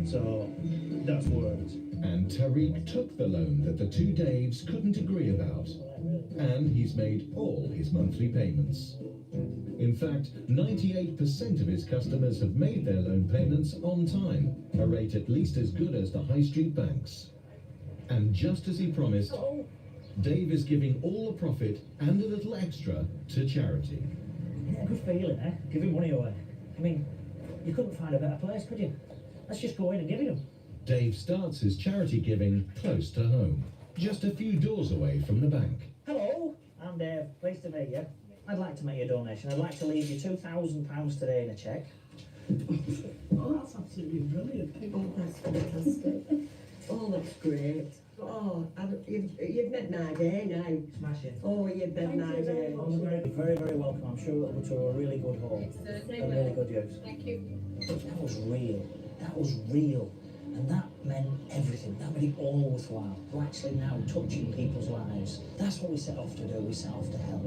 So that's worked. And Tariq took the loan that the two Daves couldn't agree about. And he's made all his monthly payments. In fact, 98% of his customers have made their loan payments on time, a rate at least as good as the high street banks. And just as he promised, Dave is giving all the profit and a little extra to charity. Yeah, good feeling, eh? Giving money away. I mean, you couldn't find a better place, could you? Let's just go in and give it them. Dave starts his charity giving close to home, just a few doors away from the bank. Hello, I'm Dave. Pleased to meet you. I'd like to make you a donation. I'd like to leave you £2,000 today in a cheque. Oh, that's absolutely brilliant. Oh, that's fantastic. Oh, that's great. Oh, you've made my day now. Smashing. Oh, you've made my day. Very, very welcome. I'm sure it'll go to a really good home. A really good use. Thank you. That was real. That was real. And that meant everything. That made it all worthwhile. We're actually now touching people's lives. That's what we set off to do. We set off to help.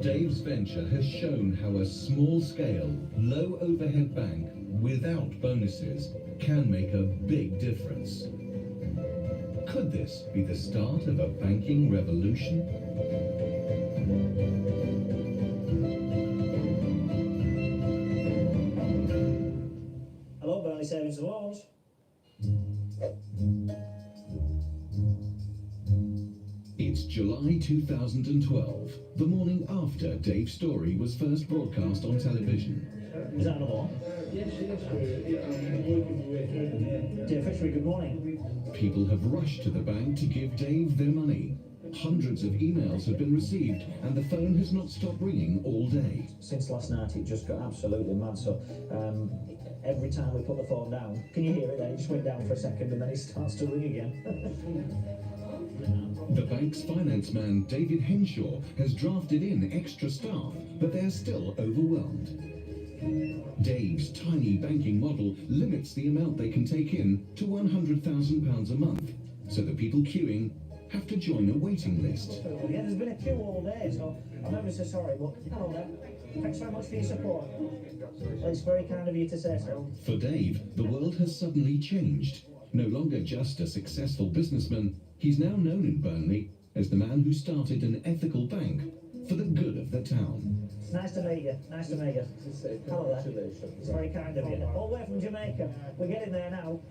Dave's venture has shown how a small-scale, low-overhead bank without bonuses can make a big difference. Could this be the start of a banking revolution? Hello, Burnley Savings and Loans. It's July 2012, the morning after Dave's story was first broadcast on television. Is that another one? Yes, I'm working my way through them, yeah. Dear Fishery, good morning. People have rushed to the bank to give Dave their money. Hundreds of emails have been received, and the phone has not stopped ringing all day. Since last night, it just got absolutely mad. So every time we put the phone down, can you hear it there? It just went down for a second, and then it starts to ring again. The bank's finance man, David Henshaw, has drafted in extra staff, but they're still overwhelmed. Dave's tiny banking model limits the amount they can take in to £100,000 a month, so the people queuing have to join a waiting list. Yeah, there's been a queue all day, so I'm ever so sorry, but hello there. Thanks very much for your support. Well, it's very kind of you to say so. For Dave, the world has suddenly changed. No longer just a successful businessman, he's now known in Burnley as the man who started an ethical bank for the good of the town. Nice to meet you. Nice to meet you. Hello there. It's very kind of you. All the way from Jamaica. We're getting there now.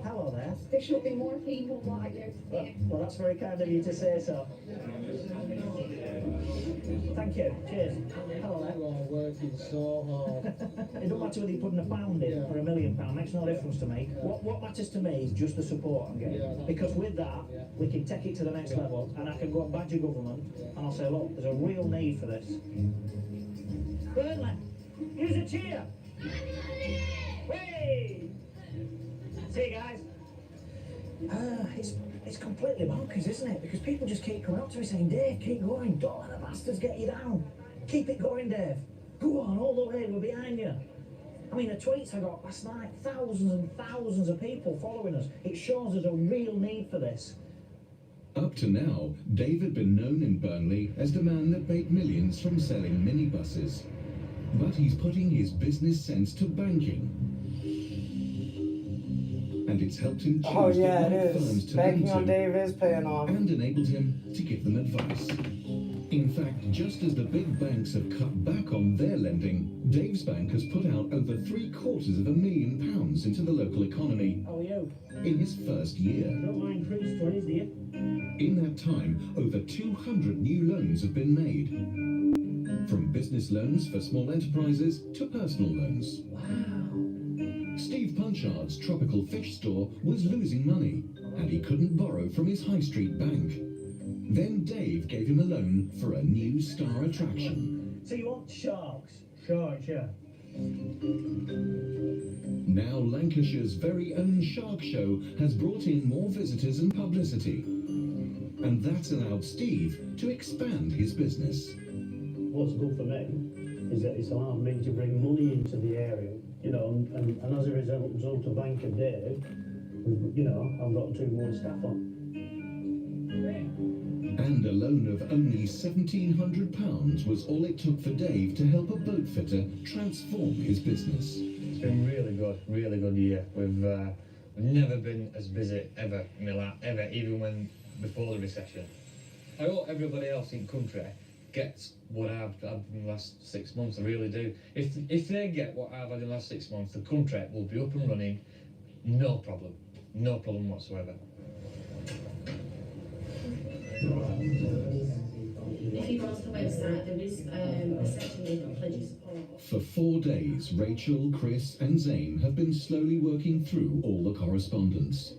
Hello there. There should be more people like you. Well, that's very kind of you to say so. Thank you. Cheers. Hello there. You are working so hard. It don't matter whether you're putting £1 in or £1,000,000. Makes no difference to me. What matters to me is just the support I'm getting. Because with that, we can take it to the next level, and I can go and badger government, and I'll say, look, there's a real need for this. Burnley, use a cheer. Hey! See you guys. It's completely bonkers, isn't it? Because people just keep coming up to me saying, Dave, keep going. Don't let the bastards get you down. Keep it going, Dave. Go on, all the way. We're behind you. I mean, the tweets I got last night, thousands and thousands of people following us. It shows there's a real need for this. Up to now, Dave had been known in Burnley as the man that made millions from selling minibuses. But he's putting his business sense to banking. And it's helped him choose the right firms to lend Banking on to Dave is paying off. and enabled him to give them advice. In fact, just as the big banks have cut back on their lending, Dave's bank has put out over £750,000 into the local economy How are you? in his first year. Don't mind cruise stories, do you? In that time, over 200 new loans have been made. From business loans for small enterprises to personal loans. Wow. Steve Punchard's tropical fish store was losing money, and he couldn't borrow from his high street bank. Then Dave gave him a loan for a new star attraction. So you want sharks? Sharks, yeah. Now Lancashire's very own shark show has brought in more visitors and publicity. And that's allowed Steve to expand his business. What's good for me is that it's allowed me to bring money into the area, you know, and as a result of Bank of Dave, you know, I've got 2 more staff on. And a loan of only £1,700 was all it took for Dave to help a boat fitter transform his business. It's been really good year. We've never been as busy ever in my life, ever, even when before the recession. I hope everybody else in country gets what I've had in the last 6 months. I really do. If they get what I've had in the last 6 months, the country will be up and running, no problem whatsoever. If you go to the website, there is a section there that pledges support. For 4 days, Rachel, Chris and Zane have been slowly working through all the correspondence.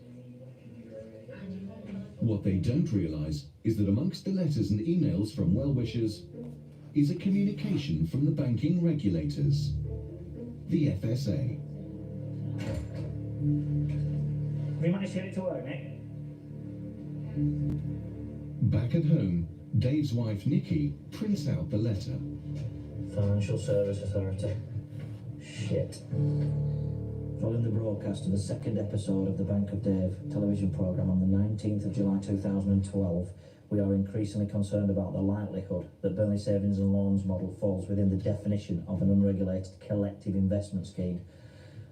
What they don't realise is that amongst the letters and emails from well-wishers is a communication from the banking regulators, the FSA. Have you managed to get it to work, Nick? Back at home, Dave's wife Nikki prints out the letter. Financial Service Authority. Shit. Following the broadcast of the second episode of the Bank of Dave television programme on the 19th of July 2012, we are increasingly concerned about the likelihood that Burnley Savings and Loans model falls within the definition of an unregulated collective investment scheme.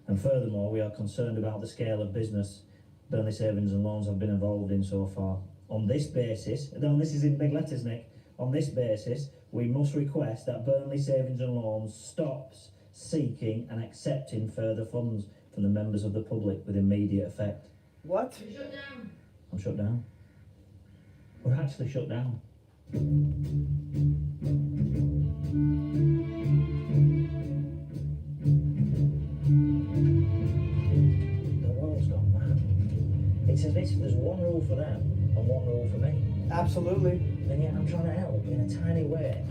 And furthermore, we are concerned about the scale of business Burnley Savings and Loans have been involved in so far. On this basis, and this is in big letters, Nick, on this basis, we must request that Burnley Savings and Loans stops seeking and accepting further funds from the members of the public with immediate effect. What? Shut down. I'm shut down. We're actually shut down. The world's gone mad. It's as if there's one rule for them and one rule for me. Absolutely. And yet I'm trying to help in a tiny way.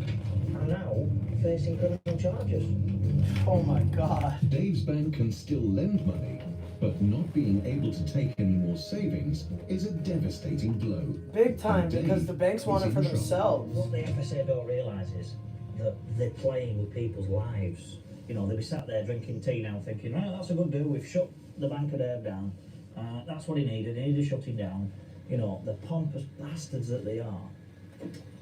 I'm now facing criminal charges. Oh my God. Dave's bank can still lend money, but not being able to take any more savings is a devastating blow. Big time, And Dave because the banks want is it for in trouble. themselves. What the FSA don't realise is that they're playing with people's lives. You know, they'll be sat there drinking tea now thinking, right, that's a good deal, we've shut the Bank of Dave down. That's what he needed to shut him down. You know, the pompous bastards that they are.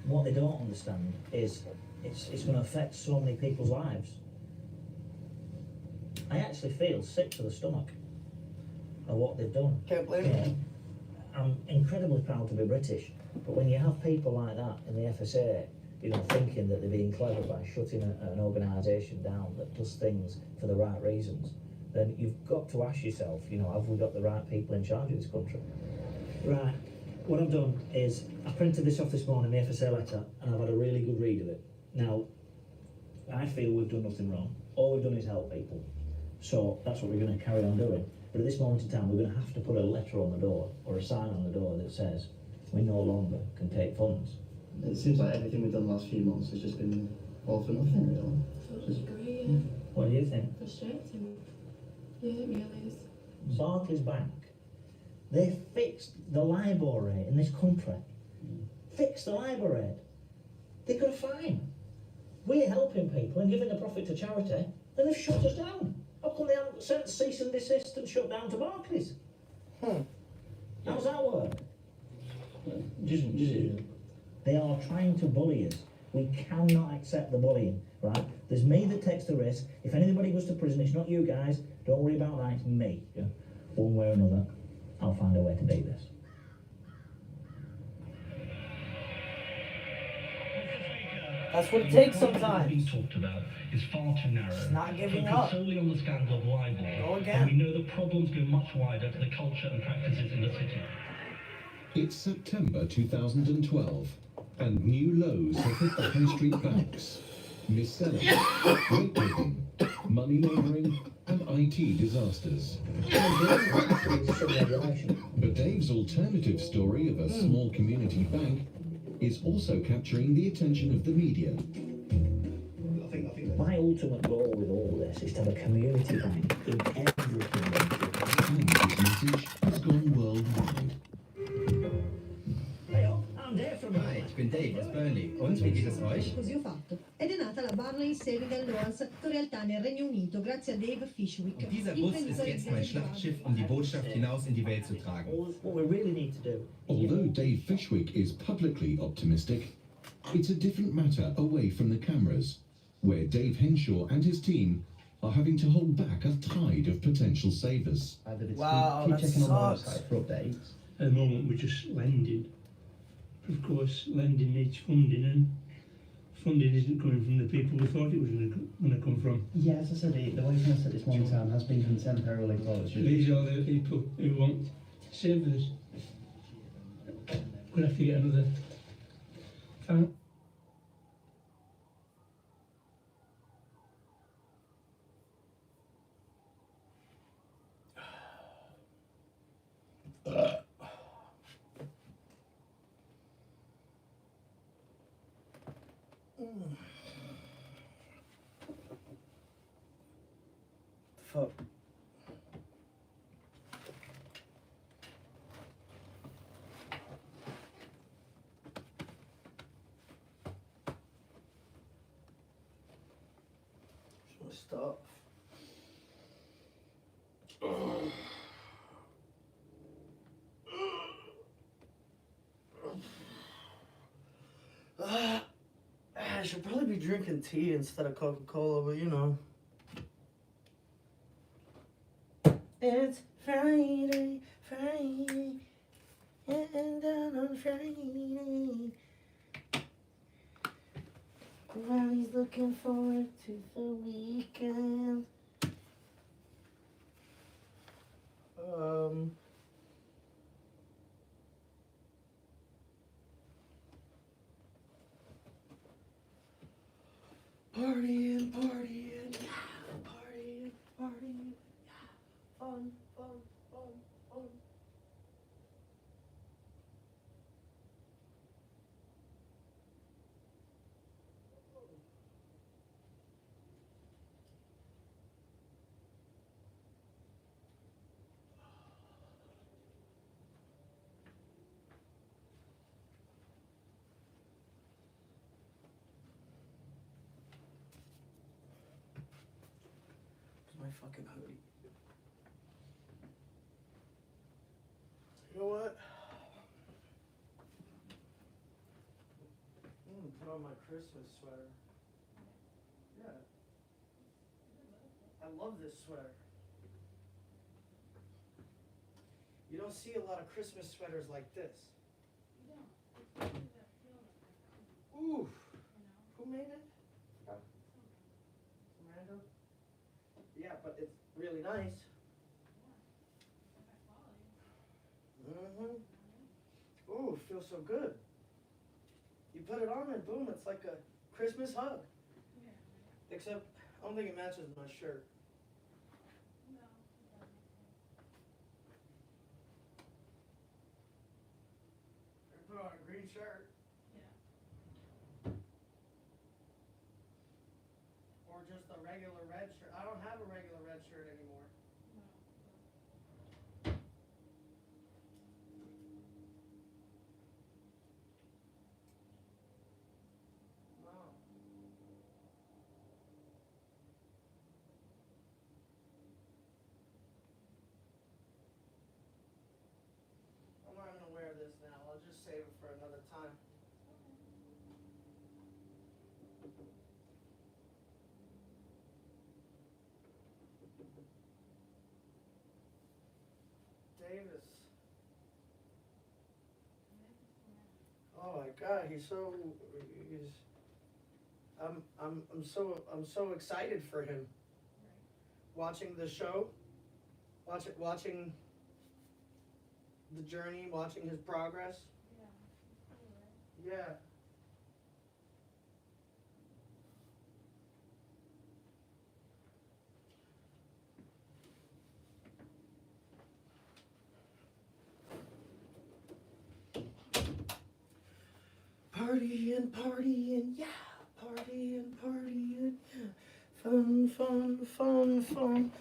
What they don't understand is it's going to affect so many people's lives. I actually feel sick to the stomach of what they've done. Can't blame You you. know, I'm incredibly proud to be British, but when you have people like that in the FSA, you know, thinking that they're being clever by shutting an organisation down that does things for the right reasons, then you've got to ask yourself, you know, have we got the right people in charge of this country? Right, what I've done is I printed this off this morning, the FSA letter, and I've had a really good read of it. Now, I feel we've done nothing wrong. All we've done is help people. So that's what we're going to carry on doing. But at this moment in time, we're going to have to put a letter on the door or a sign on the door that says we no longer can take funds. It seems like everything we've done the last few months has just been all for nothing, really. Totally agree, yeah. What do you think? Frustrating. Yeah, it really is. Barclays Bank, they fixed the LIBOR rate in this country. Fixed the LIBOR rate. They got a fine. We're helping people and giving the profit to charity, and they've shut us down. How come they haven't sent cease and desist and shut down to Barclays? How's that work? They are trying to bully us. We cannot accept the bullying, right? There's me that takes the risk. If anybody goes to prison, it's not you guys. Don't worry about that, it's me. Yeah? One way or another, I'll find a way to beat this. That's what it takes Being sometimes. talked about is far too narrow. It's not giving Focused up. solely on the scandal of Go LIBOR, again. and we know the problems go much wider to the culture and practices in the city. It's September 2012, and new lows have hit the high street banks. Mis-selling, rate rigging, money laundering, and IT disasters. But Dave's alternative story of a small community bank is also capturing the attention of the media. My ultimate goal with all of this is to have a community bank in every community. And his message has gone worldwide. Hey, I'm Dave from Hi, ich bin Dave aus Burnley. Und wie geht es euch? Così ho fatto. Ed è nata la Burnley Savings and Loans, in realtà nel Regno Unito, grazie a Dave Fishwick. Und dieser Bus ist jetzt mein Schlachtschiff, um die Botschaft hinaus in die Welt zu tragen. What we really need to do. Although Dave Fishwick is publicly optimistic, it's a different matter away from the cameras, where Dave Henshaw and his team are having to hold back a tide of potential savers. Wow, keep that checking on the sucks. website for updates. At the moment, we're just lending. Of course, lending needs funding, and funding isn't coming from the people we thought it was going to come from. Yeah, as I said, the waiting at this one time has been contemporarily closed. These are the people who want to save us. We'll have to get another fan. Fuck. Stop. I should probably be drinking tea instead of Coca-Cola, but you know. It's Friday, Friday, and down on Friday. Everybody's looking forward to the weekend. Partying, partying, yeah, partying, partying, yeah, fun, fun, fun, fun. My fucking hoodie. You know what? I'm gonna put on my Christmas sweater. Yeah. I love this sweater. You don't see a lot of Christmas sweaters like this. Ooh. Who made it? Random? Yeah, but it's really nice. Ooh, feels so good. You put it on and boom, it's like a Christmas hug. Except, I don't think it matches my shirt. I put on a green shirt. Or just a regular red shirt. I don't have a regular red shirt anymore. I'm not gonna wear this now. I'll just save it for another time. Davis. Oh my God, he's I'm so excited for him. Watching the show, watching the journey, watching his progress. Yeah. Partying, partying, yeah. Partying, partying, yeah. Fun, fun, fun, fun.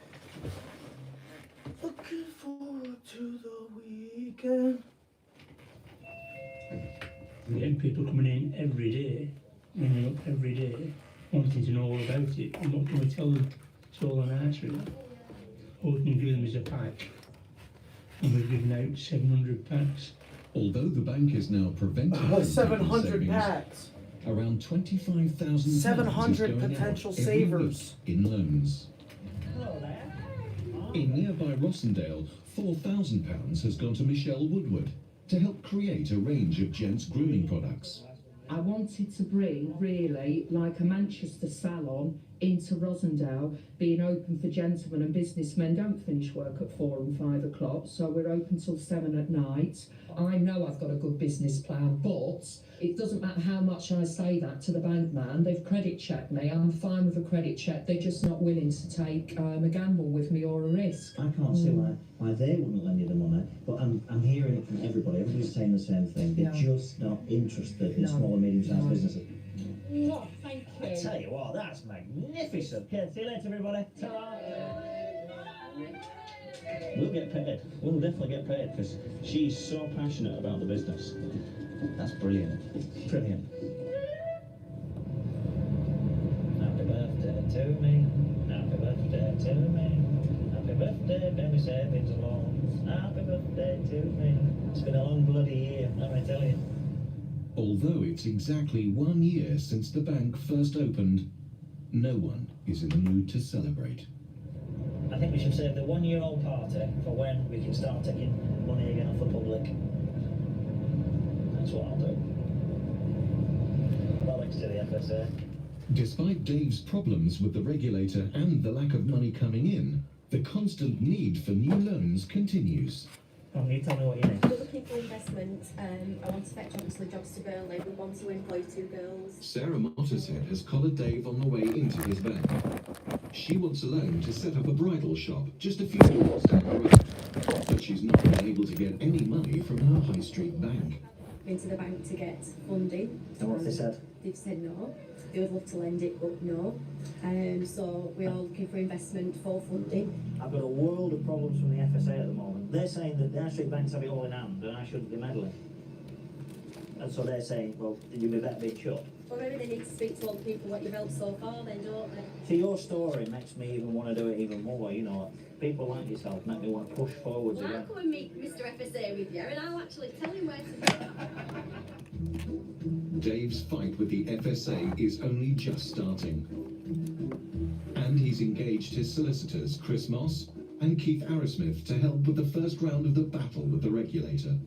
Looking forward to the weekend. We're getting people coming in every day, ringing up every day, wanting to know all about it. And what can we tell them? It's all on our street. All we can give them is a pack. And we've given out 700 packs. Although the bank is now preventing 700 packs. around 25,000 700 potential savers in loans. In nearby Rossendale, £4,000 has gone to Michelle Woodward to help create a range of gents' grooming products. I wanted to bring, really, like a Manchester salon into Rosendale, being open for gentlemen and businessmen. Don't finish work at 4 and 5 o'clock, so we're open till 7 at night. I know I've got a good business plan, but it doesn't matter how much I say that to the bank man. They've credit checked me. I'm fine with a credit check. They're just not willing to take a gamble with me or a risk. I can't see why they wouldn't lend you the money, but I'm hearing it from everybody. Everybody's saying the same thing. They're just not interested in small and medium-sized businesses. No, thank you. I tell you what, that's magnificent. Okay, see you later, everybody. Ta-ra. We'll get paid. We'll definitely get paid because she's so passionate about the business. That's brilliant. Brilliant. Happy birthday to me. Happy birthday to me. Happy birthday, baby savings and loans. Happy birthday to me. It's been a long bloody year, let me tell you. Although it's exactly 1 year since the bank first opened, no one is in the mood to celebrate. I think we should save the 1 year-old party for when we can start taking money again off the public. That's what I'll do. Bollocks to the FSA. Despite Dave's problems with the regulator and the lack of money coming in, the constant need for new loans continues. Come on, you tell me what you need. We're looking for investment. I want to fetch obviously jobs to Burnley. We want to employ 2 girls. Sarah Mottershead has collared Dave on the way into his bank. She wants a loan to set up a bridal shop just a few doors down the road, but she's not been able to get any money from her high street bank. Been to the bank to get funding. And what have they said? They've said no. They would love to lend it, but no. So we are looking for investment for funding. I've got a world of problems from the FSA at the moment. They're saying that the high street banks have it all in hand and I shouldn't be meddling. And so they're saying, well, you'd be better being shut. Well, maybe they need to speak to all the people that you've helped so far then, don't they? See, your story makes me even want to do it even more, you know. People like yourself make me want to push forwards Well, I'll again. come and meet Mr. FSA with you and I'll actually tell him where to go. Dave's fight with the FSA is only just starting. And he's engaged his solicitors, Chris Moss and Keith Arrowsmith, to help with the first round of the battle with the regulator.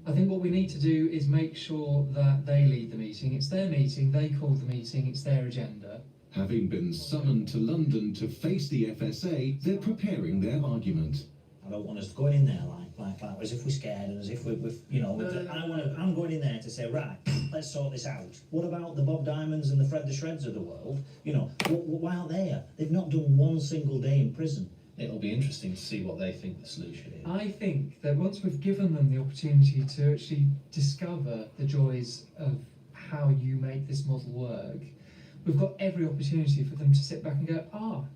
I think what we need to do is make sure that they lead the meeting. It's their meeting, they called the meeting, it's their agenda. Having been summoned to London to face the FSA, they're preparing their argument. I don't want us going in there like as if we're scared and as if we're you know. I'm going in there to say, right, let's sort this out. What about the Bob Diamonds and the Fred the Shreds of the world? You know, why aren't they here? They've not done 1 single day in prison. It'll be interesting to see what they think the solution is. I think that once we've given them the opportunity to actually discover the joys of how you make this model work, we've got every opportunity for them to sit back and go,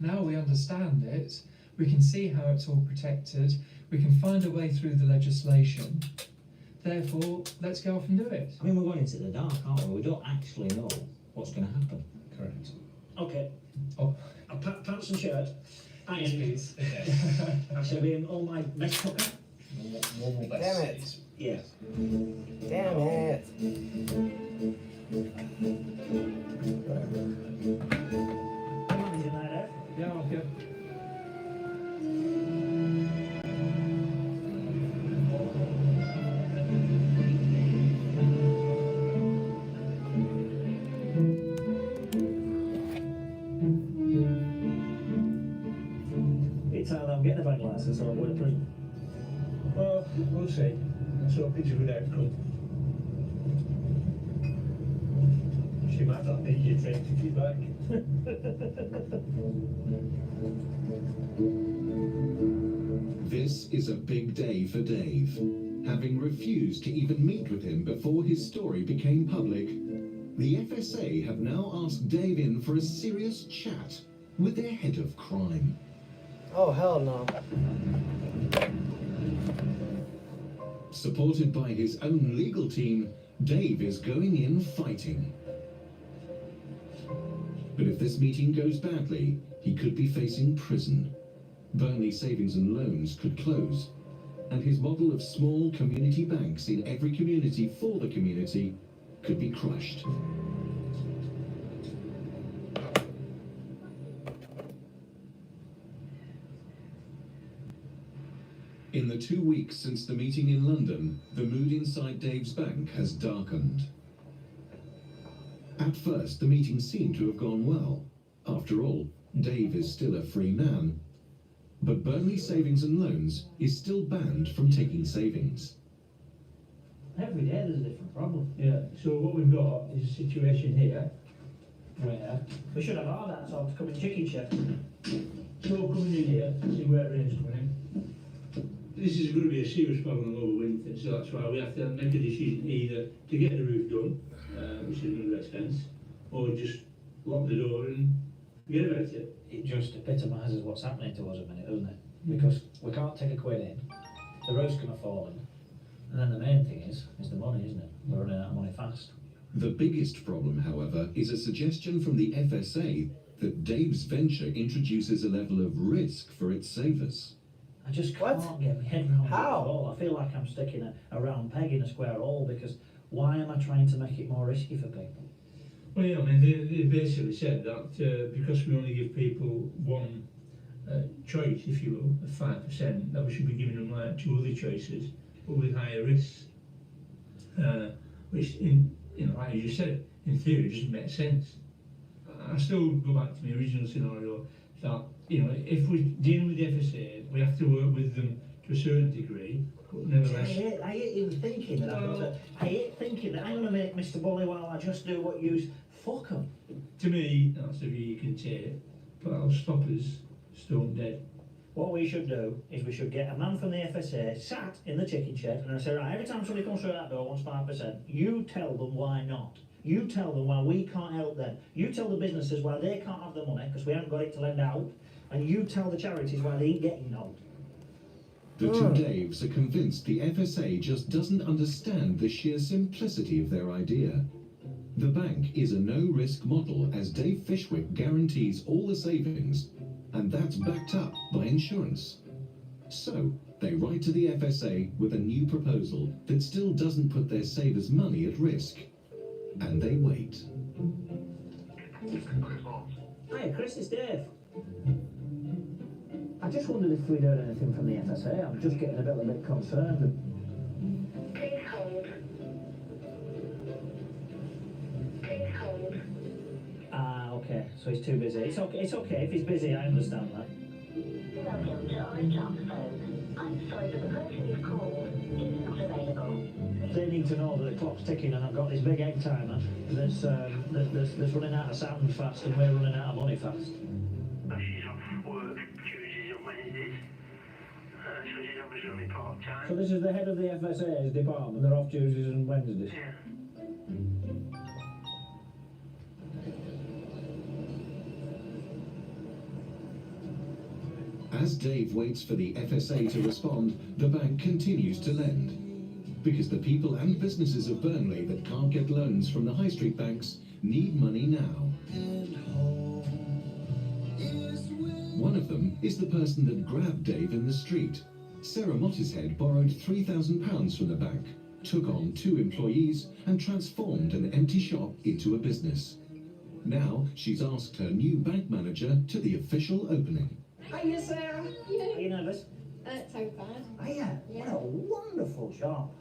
now we understand it, we can see how it's all protected, we can find a way through the legislation, therefore let's go off and do it. I mean, we're going into the dark, aren't we? We don't actually know what's going to happen. Correct. Okay. Oh. Pants and shirt. Yes, please. I shall be in all my best copy. Normal best. Damn it. please. Yeah. Damn it. Come on, United. Yeah, okay. It's how I'm getting a bank license or I'm going to prison. Well, we'll see. I saw a picture of that club. She might not need your train ticket back. This is a big day for Dave. Having refused to even meet with him before his story became public, the FSA have now asked Dave in for a serious chat with their head of crime. Oh, hell no. Supported by his own legal team, Dave is going in fighting. But if this meeting goes badly, he could be facing prison. Burnley Savings and Loans could close, and his model of small community banks in every community for the community could be crushed. In the 2 weeks since the meeting in London, the mood inside Dave's bank has darkened. At first, the meeting seemed to have gone well. After all, Dave is still a free man. But Burnley Savings and Loans is still banned from taking savings. Every day there's a different problem. Yeah, so what we've got is a situation here where We should have our dads on to come and chicken chef. it's all coming in here, see where it rain's coming in. This is going to be a serious problem over winter, so that's why we have to make a decision either to get the roof done, which is another expense, or just lock the door and forget about it. It just epitomises what's happening to us a minute, doesn't it? Because we can't take a quid in, the roof's going to fall in, and then the main thing is the money, isn't it? We're running out of money fast. The biggest problem, however, is a suggestion from the FSA that Dave's venture introduces a level of risk for its savers. I just can't get my head around it at all. I feel like I'm sticking a round peg in a square hole, because why am I trying to make it more risky for people? Well, yeah, I mean, they basically said that because we only give people one choice, if you will, of 5%, that we should be giving them like 2 other choices, but with higher risks, which, like you said, in theory doesn't make sense. I still go back to my original scenario that, if we're dealing with the FSA, we have to work with them to a certain degree, but nevertheless... I hate even thinking that I hate thinking that I'm going to make Mr. Bully while I just do what you... Fuck 'em. To me, that's the view you can take, but that'll stop us stone dead. What we should do is we should get a man from the FSA sat in the chicken shed, and I say, right, every time somebody comes through that door wants 5%, you tell them why not. You tell them why we can't help them. You tell the businesses why they can't have the money because we haven't got it to lend out, and you tell the charities why they ain't getting none. The two Daves are convinced the FSA just doesn't understand the sheer simplicity of their idea. The bank is a no-risk model, as Dave Fishwick guarantees all the savings, and that's backed up by insurance. So, they write to the FSA with a new proposal that still doesn't put their savers' money at risk. And they wait. Hi, Chris, it's Dave. I just wondered if we'd heard anything from the FSA. I'm just getting a bit concerned. Please hold. Please hold. Ah, okay. So he's too busy. It's okay if he's busy. I understand that. Welcome to Orange on the phone. I'm sorry, but the person you've called is not available. They need to know that the clock's ticking, and I've got this big egg timer that's running out of sound fast, and we're running out of money fast. She's off work Tuesdays and Wednesdays, so she's obviously only part-time. So this is the head of the FSA's department. They're off Tuesdays and Wednesdays. Yeah. As Dave waits for the FSA to respond, the bank continues to lend. Because the people and businesses of Burnley that can't get loans from the high street banks need money now. One of them is the person that grabbed Dave in the street. Sarah Mottishead borrowed £3,000 from the bank, took on 2 employees and transformed an empty shop into a business. Now she's asked her new bank manager to the official opening. Hiya, Sarah. Are you nervous? Terrified. Hiya. What a wonderful shop.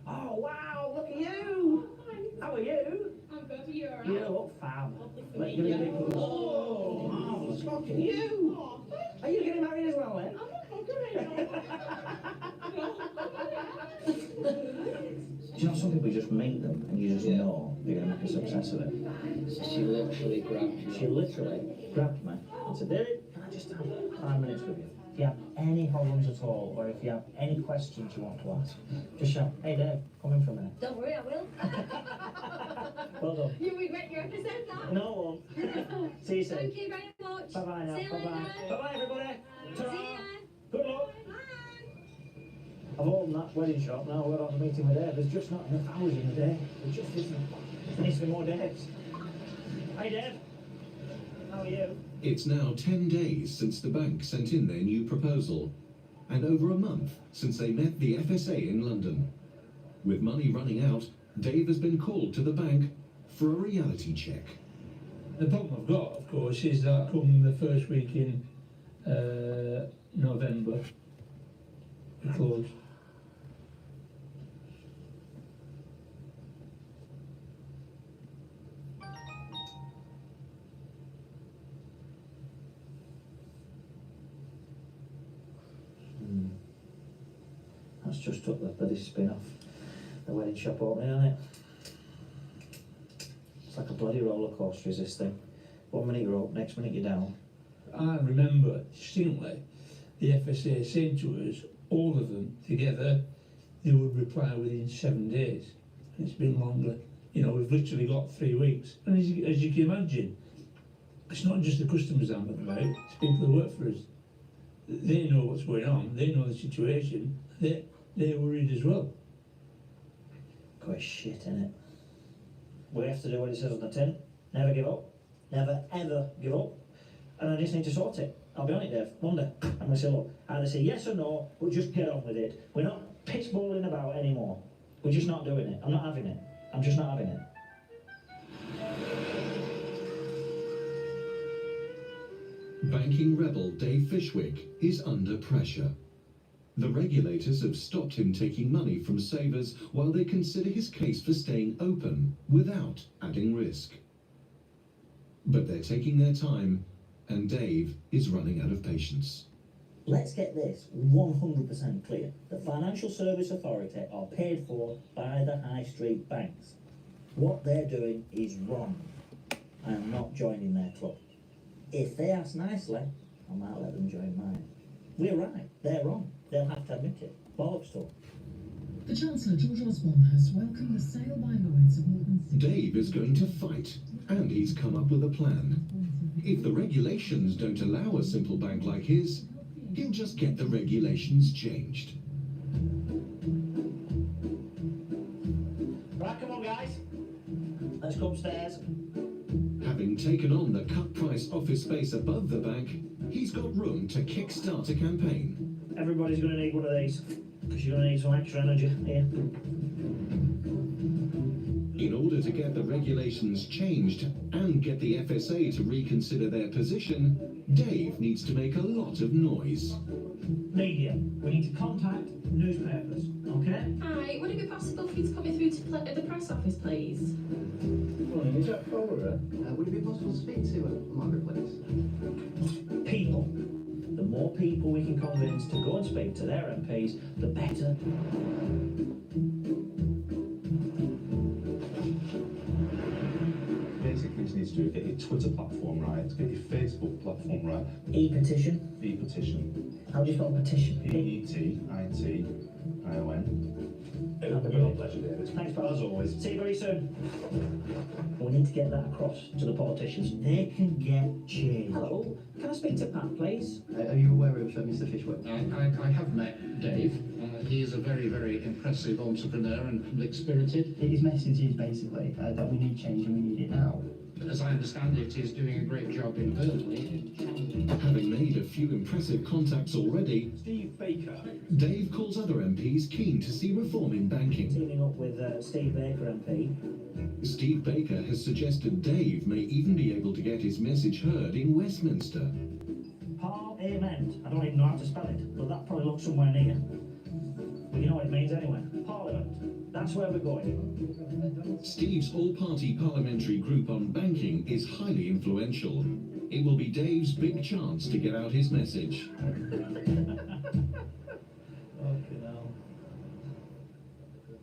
Oh, wow, look at you. How are you? I'm good. Are you alright? You look fab. Lovely Give me a big hug. Oh, look at you. Oh, Are you getting married as well, then? I'm not good. Do you know, some people just meet them and you just know they're going to make a success of it. She literally grabbed you. She literally grabbed me and said, David, can I just have 5 minutes with you? If you have any problems at all, or if you have any questions you want to ask, just shout, hey Dave, come in for a minute. Don't worry, I will. Well done. You regret your episode now. No, I won't. See you soon. Thank you very much. Bye-bye now. See you Bye-bye. later. Bye-bye, everybody. Ta-ra. See ya. Good luck. Bye. I've opened that wedding shop now. We're on a meeting with Dave. There's just not enough hours in a day. There just isn't. There needs to be more Daves. Hi, Dave. How are you? It's now 10 days since the bank sent in their new proposal, and over a month since they met the FSA in London. With money running out, Dave has been called to the bank for a reality check. The problem I've got, of course, is that come the first week in November, We're closed. That's just took the bloody spin off the wedding shop opening, isn't it? It's like a bloody roller coaster, is this thing? 1 minute you're up, next minute you're down. I remember distinctly the FSA saying to us, all of them together, they would reply within 7 days. And it's been longer. You know, we've literally got 3 weeks. And as you can imagine, it's not just the customers I'm about, it's people who work for us. They know what's going on, they know the situation, they're worried as well. Quite shit, innit? We have to do what it says on the tin. Never give up. Never ever give up. And I just need to sort it. I'll be on it, Dave. One day. I'm going to say, look, either say yes or no, but just get on with it. We're not pitchballing about anymore. We're just not doing it. I'm not having it. I'm just not having it. Banking rebel Dave Fishwick is under pressure. The regulators have stopped him taking money from savers while they consider his case for staying open without adding risk. But they're taking their time, and Dave is running out of patience. Let's get this 100% clear. The Financial Service Authority are paid for by the high street banks. What they're doing is wrong. I am not joining their club. If they ask nicely, I might let them join mine. We're right, they're wrong. They'll have to admit it. Bollocks to them. The Chancellor, George Osborne, has welcomed the sale by Lloyds of more than 60... Dave is going to fight, and he's come up with a plan. If the regulations don't allow a simple bank like his, he'll just get the regulations changed. Right, come on, guys. Let's go upstairs. Having taken on the cut-price office space above the bank, he's got room to kickstart a campaign. Everybody's going to need one of these, because you're going to need some extra energy here. In order to get the regulations changed and get the FSA to reconsider their position, Dave needs to make a lot of noise. Media, we need to contact newspapers, okay? Hi, would it be possible for you to put me through to the press office, please? Morning, is that Flora? Would it be possible to speak to Margaret, please? People. The more people we can convince to go and speak to their MPs, the better. Basically, you need to do get your Twitter platform right, get your Facebook platform right. E-petition. E-petition. How do you spell petition? P-E-T-I-T-I-O-N. It would be a pleasure, David. Thanks, pal, as always. See you very soon. We need to get that across to the politicians. They can get change. Hello, can I speak to Pat, please? Are you aware of Mr. Fishwick? I have met Dave. He is a very, very impressive entrepreneur and public-spirited. His message is basically that we need change and we need it now. As I understand it, he's doing a great job in Burnley. Having made a few impressive contacts already, Steve Baker. Dave calls other MPs keen to see reform in banking. Teaming up with Steve Baker MP. Steve Baker has suggested Dave may even be able to get his message heard in Westminster. Parliament. I don't even know how to spell it, but that probably looks somewhere near. But you know what it means anyway. Parliament. That's where we're going. Steve's all-party parliamentary group on banking is highly influential. It will be Dave's big chance to get out his message.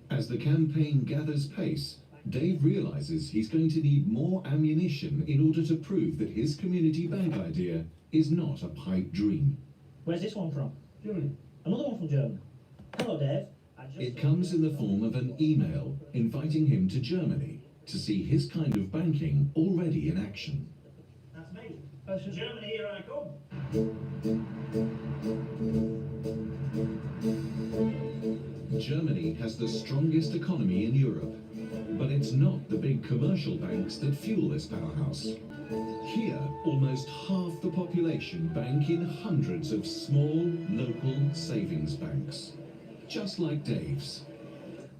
As the campaign gathers pace, Dave realizes he's going to need more ammunition in order to prove that his community bank idea is not a pipe dream. Where's this one from? Germany. Another one from Germany. Hello, Dave. It comes in the form of an email inviting him to Germany to see his kind of banking already in action. That's me. Germany, here I come. Germany has the strongest economy in Europe, but it's not the big commercial banks that fuel this powerhouse. Here, almost half the population bank in hundreds of small, local savings banks, just like Dave's.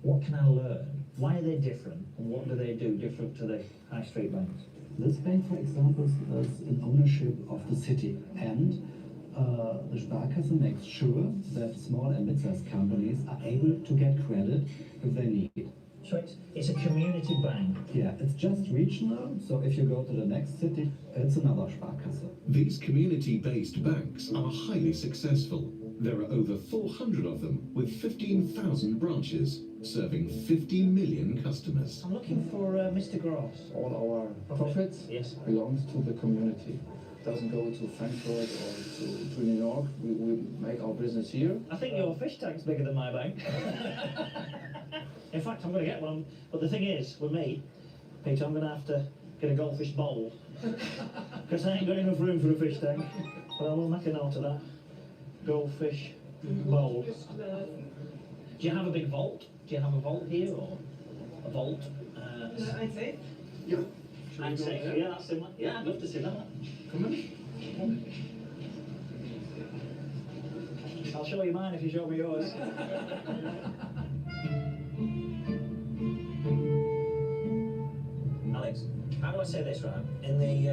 What can I learn? Why are they different? And what do they do different to the high street banks? This bank, for example, is in ownership of the city, and the Sparkasse makes sure that small and mid-sized companies are able to get credit if they need it. So it's a community bank. Yeah, it's just regional, so if you go to the next city, it's another Sparkasse. These community-based banks are highly successful. There are over 400 of them, with 15,000 branches, serving 50 million customers. I'm looking for Mr. Gross. All our profits belongs to the community. Doesn't go to Frankfurt or to New York. We make our business here. I think your fish tank's bigger than my bank. In fact, I'm going to get one. But the thing is, with me, Peter, I'm going to have to get a goldfish bowl. Because I ain't got enough room for a fish tank. But I will make a note of that. Goldfish bowl. Do you have a big vault? Do you have a vault here or a vault? I'd say. Yeah. I'd say, yeah, that's similar. Yeah, I'd love to see that. Come on. I'll show you mine if you show me yours. Alex, how do I say this right? In the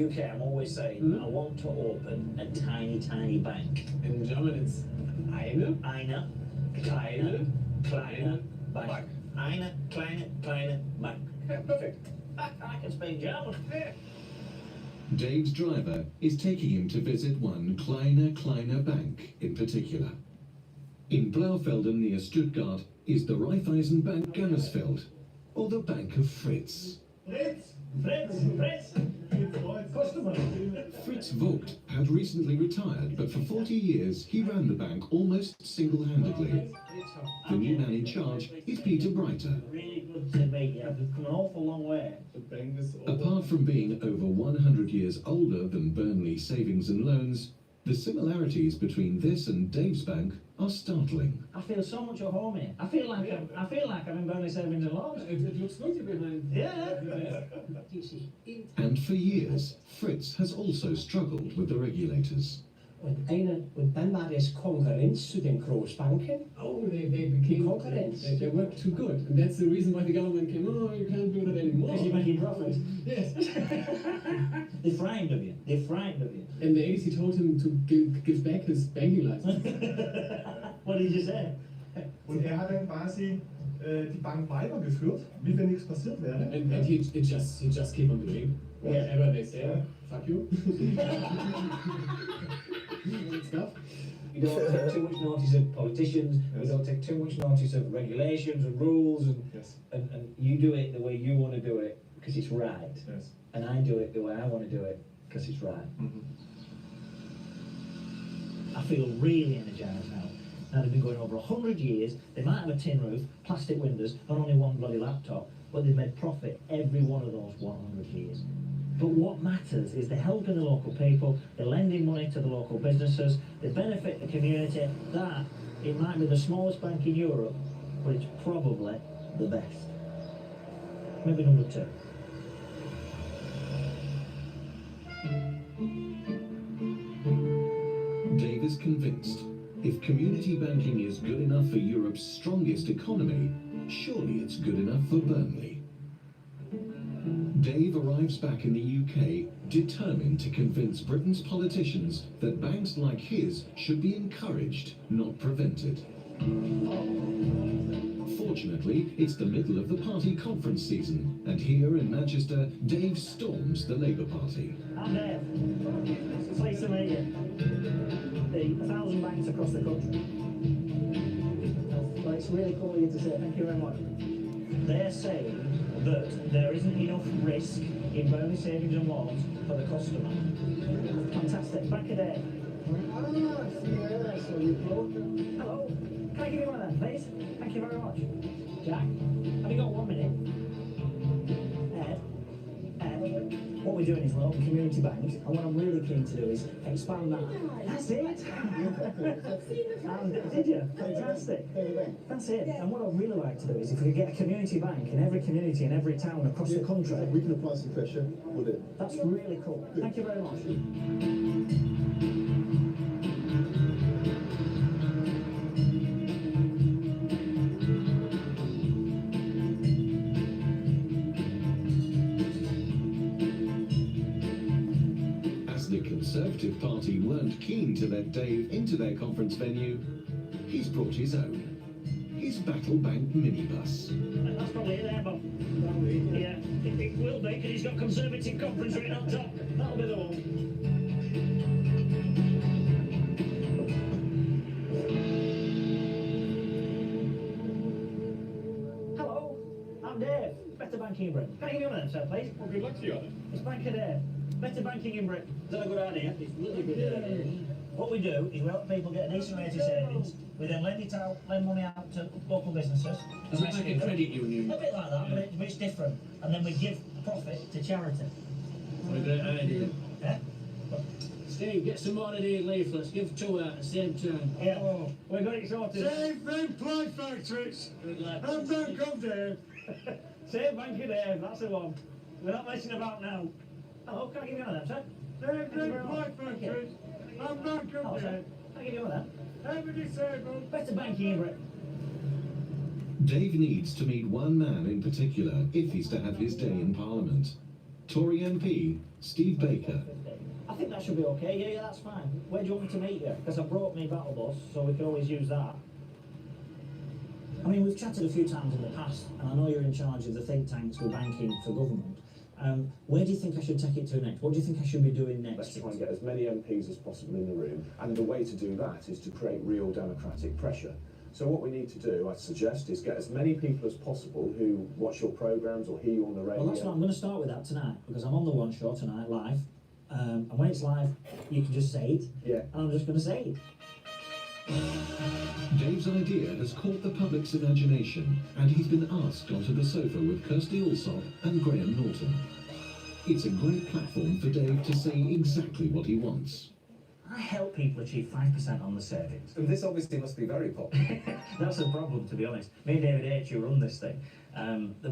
UK, I'm always saying I want to open a tiny bank. In German, it's eine, kleine Bank. Eine kleine Bank. Yeah, perfect. I can speak German. Dave's driver is taking him to visit one kleiner bank in particular. In Blaufelden near Stuttgart is the Raiffeisen Bank Gammersfeld, or the Bank of Fritz. Fritz! Customer! Fritz Vogt had recently retired, but for 40 years he ran the bank almost single-handedly. The new man in charge is Peter Breiter. Really good to meet you. You've come an awful long way. Apart from being over 100 years older than Burnley Savings and Loans, the similarities between this and Dave's bank are startling. I feel so much at home here. I feel like I'm in Burnley Savings and Loans. It looks good behind. Yeah. And for years, Fritz has also struggled with the regulators. Und dann war das Konkurrenz zu den Großbanken. Oh, they became Konkurrenz. They worked too good, and that's the reason why the government came. Oh, you can't do that anymore. Because you're making profit. Yes. They're frightened of you. They're frightened of you. In the 80s, he told him to give back his banking license. What did you say? Und hat dann quasi die Bank weitergeführt, wie wenn nichts passiert wäre. And he just keep on doing whatever they say. Fuck you. Stuff. You don't take too much notice of politicians, you don't take too much notice of regulations and rules, and you do it the way you want to do it because it's right. Yes. And I do it the way I want to do it because it's right. I feel really energised now. Now they've been going over 100 years, they might have a tin roof, plastic windows, and only one bloody laptop, but they've made profit every one of those 100 years. But what matters is they're helping the local people, they're lending money to the local businesses, they benefit the community. That, it might be the smallest bank in Europe, but it's probably the best. Maybe number two. Dave is convinced if community banking is good enough for Europe's strongest economy, surely it's good enough for Burnley. Dave arrives back in the UK determined to convince Britain's politicians that banks like his should be encouraged, not prevented. Fortunately, it's the middle of the party conference season, and here in Manchester, Dave storms the Labour Party. I'm Dave. Pleased to meet you. The 1,000 banks across the country. Well, it's really cool of you to say. Thank you very much. They're saying that there isn't enough risk in Burnley Savings and Loans for the customer. Fantastic. Back a day. Hello. Can I give you one of them, please? Thank you very much. Jack, have you got 1 minute? Ed, what we're doing is we're opening community banks, and what I'm really keen to do is expand that. That's it! Did you? Fantastic. That's it. And what I'd really like to do is if we could get a community bank in every community, in every town across the country. We can apply some pressure, would it? That's really cool. Thank you very much. Conservative Conservative Party weren't keen to let Dave into their conference venue, he's brought his own. His Battle Bank minibus. That's probably it there, Bob. Yeah, it will be, because he's got Conservative conference written on top. That'll be the one. Hello, I'm Dave. Better Banking in Britain. Can I give you one of them, sir, please? Well, good luck to you, Adam. It's Banker Dave. Better Banking in Britain. Is that a good idea? It's really good idea. What we do is we help people get a decent rate of savings. We then lend money out to local businesses. Is it like a credit union? A bit like that, but it's different. And then we give profit to charity. What a great idea. Yeah? Steve, get some more of these leaflets. Give 2 out at the same time. Yeah. Oh, we got it sorted. Save them ply factories. Good luck. And Bank of Dave. Save Bank of Dave, that's the one. We're not messing about now. Hello, can I give you one of them, sir? Save them ply factories. And Bank Hello, of sir. Dave. Can I give you one of them? Ever disabled. Better Banking in Britain. Dave needs to meet one man in particular if he's to have his day in Parliament. Tory MP Steve Baker. I think that should be okay. Yeah, that's fine. Where do you want me to meet you? Because I brought me battle bus, so we can always use that. I mean, we've chatted a few times in the past, and I know you're in charge of the think tanks for banking for government. Where do you think I should take it to next? What do you think I should be doing next? Let's try and get as many MPs as possible in the room, and the way to do that is to create real democratic pressure. So what we need to do, I suggest, is get as many people as possible who watch your programmes or hear you on the radio. Well, that's what I'm going to start with that tonight, because I'm on the One Show tonight, live. And when it's live, you can just say it. Yeah. And I'm just going to say it. Dave's idea has caught the public's imagination, and he's been asked onto the sofa with Kirsty Allsop and Graham Norton. It's a great platform for Dave to say exactly what he wants. I help people achieve 5% on the savings. And this obviously must be very popular. That's the problem, to be honest. Me and David H, who run this thing,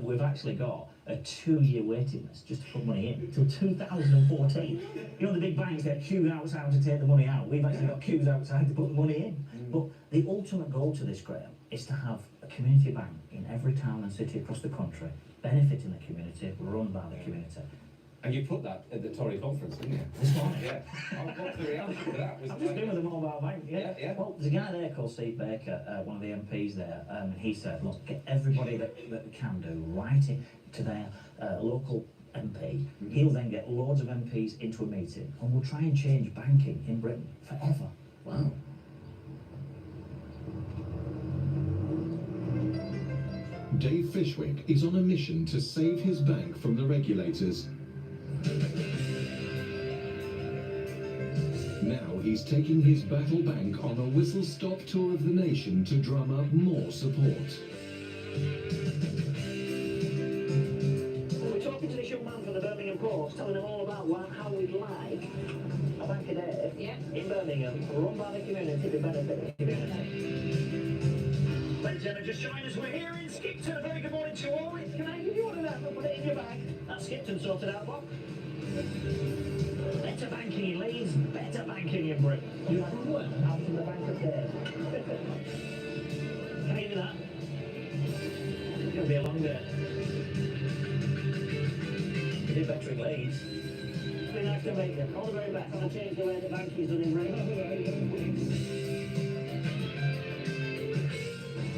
we've actually got a 2-year waiting list just to put money in till 2014. You know, the big banks get queues outside to take the money out. We've actually got queues outside to put the money in. But the ultimate goal to this, Graham, is to have a community bank in every town and city across the country, benefiting the community, run by the community. And you put that at the Tory conference, didn't you? This morning. Yeah. What's the reality of that? I'm just doing with the mobile bank, yeah. Yeah. Well, there's a guy there called Steve Baker, one of the MPs there, and he said, look, get everybody that can do, write it to their local MP. He'll then get loads of MPs into a meeting, and we'll try and change banking in Britain forever. Wow. Dave Fishwick is on a mission to save his bank from the regulators. Now he's taking his battle bank on a whistle-stop tour of the nation to drum up more support. Well, we're talking to this young man from the Birmingham Post, telling him all about how we'd like a bank a day in Birmingham, run by the community to benefit the community. Ladies and gentlemen, just join us. We're here in Skipton. A very good morning to all. Can I give you one of that? Put it in your bag. That's Skipton sorted out, Bob. Better banking in Leeds, better banking in Britain. You have one out from the Bank of Dave. Can I give you that? It's going to be a long day. You did better in Leeds. It's been nice to meet you. All the very best. I'm going to change the way the banking's done in Britain.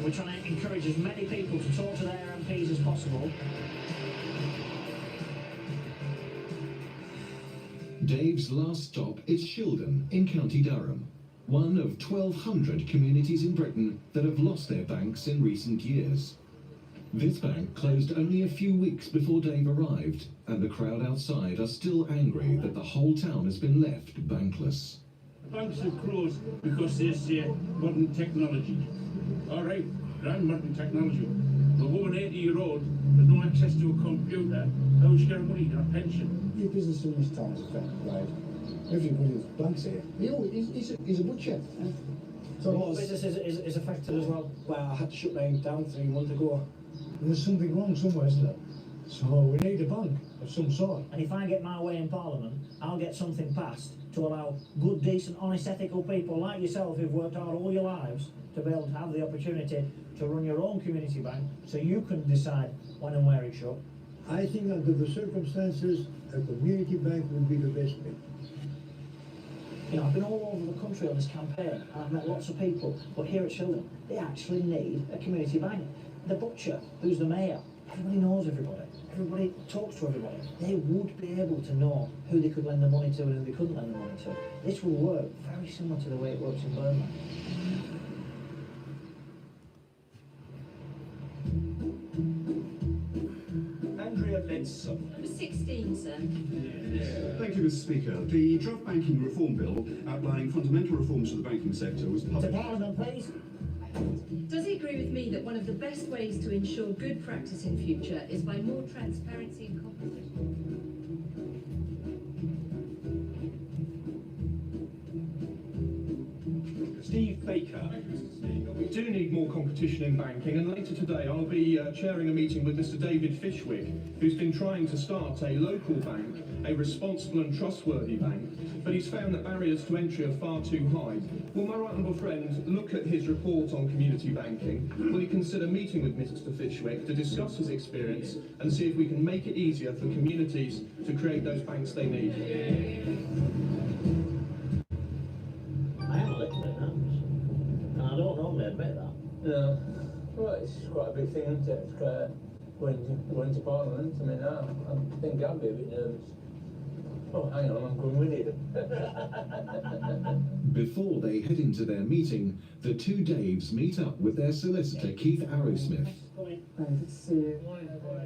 We're trying to encourage as many people to talk to their MPs as possible. Dave's last stop is Shildon in County Durham, one of 1,200 communities in Britain that have lost their banks in recent years. This bank closed only a few weeks before Dave arrived, and the crowd outside are still angry that the whole town has been left bankless. Banks have closed because there's modern technology. All right, grand modern technology. But a woman 80-year-old with no access to a computer, how is she getting money, her pension? Your business in this town is affected by everybody's banks here. You know, he's a butcher. So what business is affected as well? Well, I had to shut mine down 3 months ago. There's something wrong somewhere, isn't there? So we need a bank of some sort. And if I get my way in Parliament, I'll get something passed to allow good, decent, honest, ethical people like yourself who've worked hard all your lives to be able to have the opportunity to run your own community bank so you can decide when and where it's shut. I think under the circumstances, a community bank would be the best thing. You know, I've been all over the country on this campaign, and I've met lots of people, but here at Shildon, they actually need a community bank. The butcher, who's the mayor, everybody knows everybody. Everybody talks to everybody. They would be able to know who they could lend the money to and who they couldn't lend the money to. This will work very similar to the way it works in Burnley. Number 16, sir. Thank you, Mr. Speaker. The draft banking reform bill outlining fundamental reforms to the banking sector was published. Parliament, please. Does he agree with me that one of the best ways to ensure good practice in future is by more transparency and competition? Steve Baker. We do need more competition in banking, and later today I'll be chairing a meeting with Mr. David Fishwick, who's been trying to start a local bank, a responsible and trustworthy bank, but he's found that barriers to entry are far too high. Will my right honourable friend look at his report on community banking? Will he consider meeting with Mr. Fishwick to discuss his experience and see if we can make it easier for communities to create those banks they need? I am a little bit nervous, and I don't normally admit that. No. Well, it's quite a big thing, isn't it? It's going to Parliament. I mean, I think I'd be a bit nervous. Oh, hang on, I'm going with you. Before they head into their meeting, the two Daves meet up with their solicitor, Keith Arrowsmith. Good to see you.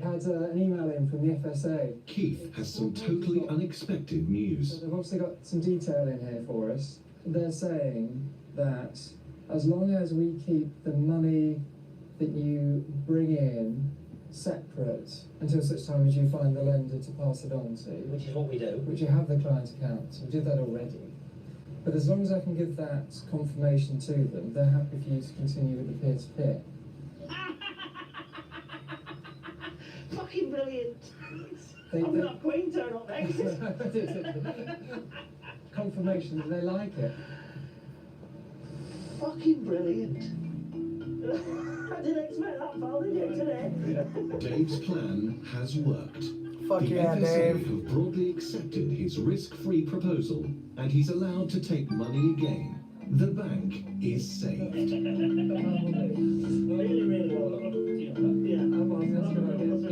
I had an email in from the FSA. Keith has some totally unexpected news. They've obviously got some detail in here for us. They're saying that as long as we keep the money that you bring in separate until such time as you find the lender to pass it on to, Which is what we do. which you have the client account, we did that already. But as long as I can give that confirmation to them, they're happy for you to continue with the peer-to-peer. Fucking brilliant. They- I'm not Queen turn up next. Confirmation that they like it. Fucking brilliant. I didn't expect that, pal, did you, today? Dave's plan has worked. Fuck the yeah, FSA Dave. have broadly accepted his risk-free proposal, and he's allowed to take money again. The bank is saved.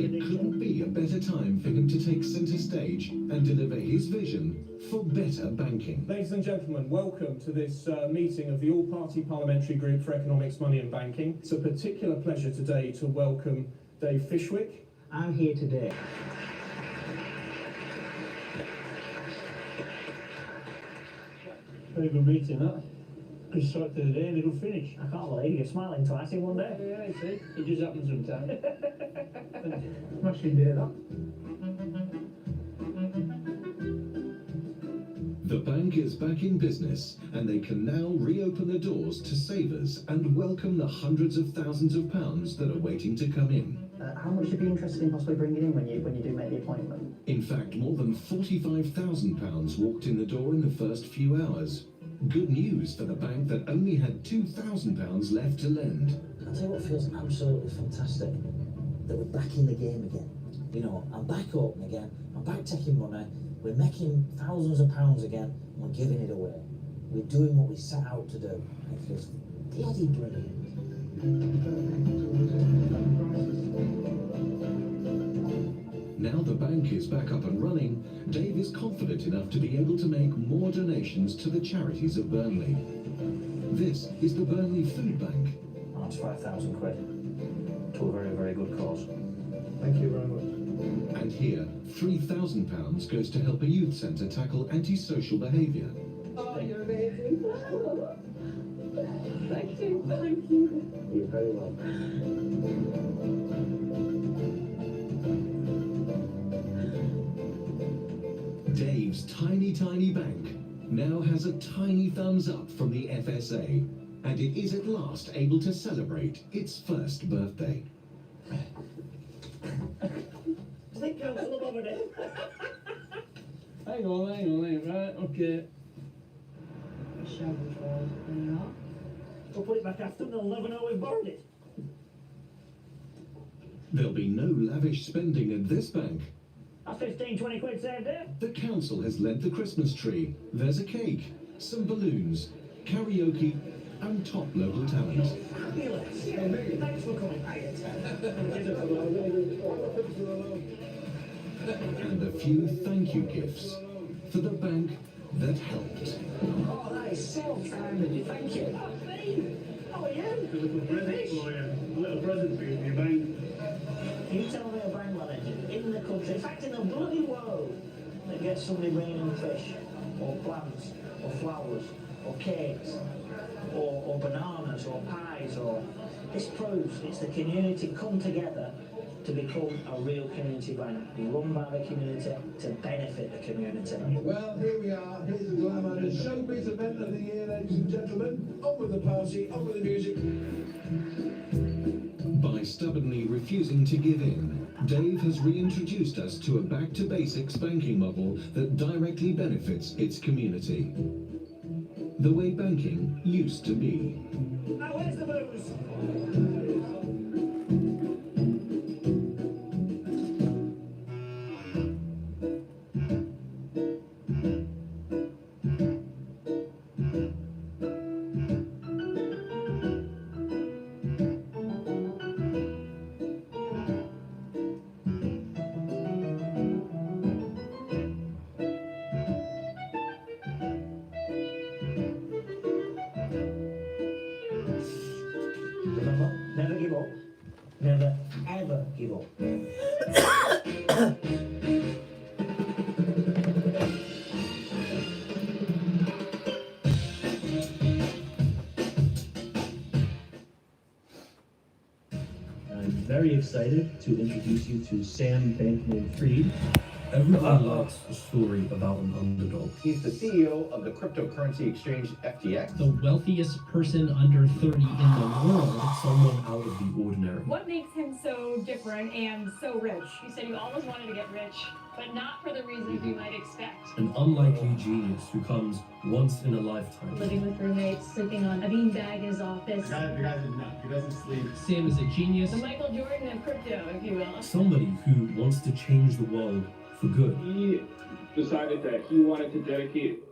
It couldn't be a better time for him to take centre stage and deliver his vision for better banking. Ladies and gentlemen, welcome to this meeting of the All-Party Parliamentary Group for Economics, Money and Banking. It's a particular pleasure today to welcome Dave Fishwick. I'm here today. Very good meeting, that. Good start to the day and a good finish. I can't believe you're smiling twice in one day. Yeah, you see, it just happens sometimes. Smashing day, that. The bank is back in business, and they can now reopen the doors to savers and welcome the hundreds of thousands of pounds that are waiting to come in. How much would you be interested in possibly bringing in when you do make the appointment? In fact, more than £45,000 walked in the door in the first few hours. Good news for the bank that only had £2,000 left to lend. I'll tell you what feels absolutely fantastic, that we're back in the game again. You know, I'm back open again, I'm back taking money, we're making thousands of pounds again, and we're giving it away. We're doing what we set out to do. It feels bloody brilliant. Now the bank is back up and running, Dave is confident enough to be able to make more donations to the charities of Burnley. This is the Burnley Food Bank. That's 5,000 quid to a very, very good cause. Thank you very much. And here, £3,000 goes to help a youth centre tackle antisocial behaviour. Oh, you're amazing. Thank you, thank you. You're very welcome. Dave's tiny bank now has a tiny thumbs up from the FSA, and it is at last able to celebrate its first birthday. Think Councillor over there. Hang on, right, okay. We'll put it back after them, they'll never know we've borrowed it. There'll be no lavish spending at this bank. That's 15, 20 quid saved there. The council has lent the Christmas tree. There's a cake. some balloons, karaoke, and top local talent. Fabulous. Thanks for coming. And a few thank you gifts for the bank that helped. Oh, that is so kind of you. Thank you. Oh, Steve, how are you? A little present for you. A little present for you for your bank. You tell me a bank manager in the country, in fact in the bloody world, that gets somebody bringing them fish, or plants, or flowers, or cakes, or bananas, or pies, or... This proves it's the community come together to become a real community bank, run by the community to benefit the community. Well, here we are. Here's the glamour and showbiz event of the year, ladies and gentlemen. On with the party, on with the music. By stubbornly refusing to give in, Dave has reintroduced us to a back-to-basics banking model that directly benefits its community. The way banking used to be. Now, where's the booze? Remember, never give up. Never, ever give up. I'm very excited to introduce you to Sam Bankman-Fried. Everyone likes a story about an underdog. He's the CEO of the cryptocurrency exchange FTX. The wealthiest person under 30 in the world, someone out of the ordinary. What makes him so different and so rich? You said you always wanted to get rich, but not for the reasons you might expect. An unlikely genius who comes once in a lifetime. Living with roommates, sleeping on a beanbag in his office. The guy is nut. He doesn't sleep. Sam is a genius. The Michael Jordan of crypto, if you will. Somebody who wants to change the world for good. He decided that he wanted to dedicate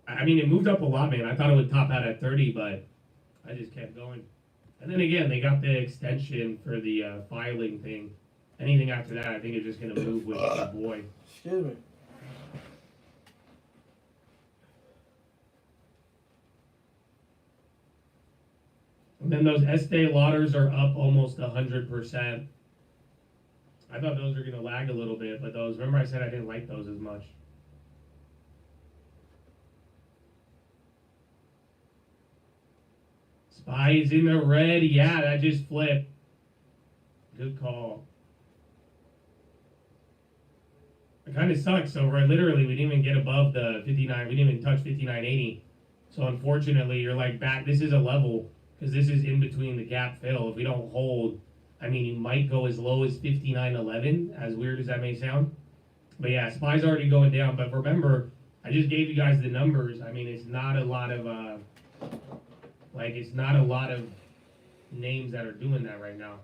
I mean, it moved up a lot, man. I thought it would top out at 30, but I just kept going. And then again, they got the extension for the filing thing. Anything after that, I think it's just going to move with the boy. Excuse me. And then those Estee Lauders are up almost 100%. I thought those were going to lag a little bit, but those, remember I said I didn't like those as much. SPY is in the red. Yeah, that just flipped. Good call. It kind of sucks. So literally, we didn't even get above the 59. We didn't even touch 59.80. So unfortunately, you're like back. This is a level because this is in between the gap fill. If we don't hold, I mean, you might go as low as 59.11. As weird as that may sound, but yeah, SPY's already going down. But remember, I just gave you guys the numbers. I mean, it's not a lot of it's not a lot of names that are doing that right now.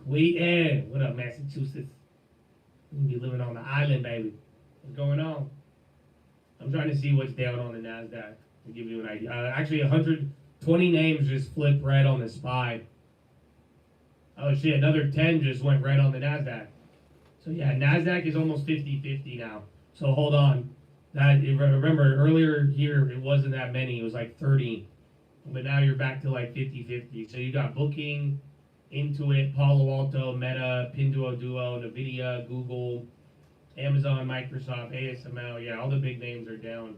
Waiting. What up, Massachusetts? You be living on the island, baby. What's going on? I'm trying to see what's down on the NASDAQ to give you an idea. Actually, 120 names just flipped red on the SPY. Oh shit, another 10 just went red on the NASDAQ. So yeah, NASDAQ is almost 50-50 now. So hold on. Remember, earlier here, it wasn't that many. It was like 30. But now you're back to like 50-50. So you got Booking, Intuit, Palo Alto, Meta, Pinduoduo, Nvidia, Google, Amazon, Microsoft, ASML. Yeah, all the big names are down.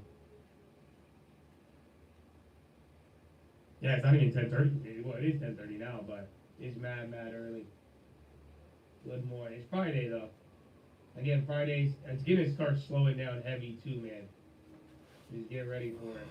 Yeah, it's not even 10:30. Well, it is 10:30 now, but It's mad early. Good morning. It's Friday though. Again, Fridays, it's gonna start slowing down heavy too, man. Just get ready for it.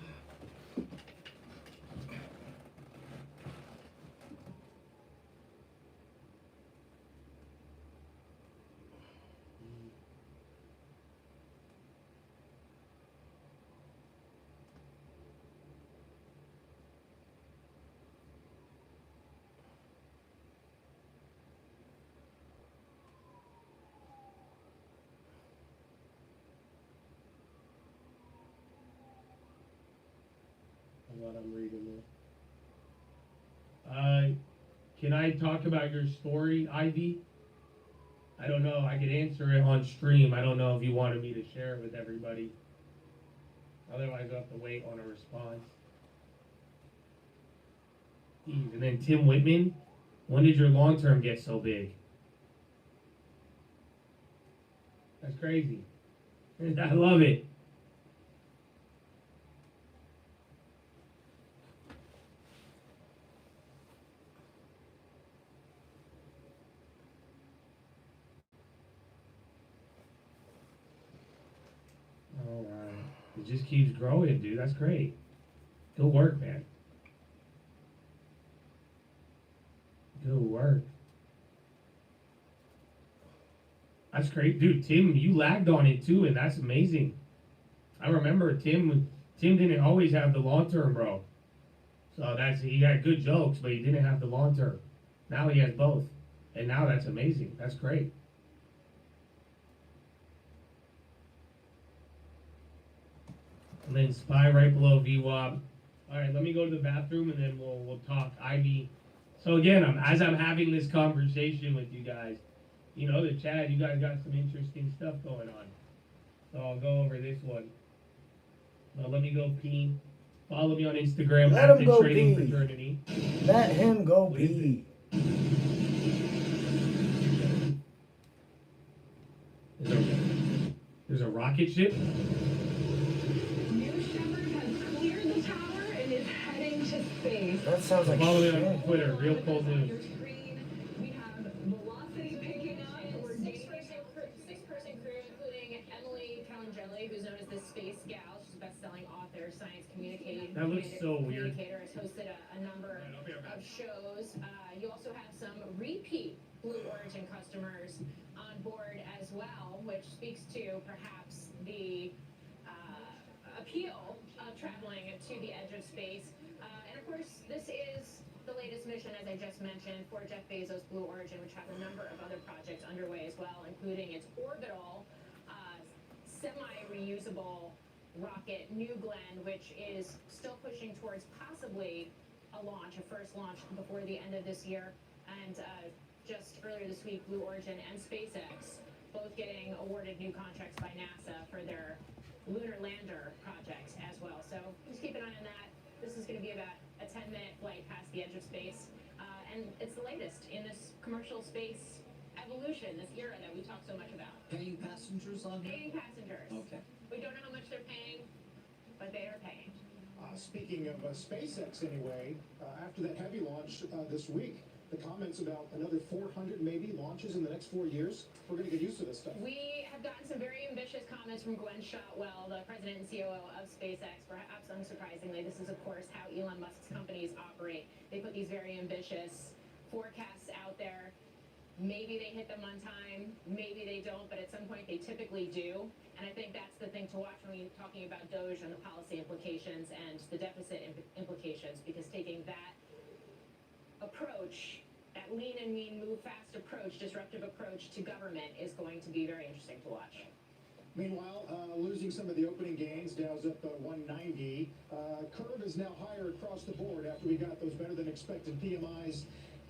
What I'm reading there. Can I talk about your story, Ivy? I don't know. I could answer it on stream. I don't know if you wanted me to share it with everybody. Otherwise, I'll have to wait on a response. Jeez. And then Tim Whitman, when did your long term get so big? That's crazy. I love it. All right. It just keeps growing, dude. That's great. Good work, man. Good work. That's great, dude. Tim, you lagged on it too, and that's amazing. I remember Tim didn't always have the long term, bro. So he had good jokes, but he didn't have the long term. Now he has both, and now that's amazing. That's great. And then Spy right below VWAP. All right, let me go to the bathroom and then we'll talk. Ivy. So again, as I'm having this conversation with you guys, you know, the chat, you guys got some interesting stuff going on. So I'll go over this one. Now let me go pee. Follow me on Instagram Let at him the go Trading pee. Fraternity. Let him go pee. There's a rocket ship. New Shepard has cleared the tower and is heading to space. That sounds like Follow me shit. on Twitter, Real Cold News. We have velocity picking up. We're Six-person crew, including Emily Calangelli, who's known as the Space Gal. She's a best-selling author, science communicator. That looks so weird. Has hosted a number of shows. You also have some repeat Blue Origin customers on board as well, which speaks to perhaps the appeal of traveling to the edge of space. And of course, this is the latest mission, as I just mentioned, for Jeff Bezos' Blue Origin, which has a number of other projects underway as well, including its orbital, semi-reusable rocket, New Glenn, which is still pushing towards possibly a first launch before the end of this year. And just earlier this week, Blue Origin and SpaceX both getting awarded new contracts by NASA for their lunar lander projects as well. So just keep an eye on that. This is going to be about a 10-minute flight past the edge of space. And it's the latest in this commercial space evolution, this era that we talk so much about. Paying passengers on here? Paying passengers. Okay. We don't know how much they're paying, but they are paying. Speaking of SpaceX anyway, after that heavy launch this week, the comments about another 400 maybe launches in the next 4 years, we're going to get used to this stuff. We have gotten some very ambitious comments from Gwen Shotwell, the president and COO of SpaceX. Perhaps unsurprisingly, this is of course how Elon Musk's companies operate. They put these very ambitious forecasts out there. Maybe they hit them on time, maybe they don't, but at some point they typically do. And I think that's the thing to watch when we're talking about DOGE and the policy implications and the deficit implications, because taking that approach, that lean and mean, move fast approach, disruptive approach to government is going to be very interesting to watch. Meanwhile, losing some of the opening gains, Dow's up 190. Curve is now higher across the board after we got those better than expected PMIs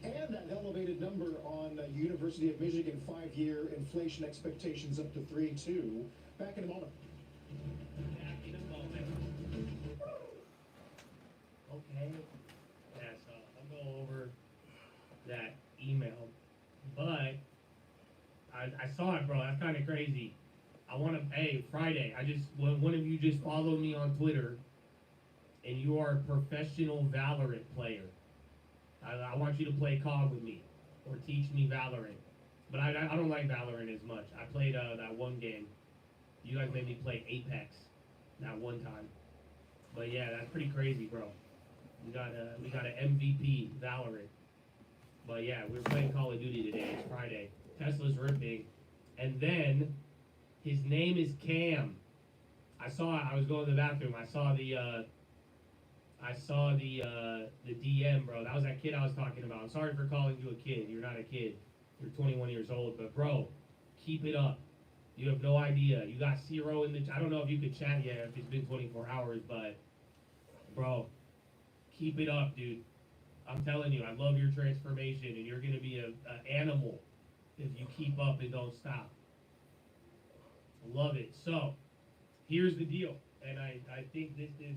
and that elevated number on University of Michigan 5-year inflation expectations up to 3.2. Back in a moment. Okay. Yeah, so I'll go over that email. But I saw it, bro. That's kind of crazy. I want to, hey, Friday, one of you just followed me on Twitter, and you are a professional Valorant player. I want you to play COD with me, or teach me Valorant. But I don't like Valorant as much. I played that one game. You guys made me play Apex that one time. But yeah, that's pretty crazy, bro. We got an MVP Valorant. But yeah, we were playing Call of Duty today. It's Friday. Tesla's ripping, and then his name is Cam. I was going to the bathroom. I saw the DM, bro. That was that kid I was talking about. I'm sorry for calling you a kid. You're not a kid. You're 21 years old. But bro, keep it up. You have no idea. You got zero in the. I don't know if you could chat yet if it's been 24 hours, but bro, keep it up, dude. I'm telling you, I love your transformation, and you're gonna be an animal if you keep up and don't stop. Love it. So, here's the deal, and I think this is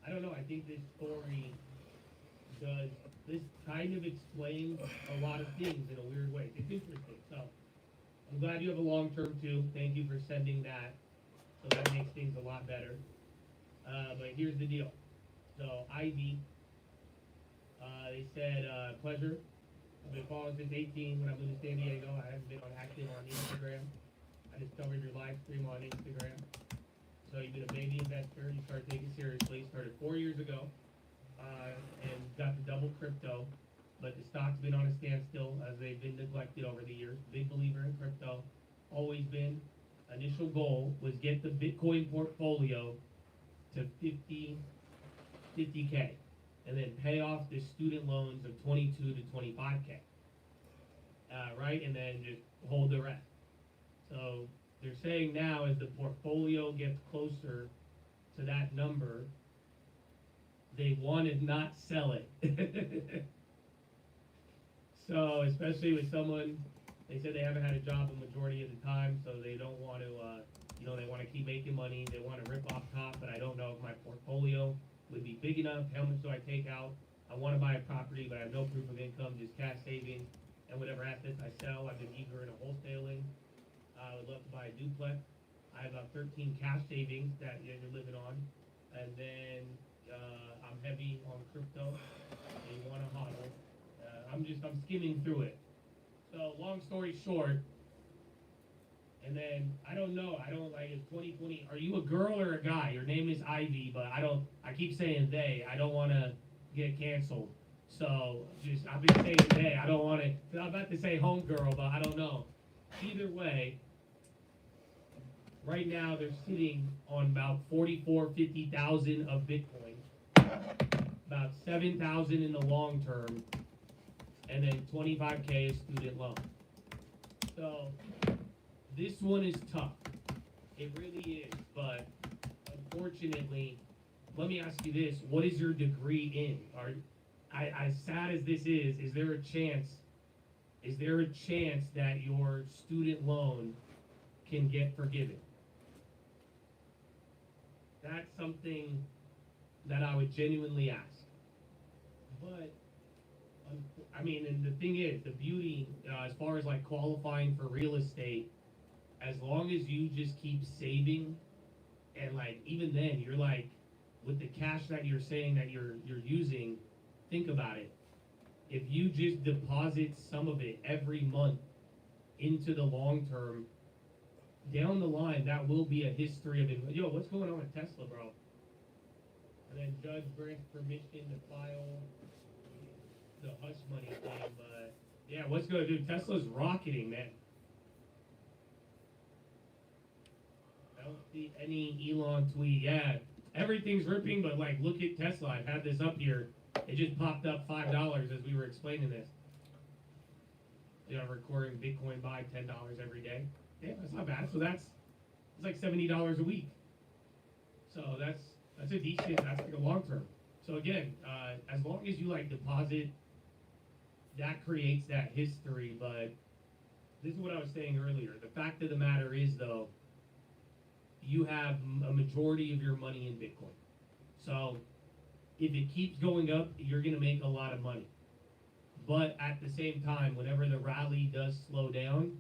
I don't know. I think this story this kind of explains a lot of things in a weird way. It's interesting. So, I'm glad you have a long term too. Thank you for sending that. So that makes things a lot better. But here's the deal. So Ivy, they said, pleasure. I've been following since 18 when I moved to San Diego. I haven't been active on Instagram. I discovered your live stream on Instagram. So you've been a baby investor. You started taking it seriously. Started 4 years ago, and got the double crypto. But the stock's been on a standstill as they've been neglected over the years. Big believer in crypto. Always been. Initial goal was get the Bitcoin portfolio to 50K, and then pay off the student loans of 22 to 25K. Right, and then just hold the rest. So they're saying now as the portfolio gets closer to that number, they want to not sell it. So especially with someone, they said they haven't had a job a majority of the time, so they don't want to, they want to keep making money. They want to rip off top, but I don't know if my portfolio would be big enough. How much do I take out? I want to buy a property, but I have no proof of income, just cash savings and whatever assets I sell. I've been eager into wholesaling. I would love to buy a duplex. I have about 13 cash savings that you're living on, and then I'm heavy on crypto. And you want to hodl. I'm skimming through it. So long story short, and then I don't know. It's 2020. Are you a girl or a guy? Your name is Ivy, but I keep saying they. I don't want to get canceled. So I've been saying they. I don't want to. I'm about to say homegirl, but I don't know. Either way, right now they're sitting on about 50,000 of Bitcoin, about 7,000 in the long term, and then 25K is student loan. So this one is tough. It really is. But unfortunately, let me ask you this: what is your degree in? As sad as this is there a chance? Is there a chance that your student loan can get forgiven? That's something that I would genuinely ask. But and the thing is, the beauty, as far as like qualifying for real estate, as long as you just keep saving, and like even then, you're like, with the cash that you're saying that you're using, think about it. If you just deposit some of it every month into the long term, down the line, that will be a history of it. Yo, what's going on with Tesla, bro? And then judge grants permission to file the hush money thing, but yeah, what's going to do? Tesla's rocketing, man. I don't see any Elon tweet. Yeah, everything's ripping, but like, look at Tesla. I've had this up here. It just popped up $5 as we were explaining this. Recording Bitcoin buy $10 every day. Yeah, that's not bad. So it's like $70 a week. So that's a decent. That's like a long term. So again, as long as you like deposit, that creates that history. But this is what I was saying earlier. The fact of the matter is, though, you have a majority of your money in Bitcoin. So if it keeps going up, you're going to make a lot of money. But at the same time, whenever the rally does slow down,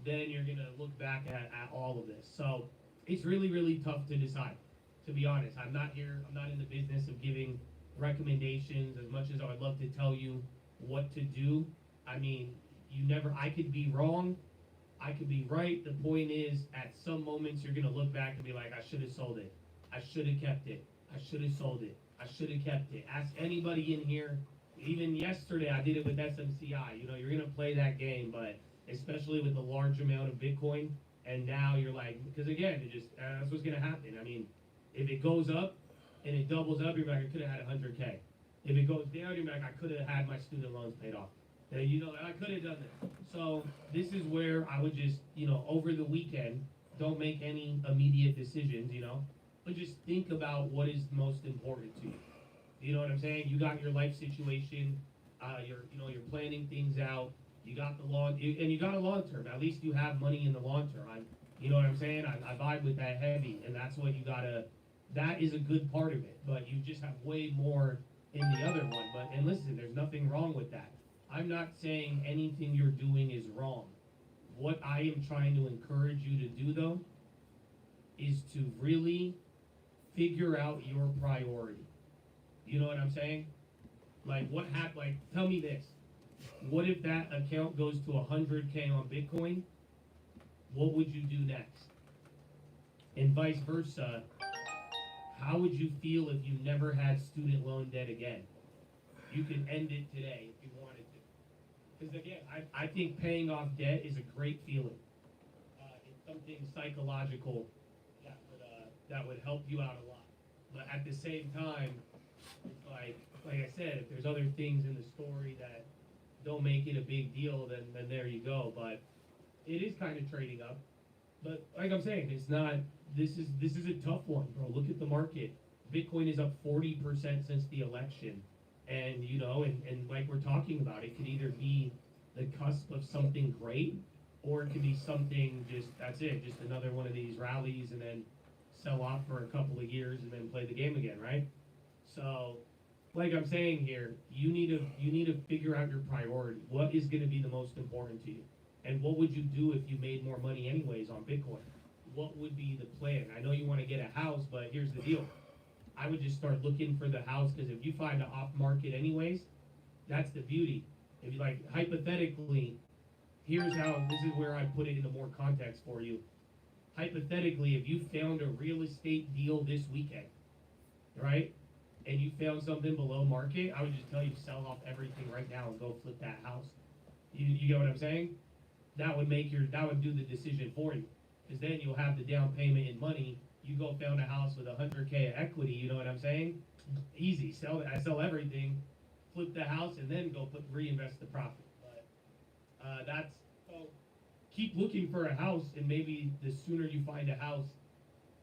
then you're going to look back at all of this. So it's really, really tough to decide, to be honest. I'm not in the business of giving recommendations, as much as I would love to tell you what to do, I mean, I could be wrong, I could be right. The point is, at some moments, you're gonna look back and be like, I should have sold it. I should have kept it. I should have sold it. I should have kept it. Ask anybody in here. Even yesterday, I did it with SMCI. You know, you're gonna play that game, but especially with the large amount of Bitcoin, and now you're like, because again, that's what's gonna happen. I mean, if it goes up and it doubles up, you're like, I could have had 100K. If it goes down, you're like, I could have had my student loans paid off. You know, I could have done that. So this is where I would just, you know, over the weekend, don't make any immediate decisions, you know, but just think about what is most important to you. You know what I'm saying? You got your life situation, you're planning things out. You got and you got a long term. At least you have money in the long term. You know what I'm saying? I vibe with that heavy, and that's what you gotta. That is a good part of it, but you just have way more in the other one. And listen, there's nothing wrong with that. I'm not saying anything you're doing is wrong. What I am trying to encourage you to do, though, is to really figure out your priority. You know what I'm saying? Like, what happened? Like, tell me this. What if that account goes to 100K on Bitcoin? What would you do next? And vice versa, how would you feel if you never had student loan debt again? You could end it today if you wanted to. Because again, I think paying off debt is a great feeling. It's something psychological that would help you out a lot. But at the same time, it's like I said, if there's other things in the story that don't make it a big deal, then there you go. But it is kind of trading up. But like I'm saying, it's not. This is a tough one, bro. Look at the market. Bitcoin is up 40% since the election. And, you know, and like we're talking about, it could either be the cusp of something great, or it could be something that's just another one of these rallies and then sell off for a couple of years and then play the game again, right? So, like I'm saying here, you need to figure out your priority. What is going to be the most important to you? And what would you do if you made more money anyways on Bitcoin? What would be the plan? I know you want to get a house, but here's the deal. I would just start looking for the house, because if you find an off market anyways, that's the beauty. If you like, hypothetically, this is where I put it into more context for you. Hypothetically, if you found a real estate deal this weekend, right, and you found something below market, I would just tell you sell off everything right now and go flip that house. You get what I'm saying? That would do the decision for you, because then you'll have the down payment in money. You go found a house with 100K of equity, you know what I'm saying? Easy, sell everything, flip the house, and then go reinvest the profit. But keep looking for a house, and maybe the sooner you find a house,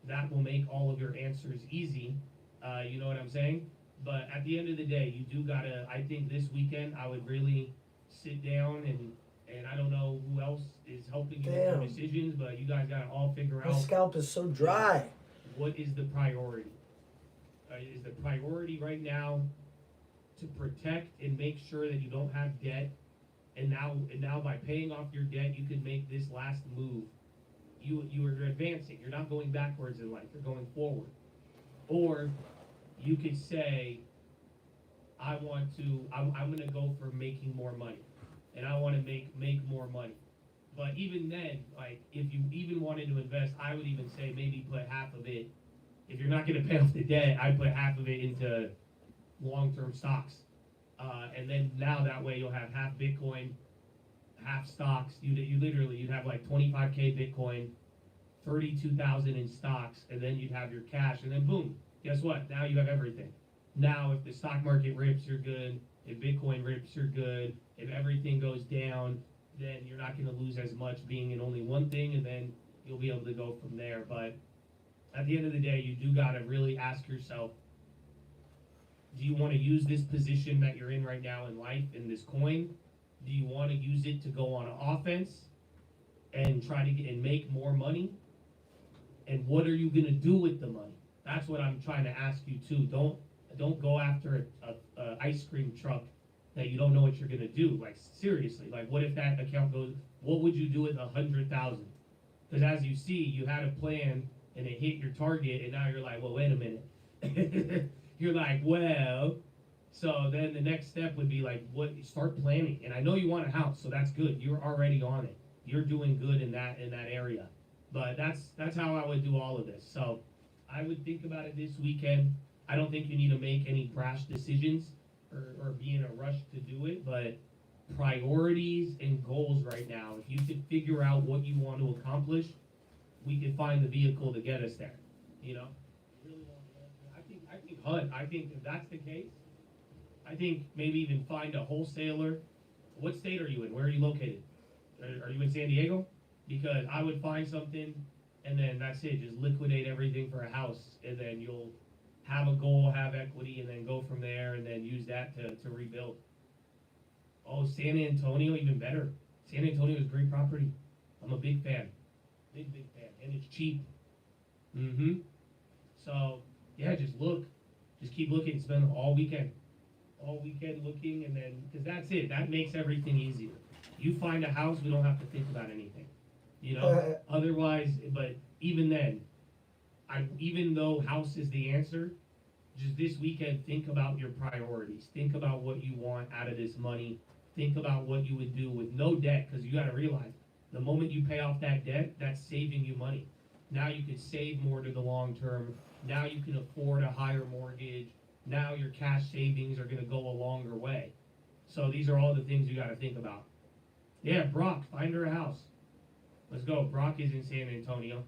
that will make all of your answers easy. You know what I'm saying? But at the end of the day, you do gotta. I think this weekend I would really sit down and I don't know who else is helping you make your decisions, but you guys gotta all figure out. My scalp is so dry. What is the priority? Is the priority right now to protect and make sure that you don't have debt? And now by paying off your debt, you can make this last move. You are advancing. You're not going backwards in life. You're going forward. Or you could say, I'm going to go for making more money, and I want to make more money. But even then, like, if you even wanted to invest, I would even say maybe put half of it. If you're not going to pay off the debt, I'd put half of it into long-term stocks. And then now that way you'll have half Bitcoin, half stocks. You'd have like 25K Bitcoin, 32,000 in stocks, and then you'd have your cash, and then boom, guess what? Now you have everything. Now if the stock market rips, you're good. If Bitcoin rips, you're good. If everything goes down, then you're not going to lose as much being in only one thing, and then you'll be able to go from there. But at the end of the day, you do got to really ask yourself, do you want to use this position that you're in right now in life, in this coin? Do you want to use it to go on offense and try to get and make more money? And what are you going to do with the money? That's what I'm trying to ask you too. Don't go after a ice cream truck that you don't know what you're going to do. Like, seriously, like, what if that account goes, what would you do with 100,000? Because as you see, you had a plan and it hit your target, and now you're like, well, wait a minute. you're like, well, so then the next step would be like, what? Start planning. And I know you want a house, so that's good. You're already on it. You're doing good in that area. But that's how I would do all of this. So I would think about it this weekend. I don't think you need to make any brash decisions or be in a rush to do it, but priorities and goals right now, if you could figure out what you want to accomplish, we could find the vehicle to get us there. You know? I think hunt. I think if that's the case, I think maybe even find a wholesaler. What state are you in? Where are you located? Are you in San Diego? Because I would find something, and then that's it. Just liquidate everything for a house, and then you'll have a goal, have equity, and then go from there, and then use that to rebuild. Oh, San Antonio, even better. San Antonio is great property. I'm a big fan. Big fan. And it's cheap. So, yeah, just look. Just keep looking. Spend all weekend looking, and then, because that's it. That makes everything easier. You find a house, we don't have to think about anything. You know? Otherwise, but even then, even though house is the answer, just this weekend, think about your priorities. Think about what you want out of this money. Think about what you would do with no debt, because you got to realize, the moment you pay off that debt, that's saving you money. Now you can save more to the long term. Now you can afford a higher mortgage. Now your cash savings are going to go a longer way. So these are all the things you got to think about. Yeah, Brock, find her a house. Let's go. Brock is in San Antonio.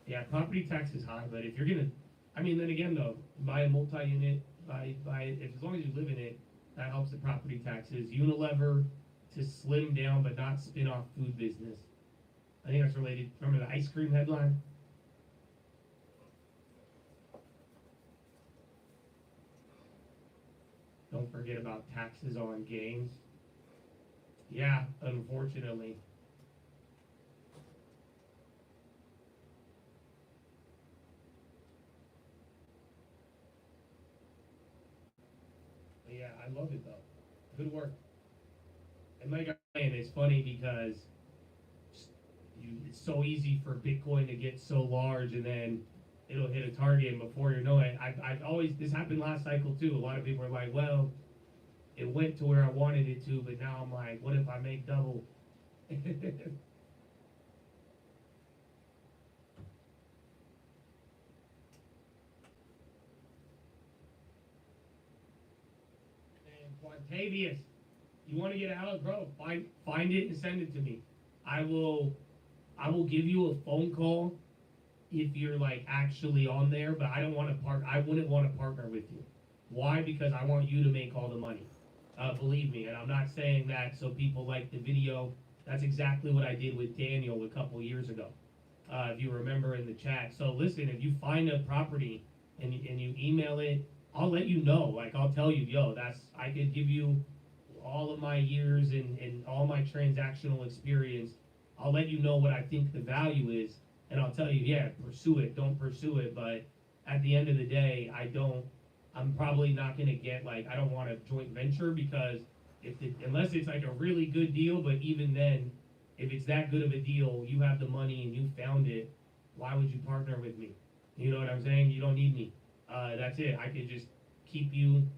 Yeah, property tax is high, but if you're gonna, then again though, buy a multi-unit, as long as you live in it, that helps the property taxes. Unilever to slim down but not spin off food business. I think that's related. Remember the ice cream headline? Don't forget about taxes on gains. Yeah, unfortunately. But yeah, I love it though. Good work. And like I'm saying, it's funny because it's so easy for Bitcoin to get so large, and then it'll hit a target, and before you know it, I've always, this happened last cycle too. A lot of people are like, well, it went to where I wanted it to, but now I'm like, what if I make double? And Quantavius, you want to get a house, bro? Find it and send it to me. I will give you a phone call if you're like actually on there, but I wouldn't want to partner with you. Why? Because I want you to make all the money. Believe me, and I'm not saying that so people like the video. That's exactly what I did with Daniel a couple years ago. If you remember in the chat. So listen, if you find a property and you email it, I'll let you know. Like I'll tell you, yo, I could give you all of my years and all my transactional experience. I'll let you know what I think the value is, and I'll tell you, yeah, pursue it, don't pursue it, but at the end of the day, I'm probably not gonna get, like, I don't want a joint venture, because unless it's like a really good deal, but even then, if it's that good of a deal, you have the money and you found it, why would you partner with me? You know what I'm saying? You don't need me. That's it. I could just keep you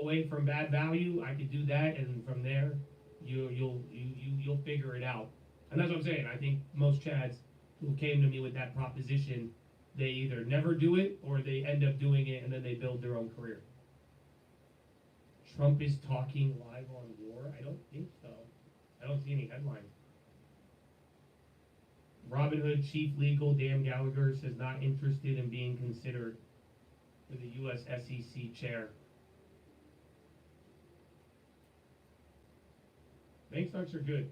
away from bad value. I could do that, and from there, you'll figure it out. And that's what I'm saying. I think most Chads who came to me with that proposition, they either never do it or they end up doing it and then they build their own career. Trump is talking live on war? I don't think so. I don't see any headlines. Robinhood chief legal Dan Gallagher says not interested in being considered for the U.S. SEC chair. Bank stocks are good.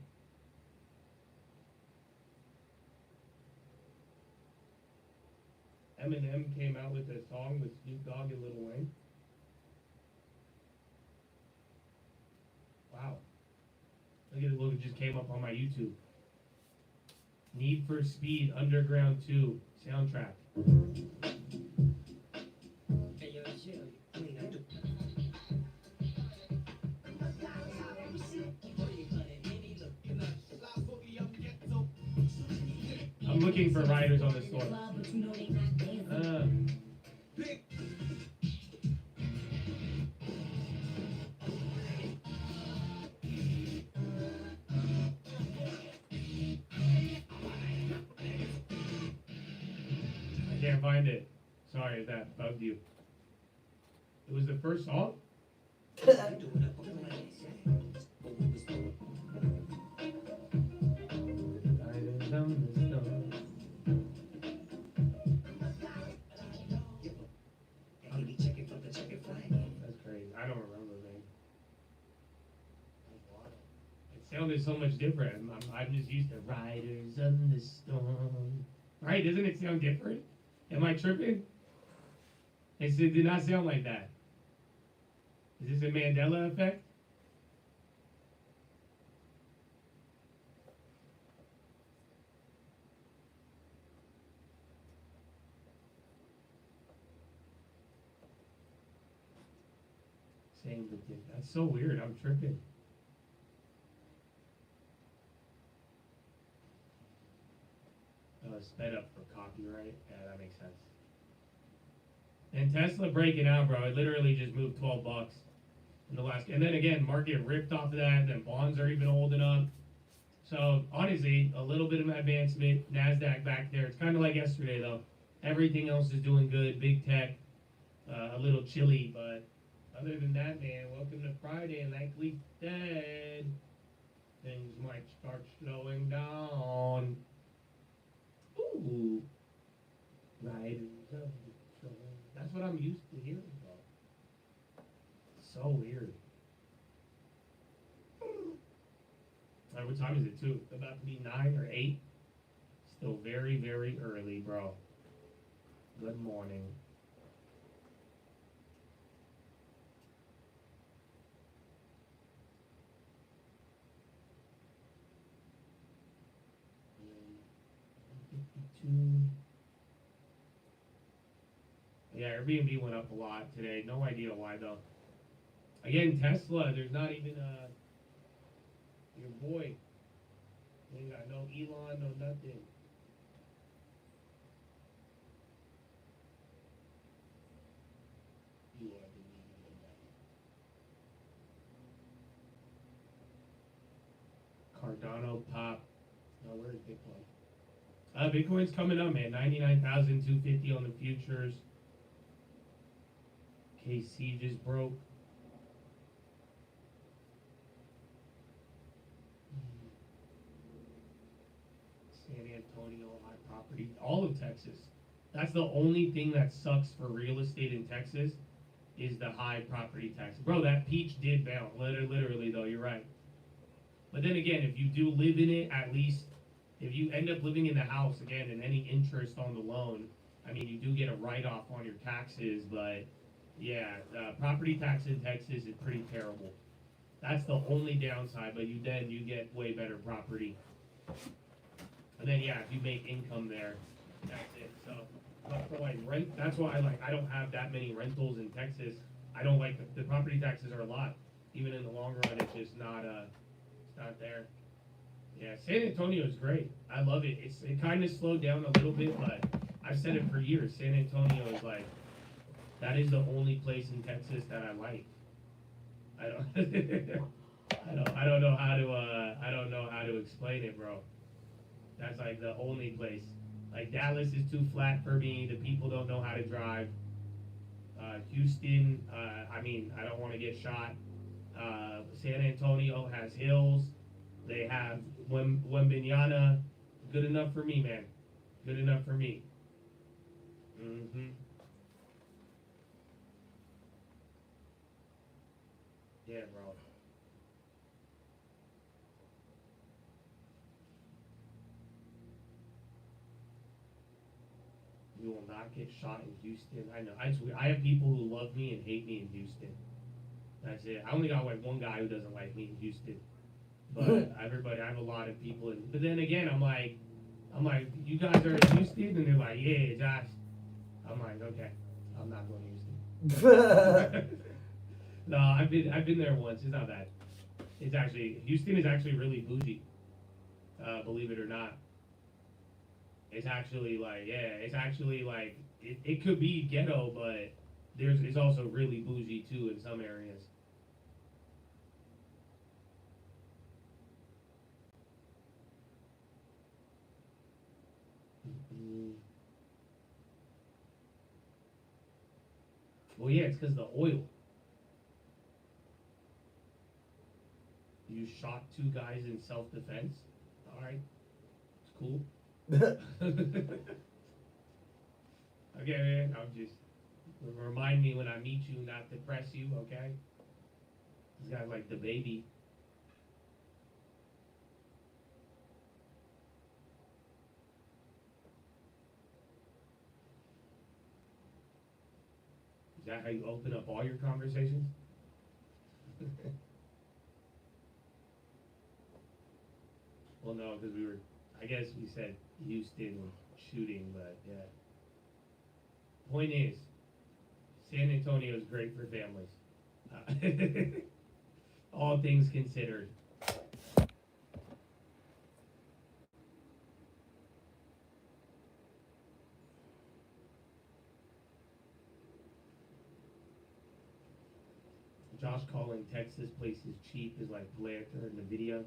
Eminem came out with a song with Snoop Dogg and Lil Wayne. Wow. Look, it just came up on my YouTube. Need for Speed Underground 2 soundtrack. I'm looking for riders on the store. I can't find it. Sorry if that bugged you. It was the first song? That's crazy. I don't remember, man. It sounded so much different. I'm just used to Riders on the Storm. Right? Doesn't it sound different? Am I tripping? It did not sound like that. Is this a Mandela effect? Same but different. That's so weird. I'm tripping. Sped up for copyright. Yeah, that makes sense. And Tesla breaking out, bro. It literally just moved $12 in the last. And then again, market ripped off of that. Then bonds are even holding up. So honestly, a little bit of advancement. Nasdaq back there. It's kind of like yesterday though. Everything else is doing good. Big tech, a little chilly, but other than that, man, welcome to Friday. Likely dead. Things might start slowing down. Ooh, Riders of the Storm. That's what I'm used to hearing about. So weird. Alright, what time is it too? About to be 9 or 8. Still very, very early, bro. Good morning. Yeah, Airbnb went up a lot today. No idea why though. Again, Tesla, there's not even your boy. They ain't got no Elon, no nothing. You are the Cardano pop. Oh, where's Bitcoin? Bitcoin's coming up, man. 99,250 on the futures. KC just broke. San Antonio, high property. All of Texas. That's the only thing that sucks for real estate in Texas is the high property tax. Bro, that peach did bounce. Literally, though, you're right. But then again, if you do live in it, at least if you end up living in the house, again, and any interest on the loan, I mean, you do get a write-off on your taxes, but yeah, property tax in Texas is pretty terrible. That's the only downside, but you get way better property. And then, yeah, if you make income there, that's it. So, for like rent, that's why I don't have that many rentals in Texas. I don't like the property taxes are a lot. Even in the long run, it's just not, it's not there. Yeah, San Antonio is great. I love it. It kind of slowed down a little bit, but I've said it for years. San Antonio is like, that is the only place in Texas that I like. I don't know how to explain it, bro. That's like the only place. Like Dallas is too flat for me. The people don't know how to drive. Houston, I mean, I don't want to get shot. San Antonio has hills. They have Wembenyana. Good enough for me, man. Good enough for me. Mm-hmm. Yeah, bro. You will not get shot in Houston. I know. I have people who love me and hate me in Houston. That's it. I only got like one guy who doesn't like me in Houston. But everybody, I have a lot of people in. But then again, I'm like, you guys are in Houston, and they're like, yeah, Josh. I'm like, okay, I'm not going to Houston. No, I've been there once. It's not bad. Houston is actually really bougie. Believe it or not. It's actually like, yeah, it's actually like, it could be ghetto, but it's also really bougie too in some areas. Mm. Well, yeah, it's because the oil. You shot 2 guys in self-defense. All right, it's cool. Okay, man, I'm just remind me when I meet you not to press you. Okay, this guy's like the baby. Is that how you open up all your conversations? Well, no, because I guess we said Houston shooting, but yeah. Point is, San Antonio is great for families. All things considered. Josh calling Texas places cheap is like Blanter in the video.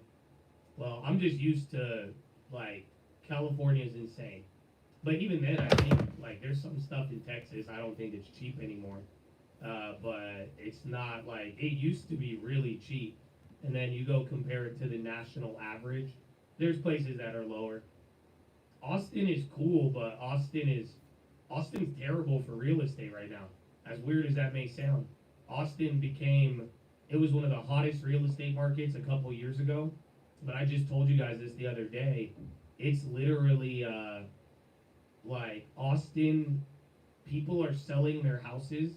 Well, I'm just used to, like, California is insane. But even then, I think, like, there's some stuff in Texas, I don't think it's cheap anymore. But it's not like, it used to be really cheap. And then you go compare it to the national average, there's places that are lower. Austin is cool, but Austin's terrible for real estate right now. As weird as that may sound. It was one of the hottest real estate markets a couple years ago. But I just told you guys this the other day. It's literally, like, Austin, people are selling their houses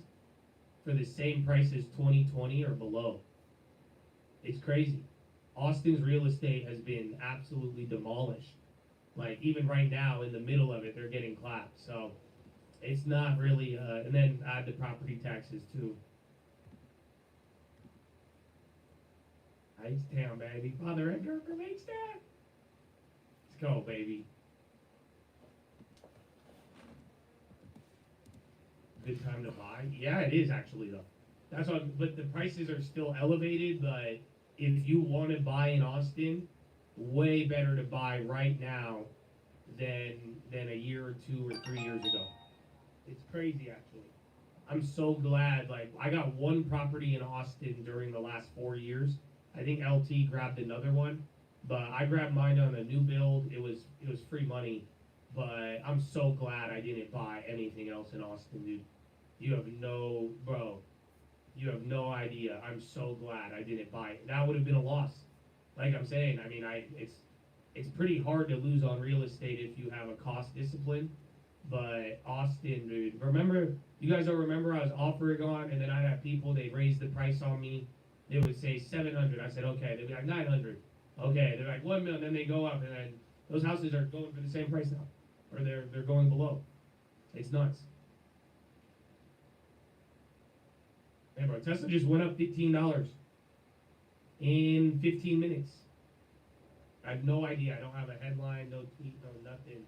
for the same price as 2020 or below. It's crazy. Austin's real estate has been absolutely demolished. Like, even right now, in the middle of it, they're getting clapped. So, it's not really, and then add the property taxes, too. H-Town, baby. Father Edgar from H-Town. Let's go, baby. Good time to buy? Yeah, it is actually, though. That's what, but the prices are still elevated, but if you want to buy in Austin, way better to buy right now than a year or 2 or 3 years ago. It's crazy, actually. I'm so glad, like, I got one property in Austin during the last 4 years. I think LT grabbed another one, but I grabbed mine on a new build. It was free money, but I'm so glad I didn't buy anything else in Austin, dude. You have no idea. I'm so glad I didn't buy it. That would have been a loss. Like I'm saying, I mean, it's pretty hard to lose on real estate if you have a cost discipline. But Austin, dude, you guys don't remember I was offering on, and then I'd have people, they raise the price on me. They would say 700. I said, okay. They'd be like 900. Okay. They're like 1 million. Then they go up, and then those houses are going for the same price now, or they're going below. It's nuts. Man, bro, Tesla just went up $15 in 15 minutes. I have no idea. I don't have a headline, no tweet, no nothing.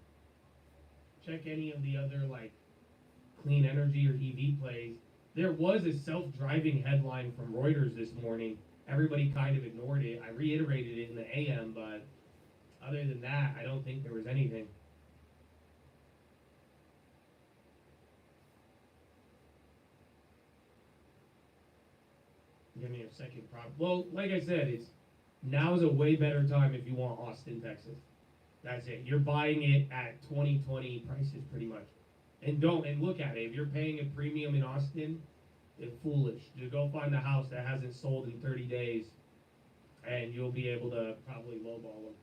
Check any of the other, like, clean energy or EV plays. There was a self-driving headline from Reuters this morning. Everybody kind of ignored it. I reiterated it in the AM, but other than that, I don't think there was anything. Give me a second prop. Well, like I said, now's a way better time if you want Austin, Texas. That's it. You're buying it at 2020 prices pretty much. And look at it. If you're paying a premium in Austin, it's foolish. Just go find a house that hasn't sold in 30 days, and you'll be able to probably lowball them.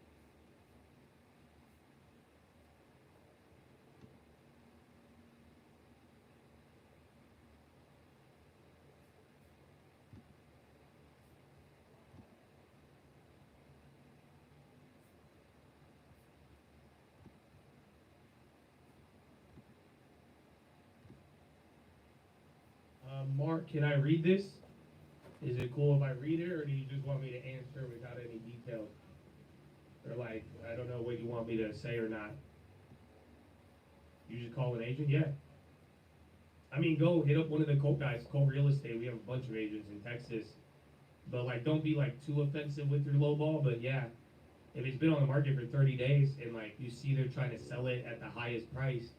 Mark, can I read this? Is it cool if I read it, or do you just want me to answer without any details? Or, like, I don't know what you want me to say or not. You just call an agent, yeah. I mean, go hit up one of the Colt guys, Colt Real Estate. We have a bunch of agents in Texas. But like, don't be like too offensive with your low ball. But yeah, if it's been on the market for 30 days and like you see they're trying to sell it at the highest price,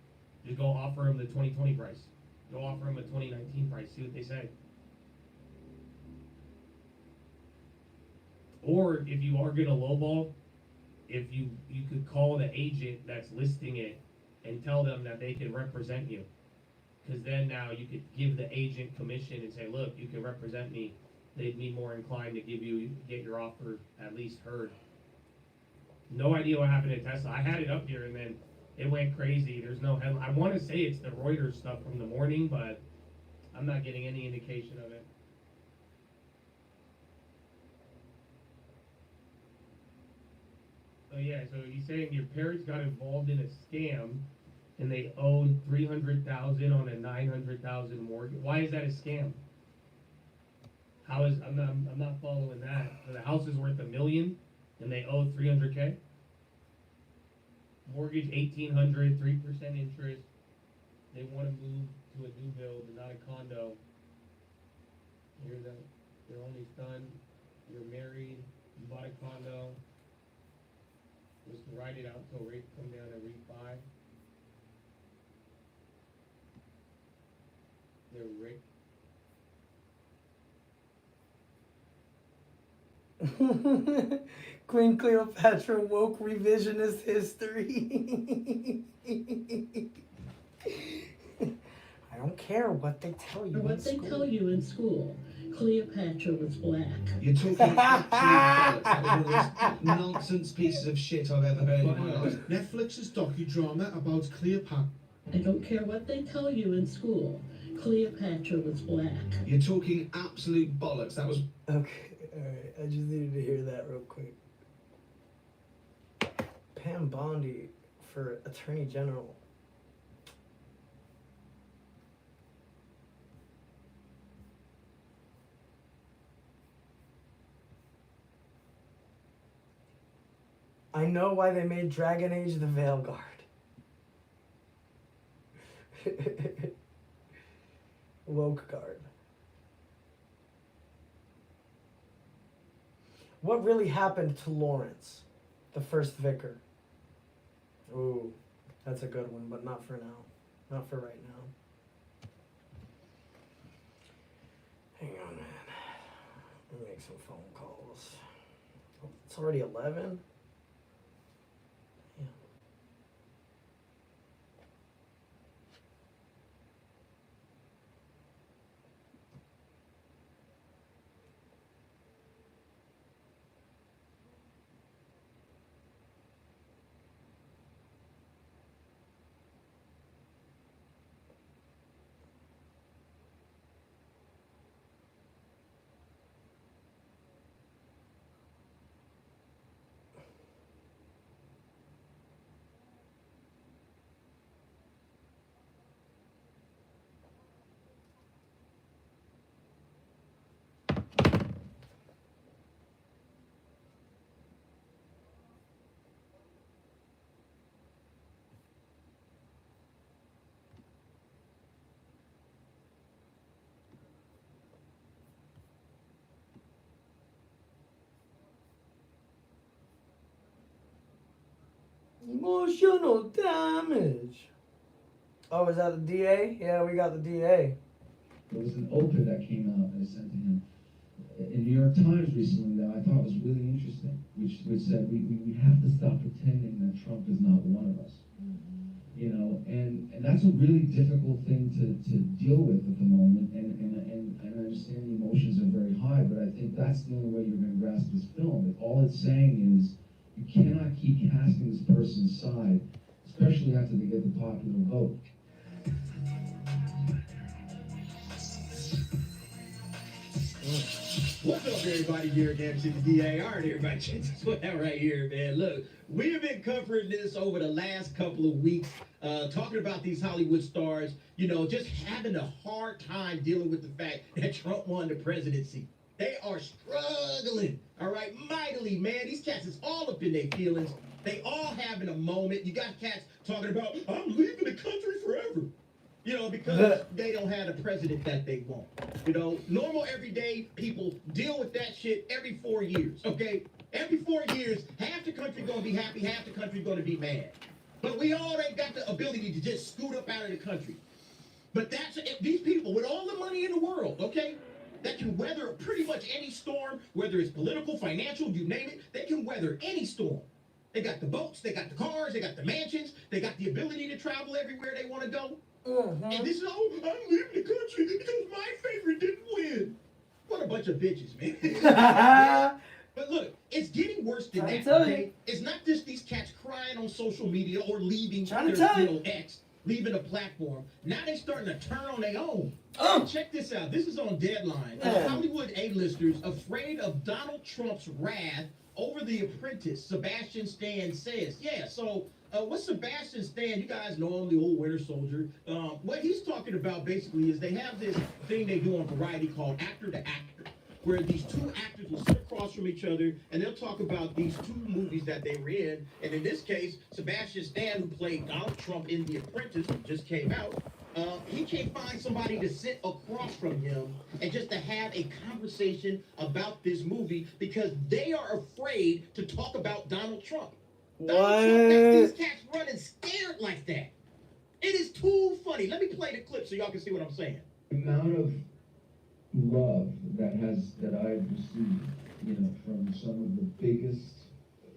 just go offer them the 2020 price. Go offer them a 2019 price. See what they say. Or if you are gonna lowball, if you could call the agent that's listing it and tell them that they can represent you. Because then now you could give the agent commission and say, look, you can represent me. They'd be more inclined to get your offer at least heard. No idea what happened to Tesla. I had it up here and then it went crazy. There's no headline. I want to say it's the Reuters stuff from the morning, but I'm not getting any indication of it. So yeah, so he's saying your parents got involved in a scam and they owed $300,000 on a $900,000 mortgage. Why is that a scam? How is I'm not following that. So the house is worth $1 million and they owe $300K. Mortgage $1,800, 3% interest. They want to move to a new build, not a condo. You're their only son. You're married. You bought a condo. Was to ride it out until rates come down and refi. They're rich. Queen Cleopatra woke revisionist history. I don't care what they tell you. What they tell you in school. Cleopatra was black. You're talking absolute bollocks. That was one of the most nonsense pieces of shit I've ever heard in my life. Netflix's docudrama about Cleopatra. I don't care what they tell you in school. Cleopatra was black. You're talking absolute bollocks. That was... Okay, alright. I just needed to hear that real quick. Pam Bondi for Attorney General. I know why they made Dragon Age the Veil Guard. Woke Guard. What really happened to Lawrence, the first vicar? Ooh, that's a good one, but not for now. Not for right now. Hang on, man. Let me make some phone calls. Oh, it's already 11? Emotional damage. Oh, is that the DA? Yeah, we got the DA. There was an op-ed that came out that I sent to him in New York Times recently that I thought was really interesting, which said we have to stop pretending that Trump is not one of us. You know, and that's a really difficult thing to deal with at the moment, and I understand the emotions are very high, but I think that's the only way you're going to grasp this film. If all it's saying is you cannot keep casting this person's side, especially after they get the popular vote. What's up, everybody? Garrett Dempsey, the DA. I heard everybody check this one out right here, man. Look, we have been covering this over the last couple of weeks, talking about these Hollywood stars, you know, just having a hard time dealing with the fact that Trump won the presidency. They are struggling, all right, mightily, man. These cats is all up in their feelings. They all having a moment. You got cats talking about, I'm leaving the country forever. You know, because they don't have the president that they want. You know, normal everyday people deal with that shit every 4 years, okay? Every 4 years, half the country gonna be happy, half the country gonna be mad. But we all ain't got the ability to just scoot up out of the country. But that's, these people with all the money in the world, okay? That can weather pretty much any storm, whether it's political, financial, you name it, they can weather any storm. They got the boats, they got the cars, they got the mansions, they got the ability to travel everywhere they want to go. And this is, oh, I'm leaving the country because my favorite didn't win. What a bunch of bitches, man. But look, it's getting worse than that, okay? It's not just these cats crying on social media or leaving their ex, leaving a platform. Now they starting to turn on their own. Check this out. This is on Deadline. Hollywood A-listers afraid of Donald Trump's wrath over The Apprentice, Sebastian Stan says. Yeah, so what's Sebastian Stan? You guys know him, the old Winter Soldier. What he's talking about basically is they have this thing they do on Variety called Actor to Actor, where these two actors will sit across from each other and they'll talk about these two movies that they were in. And in this case, Sebastian Stan, who played Donald Trump in The Apprentice, who just came out, he can't find somebody to sit across from him and just to have a conversation about this movie because they are afraid to talk about Donald Trump. Donald Trump got these cats running scared like that. It is too funny. Let me play the clip so y'all can see what I'm saying. The amount of love that I've received, you know, from some of the biggest,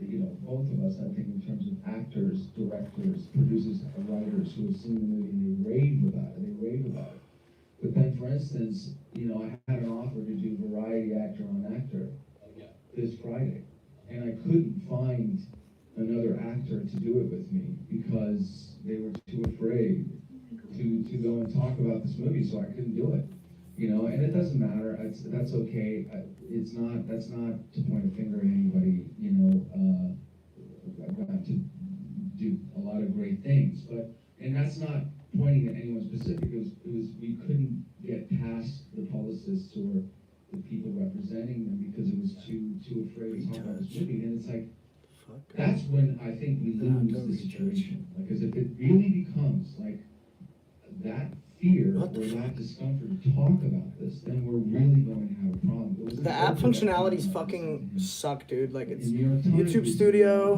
you know, both of us, I think, in terms of actors, directors, producers, writers who have seen the movie and they rave about it. But then, for instance, you know, I had an offer to do Variety Actor on Actor this Friday, and I couldn't find another actor to do it with me because they were too afraid to go and talk about this movie, so I couldn't do it. You know, and it doesn't matter. That's okay. That's not to point a finger at anybody. You know, I've got to do a lot of great things, and that's not pointing at anyone specific. It was we couldn't get past the publicists or the people representing them because it was too afraid to talk about this movie. And it's like that's when I think we lose the situation. Because if it really becomes like that fear or that discomfort to talk about this, then we're really going to have a problem. The app functionalities fucking suck, dude. Like, it's YouTube Studio,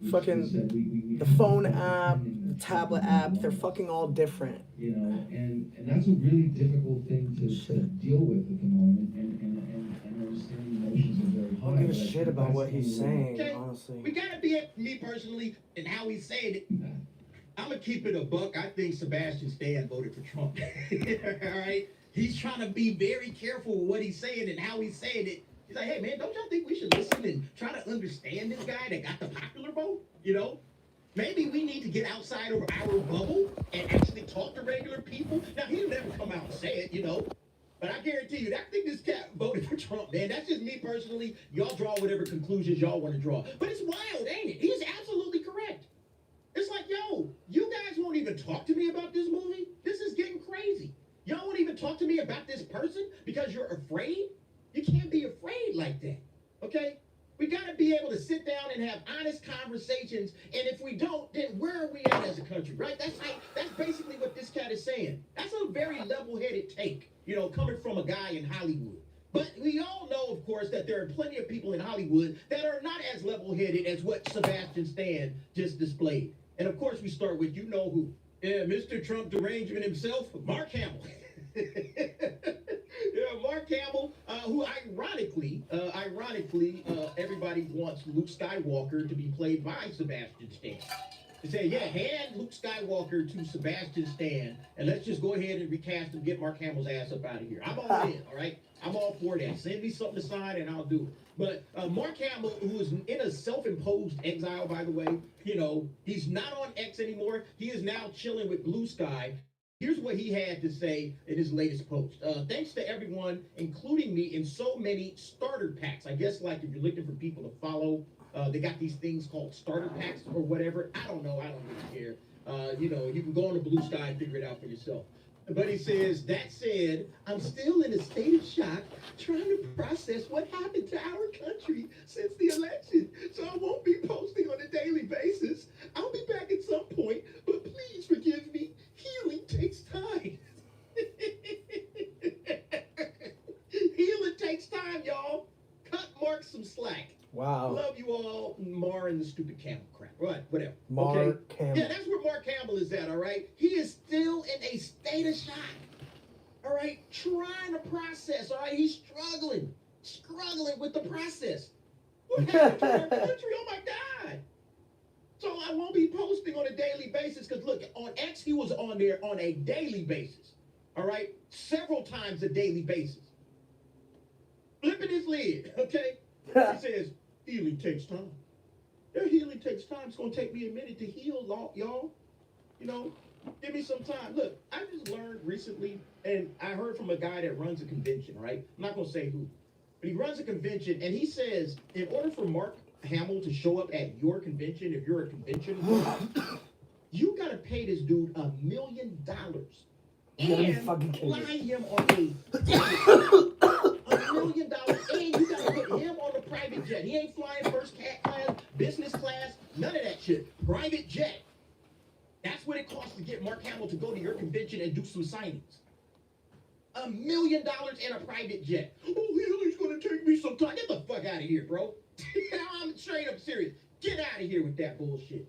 fucking the phone app, the tablet app, they're fucking all different. You know, and that's a really difficult thing to deal with at the moment, and understanding emotions are very hard. I don't give a shit about what he's saying, Okay, honestly. we gotta be, me personally, and how he's saying it. I'm gonna keep it a buck. I think Sebastian Stan voted for Trump. All right? He's trying to be very careful with what he's saying and how he's saying it. He's like, hey, man, don't y'all think we should listen and try to understand this guy that got the popular vote? You know? Maybe we need to get outside of our bubble and actually talk to regular people. Now, he'll never come out and say it, you know? But I guarantee you, I think this cat voted for Trump, man. That's just me personally. Y'all draw whatever conclusions y'all want to draw. But it's wild, ain't it? He's absolutely correct. It's like, yo, you guys won't even talk to me about this movie? This is getting crazy. Y'all won't even talk to me about this person because you're afraid? You can't be afraid like that, okay? We got to be able to sit down and have honest conversations, and if we don't, then where are we at as a country, right? That's basically what this cat is saying. That's a very level-headed take, you know, coming from a guy in Hollywood. But we all know, of course, that there are plenty of people in Hollywood that are not as level-headed as what Sebastian Stan just displayed. And of course, we start with you know who. Yeah, Mr. Trump derangement himself, Mark Hamill. Yeah, Mark Hamill, who ironically, everybody wants Luke Skywalker to be played by Sebastian Stan. They say, yeah, hand Luke Skywalker to Sebastian Stan, and let's just go ahead and recast him, get Mark Hamill's ass up out of here. I'm all in, all right? I'm all for that. Send me something to sign, and I'll do it. But Mark Hamill, who is in a self-imposed exile, by the way, you know, he's not on X anymore. He is now chilling with Blue Sky. Here's what he had to say in his latest post. Thanks to everyone, including me, in so many starter packs. I guess, like, if you're looking for people to follow, they got these things called starter packs or whatever. I don't know. I don't really care. You know, you can go on the Blue Sky and figure it out for yourself. But he says, that said, I'm still in a state of shock trying to process what happened to our country since the election. So I won't be posting Mark some slack. Wow. Love you all, Mar and the stupid Campbell crap. Right, whatever. Mark Campbell. Yeah, that's where Mark Campbell is at, all right? He is still in a state of shock, all right? Trying to process, all right? He's struggling with the process. What happened to our country? Oh, my God. So I won't be posting on a daily basis because, look, on X, he was on there on a daily basis, all right? Several times a daily basis. Flipping his lid, okay? He says, healing takes time. Yeah, healing takes time. It's going to take me a minute to heal, y'all. You know, give me some time. Look, I just learned recently, and I heard from a guy that runs a convention, right? I'm not going to say who. But he runs a convention, and he says, in order for Mark Hamill to show up at your convention, if you're a convention, you got to pay this dude $1 million. And fly him on $1 million, and you got to put him on a private jet. He ain't flying first class, business class, none of that shit. Private jet. That's what it costs to get Mark Hamill to go to your convention and do some signings. $1 million in a private jet. Oh, he's gonna take me some time. Get the fuck out of here, bro. I'm straight up serious. Get out of here with that bullshit.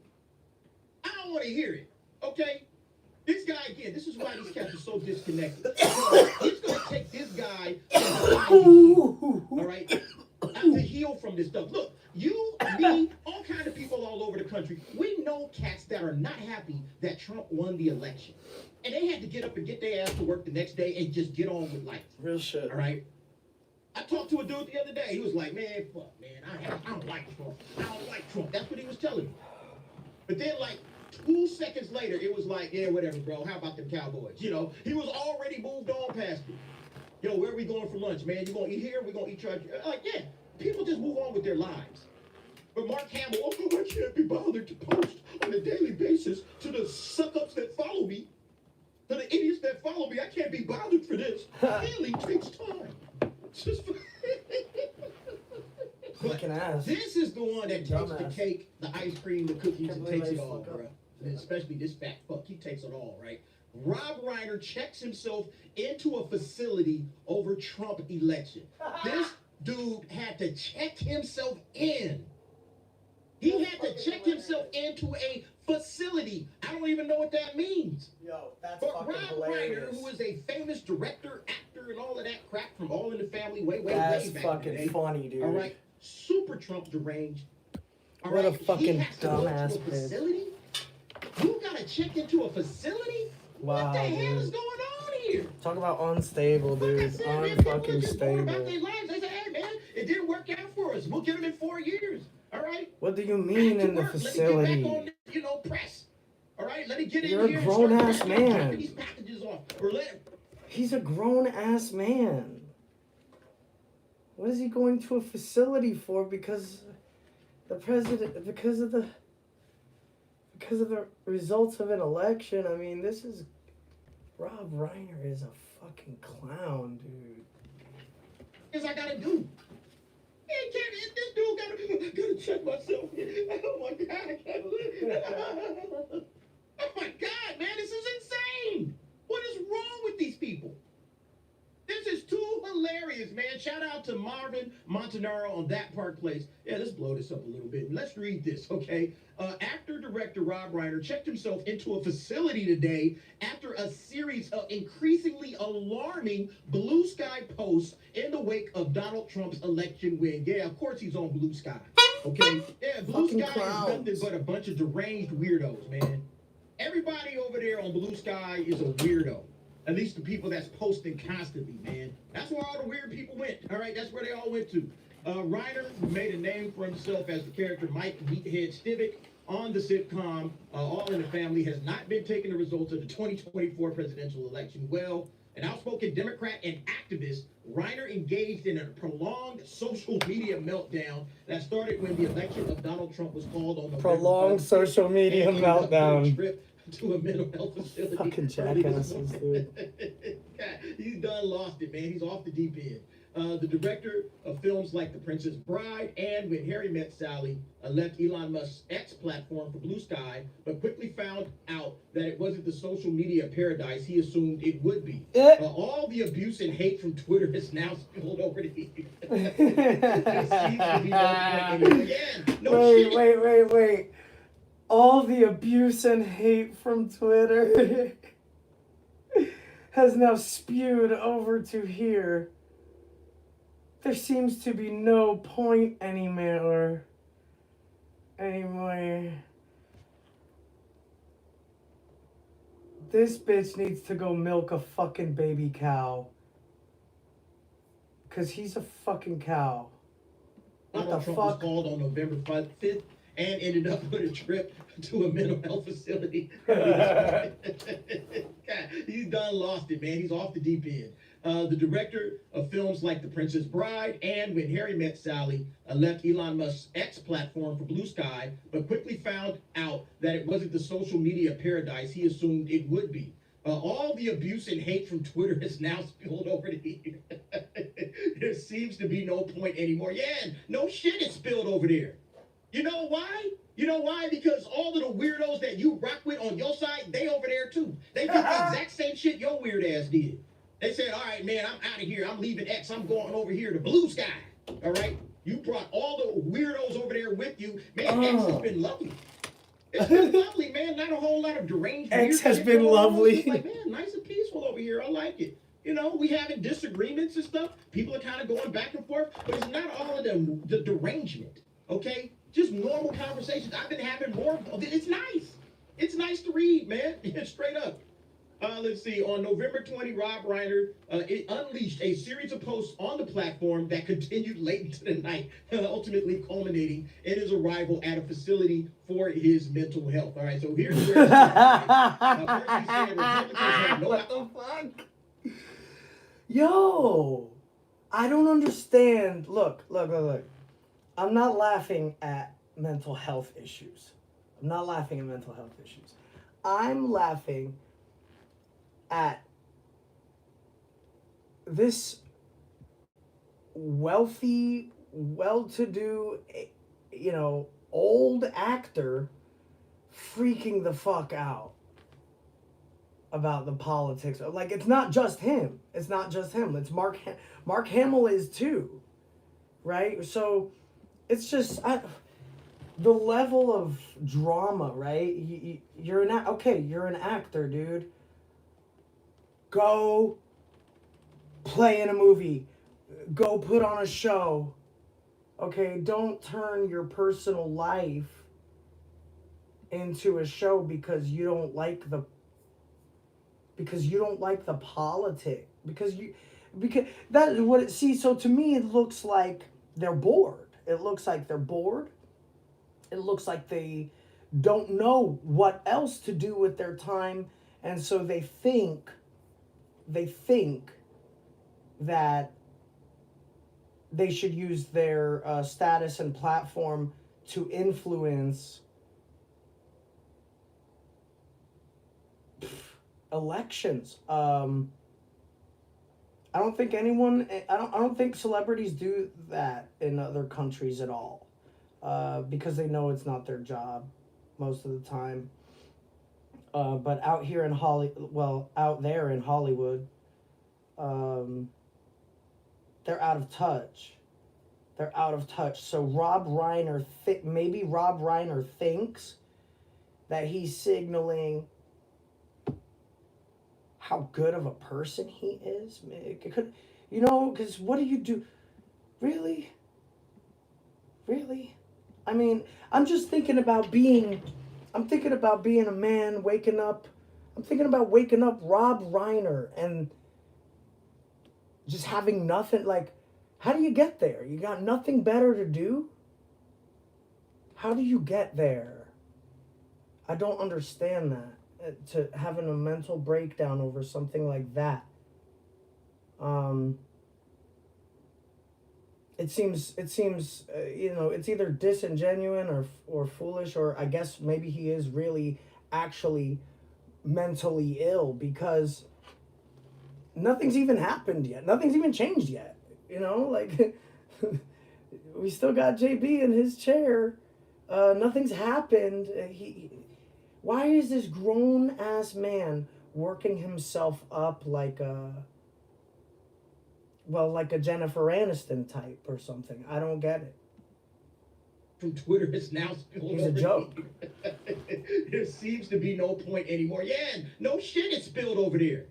I don't want to hear it. Okay? This guy, again, this is why these cats are so disconnected. It's going to take this guy all right, to heal from this stuff. Look, you, me, all kind of people all over the country, we know cats that are not happy that Trump won the election. And they had to get up and get their ass to work the next day and just get on with life. Real shit. All right? I talked to a dude the other day. He was like, man, fuck, man, I don't like Trump. I don't like Trump. That's what he was telling me. But then, like, 2 seconds later, it was like, yeah, whatever, bro. How about them Cowboys? You know, he was already moved on past me. Yo, where are we going for lunch, man? You gonna eat here? We gonna eat church? Like, yeah, people just move on with their lives. But Mark Hamill, oh, I can't be bothered to post on a daily basis to the suck-ups that follow me, to the idiots that follow me. I can't be bothered for this. Healing takes time. Just fucking ass. This is the one that takes the cake, the ice cream, the cookies, and takes it all, bro. Especially this fat fuck, he takes it all, right? Rob Reiner checks himself into a facility over Trump election. This dude had to check himself in. He had to check himself into a facility. I don't even know what that means. Yo, that's but fucking Rob hilarious. Reiner, who is a famous director, actor, and all of that crap from All in the Family, way That's back fucking in the day. funny, dude. All right, super Trump deranged. All What right, a fucking he has to go to dumbass a bitch. facility? You gotta check into a facility? Wow, What the hell dude. is going on here? Talk about unstable, dude. Man, people Unfucking just going about stable. their lives. They say, hey man, it didn't work out for us. We'll give them in 4 years. All right? What do you mean in the Let it get facility? back on, you know, press. All right? Let it get You're in a here grown and ass start man. dropping these packages off. Or let He's a grown ass man. What is he going to a facility for? Because the president, because of the results of an election. I mean, this is Rob Reiner is a fucking clown, dude. What I gotta do? Hey, this dude gotta check myself. Oh my God, I can't believe Oh my God, man, this is insane. What is wrong with these people? This is too hilarious, man. Shout out to Marvin Montanaro on That Park Place. Yeah, let's blow this up a little bit. Let's read this, okay? Actor-director Rob Reiner checked himself into a facility today after a series of increasingly alarming blue sky posts in the wake of Donald Trump's election win. Yeah, of course he's on Blue Sky, okay? Yeah, Blue Fucking Sky clowns. is nothing but a bunch of deranged weirdos, man. Everybody over there on Blue Sky is a weirdo. At least the people that's posting constantly, man. That's where all the weird people went, all right? That's where they all went to. Reiner made a name for himself as the character Mike Meathead Stivic on the sitcom All in the Family, has not been taking the results of the 2024 presidential election well. An outspoken Democrat and activist, Reiner engaged in a prolonged social media meltdown that started when the election of Donald Trump was called on November Prolonged 5th. social media And he ended up on a meltdown. trip to a mental health facility. Fucking jackasses, dude. God, he's done lost it, man. He's off the deep end. The director of films like The Princess Bride and When Harry Met Sally left Elon Musk's X platform for Blue Sky, but quickly found out that it wasn't the social media paradise he assumed it would be. All the abuse and hate from Twitter has now spilled over to here. There seems to be no point anymore. Yeah, no shit. Wait. All the abuse and hate from Twitter has now spewed over to here. There seems to be no point anymore. This bitch needs to go milk a fucking baby cow. 'Cause he's a fucking cow. What the Trump fuck? was called on November 5th and ended up with a trip to a mental health facility. God, he's done lost it, man. He's off the deep end. The director of films like The Princess Bride and When Harry Met Sally left Elon Musk's X platform for Blue Sky, but quickly found out that it wasn't the social media paradise he assumed it would be. All the abuse and hate from Twitter has now spilled over to here. There seems to be no point anymore. Yeah, no shit, it spilled over there. You know why? You know why? Because all of the weirdos that you rock with on your side, they over there too. They did the exact same shit your weird ass did. They said, all right, man, I'm out of here. I'm leaving X. I'm going over here to Blue Sky. All right? You brought all the weirdos over there with you. Man, X has been lovely. It's been lovely, man. Not a whole lot of deranged X weird has shit been going on. lovely. It's like, man, nice and peaceful over here. I like it. You know, we having disagreements and stuff. People are kind of going back and forth, but it's not all of the derangement, okay? Just normal conversations. I've been having more of. It's nice. It's nice to read, man. Straight up. Let's see. On November 20, Rob Reiner it unleashed a series of posts on the platform that continued late into the night, ultimately culminating in his arrival at a facility for his mental health. All right, so here's where it started. First he said Republicans have no... What the fuck? Yo, I don't understand. Look. I'm not laughing at mental health issues. I'm laughing at this wealthy, well-to-do, old actor freaking the fuck out about the politics. Like, it's not just him. It's Mark Hamill is too, right? So it's just the level of drama, right? You're an actor, dude. Go play in a movie. Go put on a show. Okay, don't turn your personal life into a show because you don't like the politics. Because that is what it sees. So to me, it looks like they're bored. It looks like they don't know what else to do with their time, and so they think that they should use their status and platform to influence elections. I don't think celebrities do that in other countries at all, because they know it's not their job most of the time. But out there in Hollywood, they're out of touch. So maybe Rob Reiner thinks that he's signaling how good of a person he is. It could, because what do you do? Really? I mean, I'm thinking about being a man, waking up. I'm thinking about waking up Rob Reiner and just having nothing. Like, how do you get there? You got nothing better to do? How do you get there? I don't understand that. To having a mental breakdown over something like that. It seems it's either disingenuous or foolish, or I guess maybe he is really actually mentally ill, because nothing's even happened yet. Nothing's even changed yet. You know, like we still got JB in his chair. Nothing's happened. Why is this grown ass man working himself up like a Jennifer Aniston type or something? I don't get it. From Twitter is now spilled He's a over joke. There seems to be no point anymore. Yeah, no shit, it's spilled over there.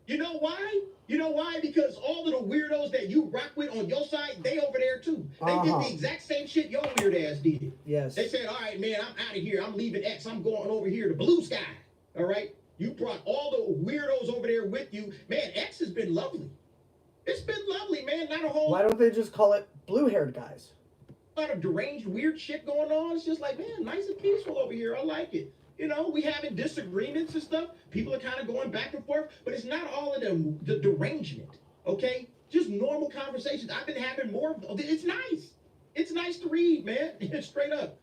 You know why? You know why? Because all of the weirdos that you rock with on your side, they over there too. They did the exact same shit your weird ass did. Yes. They said, all right, man, I'm out of here. I'm leaving X. I'm going over here to Blue Sky. All right? You brought all the weirdos over there with you. Man, X has been lovely. It's been lovely, man. Not a whole Why don't they just call it blue-haired guys? lot of deranged, weird shit going on. It's just like, man, nice and peaceful over here. I like it. You know, we having disagreements and stuff. People are kind of going back and forth, but it's not all of the derangement, okay? Just normal conversations. I've been having more of. It's nice. It's nice to read, man. Straight up.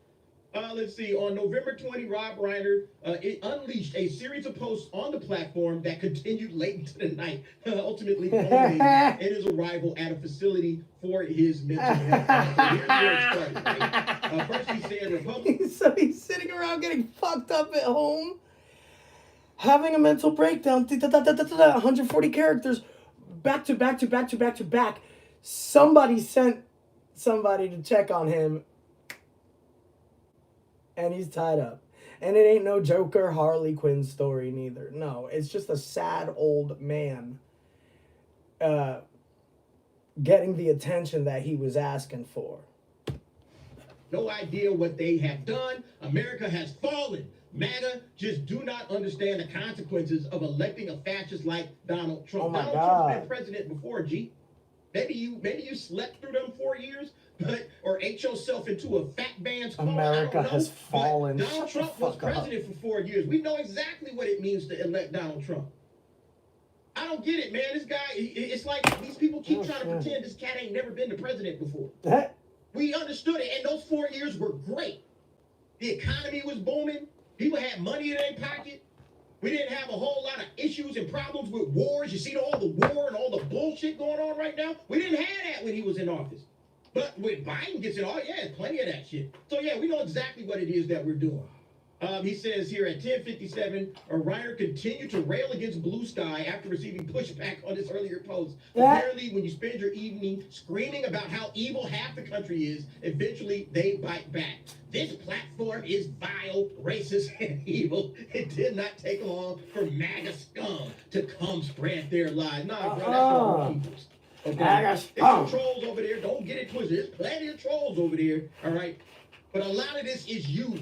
Let's see. On November 20, Rob Reiner it unleashed a series of posts on the platform that continued late into the night, ultimately culminating in his arrival at a facility for his mental health. So here's where it started, right? First he said Republican. So he's sitting around getting fucked up at home, having a mental breakdown, 140 characters, back to back. Somebody sent somebody to check on him, and he's tied up. And it ain't no Joker Harley Quinn story neither. No, it's just a sad old man getting the attention that he was asking for. No idea what they have done. America has fallen. MAGA just do not understand the consequences of electing a fascist like Donald Trump. Oh my Donald God. Trump's been president before, G. Maybe you slept through them 4 years, or ate yourself into a fat man's car. America has fallen. Donald Trump was president for 4 years. We know exactly what it means to elect Donald Trump. I don't get it, man. This guy, it's like these people keep trying to pretend this cat ain't never been the president before. We understood it, and those 4 years were great. The economy was booming. People had money in their pocket. We didn't have a whole lot of issues and problems with wars. You see all the war and all the bullshit going on right now? We didn't have that when he was in office. But when Biden gets it all, yeah, plenty of that shit. So yeah, we know exactly what it is that we're doing. He says here at 10:57, Reiner continued to rail against Blue Sky after receiving pushback on his earlier post. Apparently, when you spend your evening screaming about how evil half the country is, eventually they bite back. This platform is vile, racist, and evil. It did not take long for MAGA scum to come spread their lies. Nah, bro, that's your peoples. Okay? There's some trolls over there. Don't get it twisted. There's plenty of trolls over there. All right? But a lot of this is you.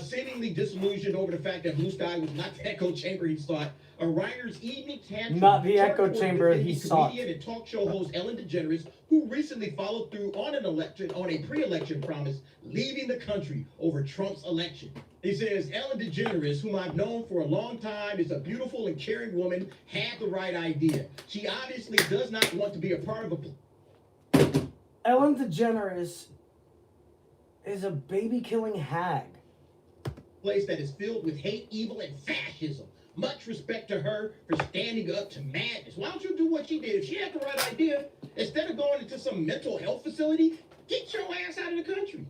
Seemingly disillusioned over the fact that Blue Sky was not the echo chamber he sought. Reiner's evening tantrum. Not the echo chamber he sought. Comedian and talk show host Ellen DeGeneres, who recently followed through on a pre-election promise, leaving the country over Trump's election. He says Ellen DeGeneres, whom I've known for a long time, is a beautiful and caring woman, had the right idea. She obviously does not want to be a part of a. Ellen DeGeneres is a baby-killing hag. Place that is filled with hate, evil, and fascism. Much respect to her for standing up to madness. Why don't you do what she did? If she had the right idea, instead of going into some mental health facility, get your ass out of the country.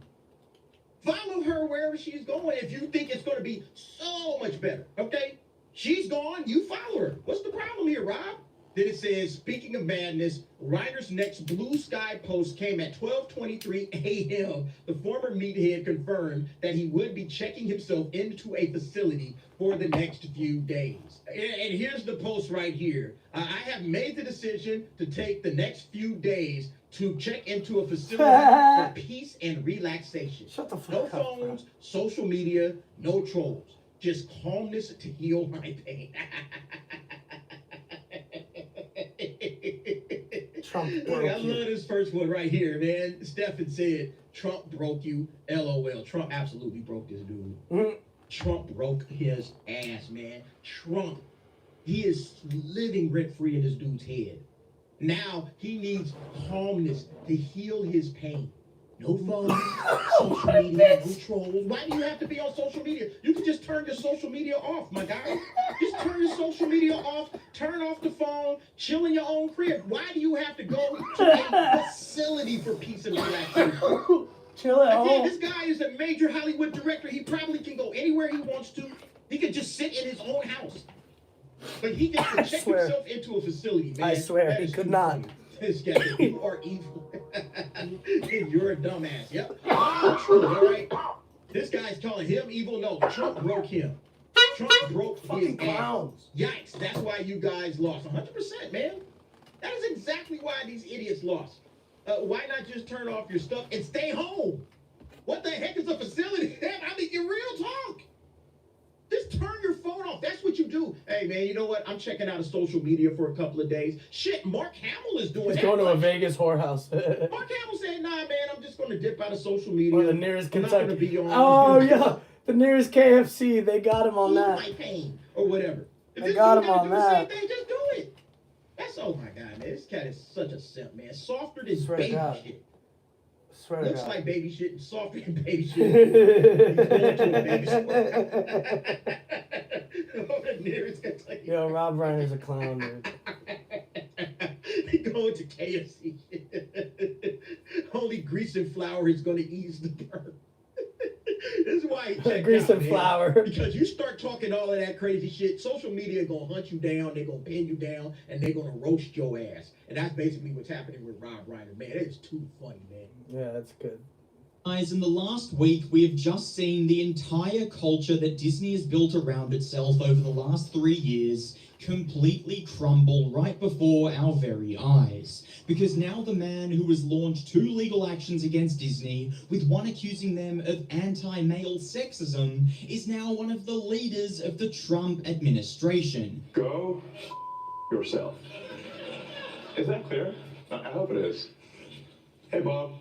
Follow her wherever she's going if you think it's going to be so much better, okay? She's gone, you follow her. What's the problem here, Rob? Then it says, speaking of madness, Reiner's next Blue Sky post came at 12:23 a.m. The former meathead confirmed that he would be checking himself into a facility for the next few days. And here's the post right here. I have made the decision to take the next few days to check into a facility for peace and relaxation. Shut the fuck no up. No phones, bro. Social media, no trolls. Just calmness to heal my pain. Trump broke I love this first one right here, man. Stephen said, Trump broke you, LOL. Trump absolutely broke this dude. Trump broke his ass, man. Trump, he is living rent-free in this dude's head. Now, he needs calmness to heal his pain. No phones, social media, no trolls. Why do you have to be on social media? You can just turn your social media off, my guy. Just turn your social media off, turn off the phone, chill in your own crib. Why do you have to go to a facility for peace and relaxation? Chill at home. Again, this guy is a major Hollywood director. He probably can go anywhere he wants to. He can just sit in his own house. But he gets to check himself into a facility, man. I swear, he could not. This guy, you are evil. You're a dumbass. Yep. All true, all right? This guy's calling him evil. No, Trump broke him. Trump broke his clowns. Yikes, that's why you guys lost. 100%, man. That is exactly why these idiots lost. Why not just turn off your stuff and stay home? What the heck is a facility? I mean, in real talk. Just turn your phone off. That's what you do. Hey, man, you know what? I'm checking out of social media for a couple of days. Shit, Mark Hamill is doing that. He's going to a Vegas whorehouse. Mark Hamill said, nah, man, I'm just going to dip out of social media. Or the nearest I'm not gonna Kentucky. be on. Oh, yeah. The nearest KFC. They got him on that. My pain or whatever. If They this got dude him gotta on do the that. same thing, just do it. That's, oh my God, man. This cat is such a simp, man. Softer than Swear to baby God. shit. Swear to Looks God. like baby shit, softer than baby shit. He's going to a baby store. Oh, the nearest Kentucky. Yo, Rob Reiner's a clown, dude. He going to KFC. Only grease and flour is going to ease the burn. This is why he checked Grease out, and man. flour. Because you start talking all of that crazy shit, social media gonna hunt you down, they're gonna pin you down, and they're gonna roast your ass. And that's basically what's happening with Rob Reiner. Man, it is too funny, man. Yeah, that's good. Guys, in the last week, we have just seen the entire culture that Disney has built around itself over the last 3 years completely crumble right before our very eyes. Because now the man who has launched 2 legal actions against Disney, with one accusing them of anti-male sexism, is now one of the leaders of the Trump administration. Go yourself. Is that clear? I hope it is. Hey, Bob.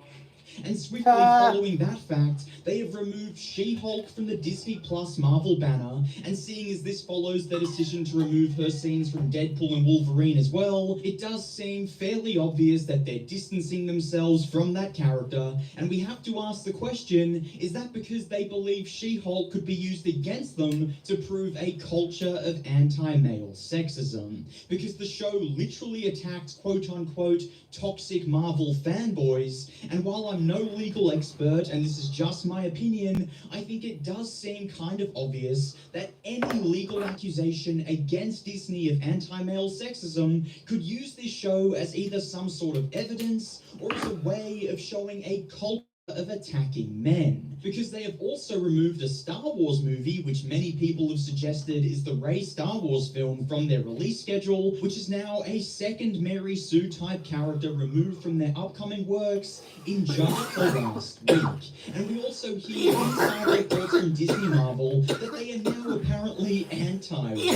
And swiftly following that fact, they have removed She-Hulk from the Disney Plus Marvel banner, and seeing as this follows their decision to remove her scenes from Deadpool and Wolverine as well, it does seem fairly obvious that they're distancing themselves from that character, and we have to ask the question, is that because they believe She-Hulk could be used against them to prove a culture of anti-male sexism? Because the show literally attacks quote-unquote toxic Marvel fanboys, and while I'm no legal expert, and this is just my opinion, I think it does seem kind of obvious that any legal accusation against Disney of anti-male sexism could use this show as either some sort of evidence or as a way of showing a culture of attacking men. Because they have also removed a Star Wars movie, which many people have suggested is the Rey Star Wars film, from their release schedule, which is now a second Mary Sue type character removed from their upcoming works in just the last week. And we also hear inside reports from Disney Marvel that they are now apparently anti-Rey.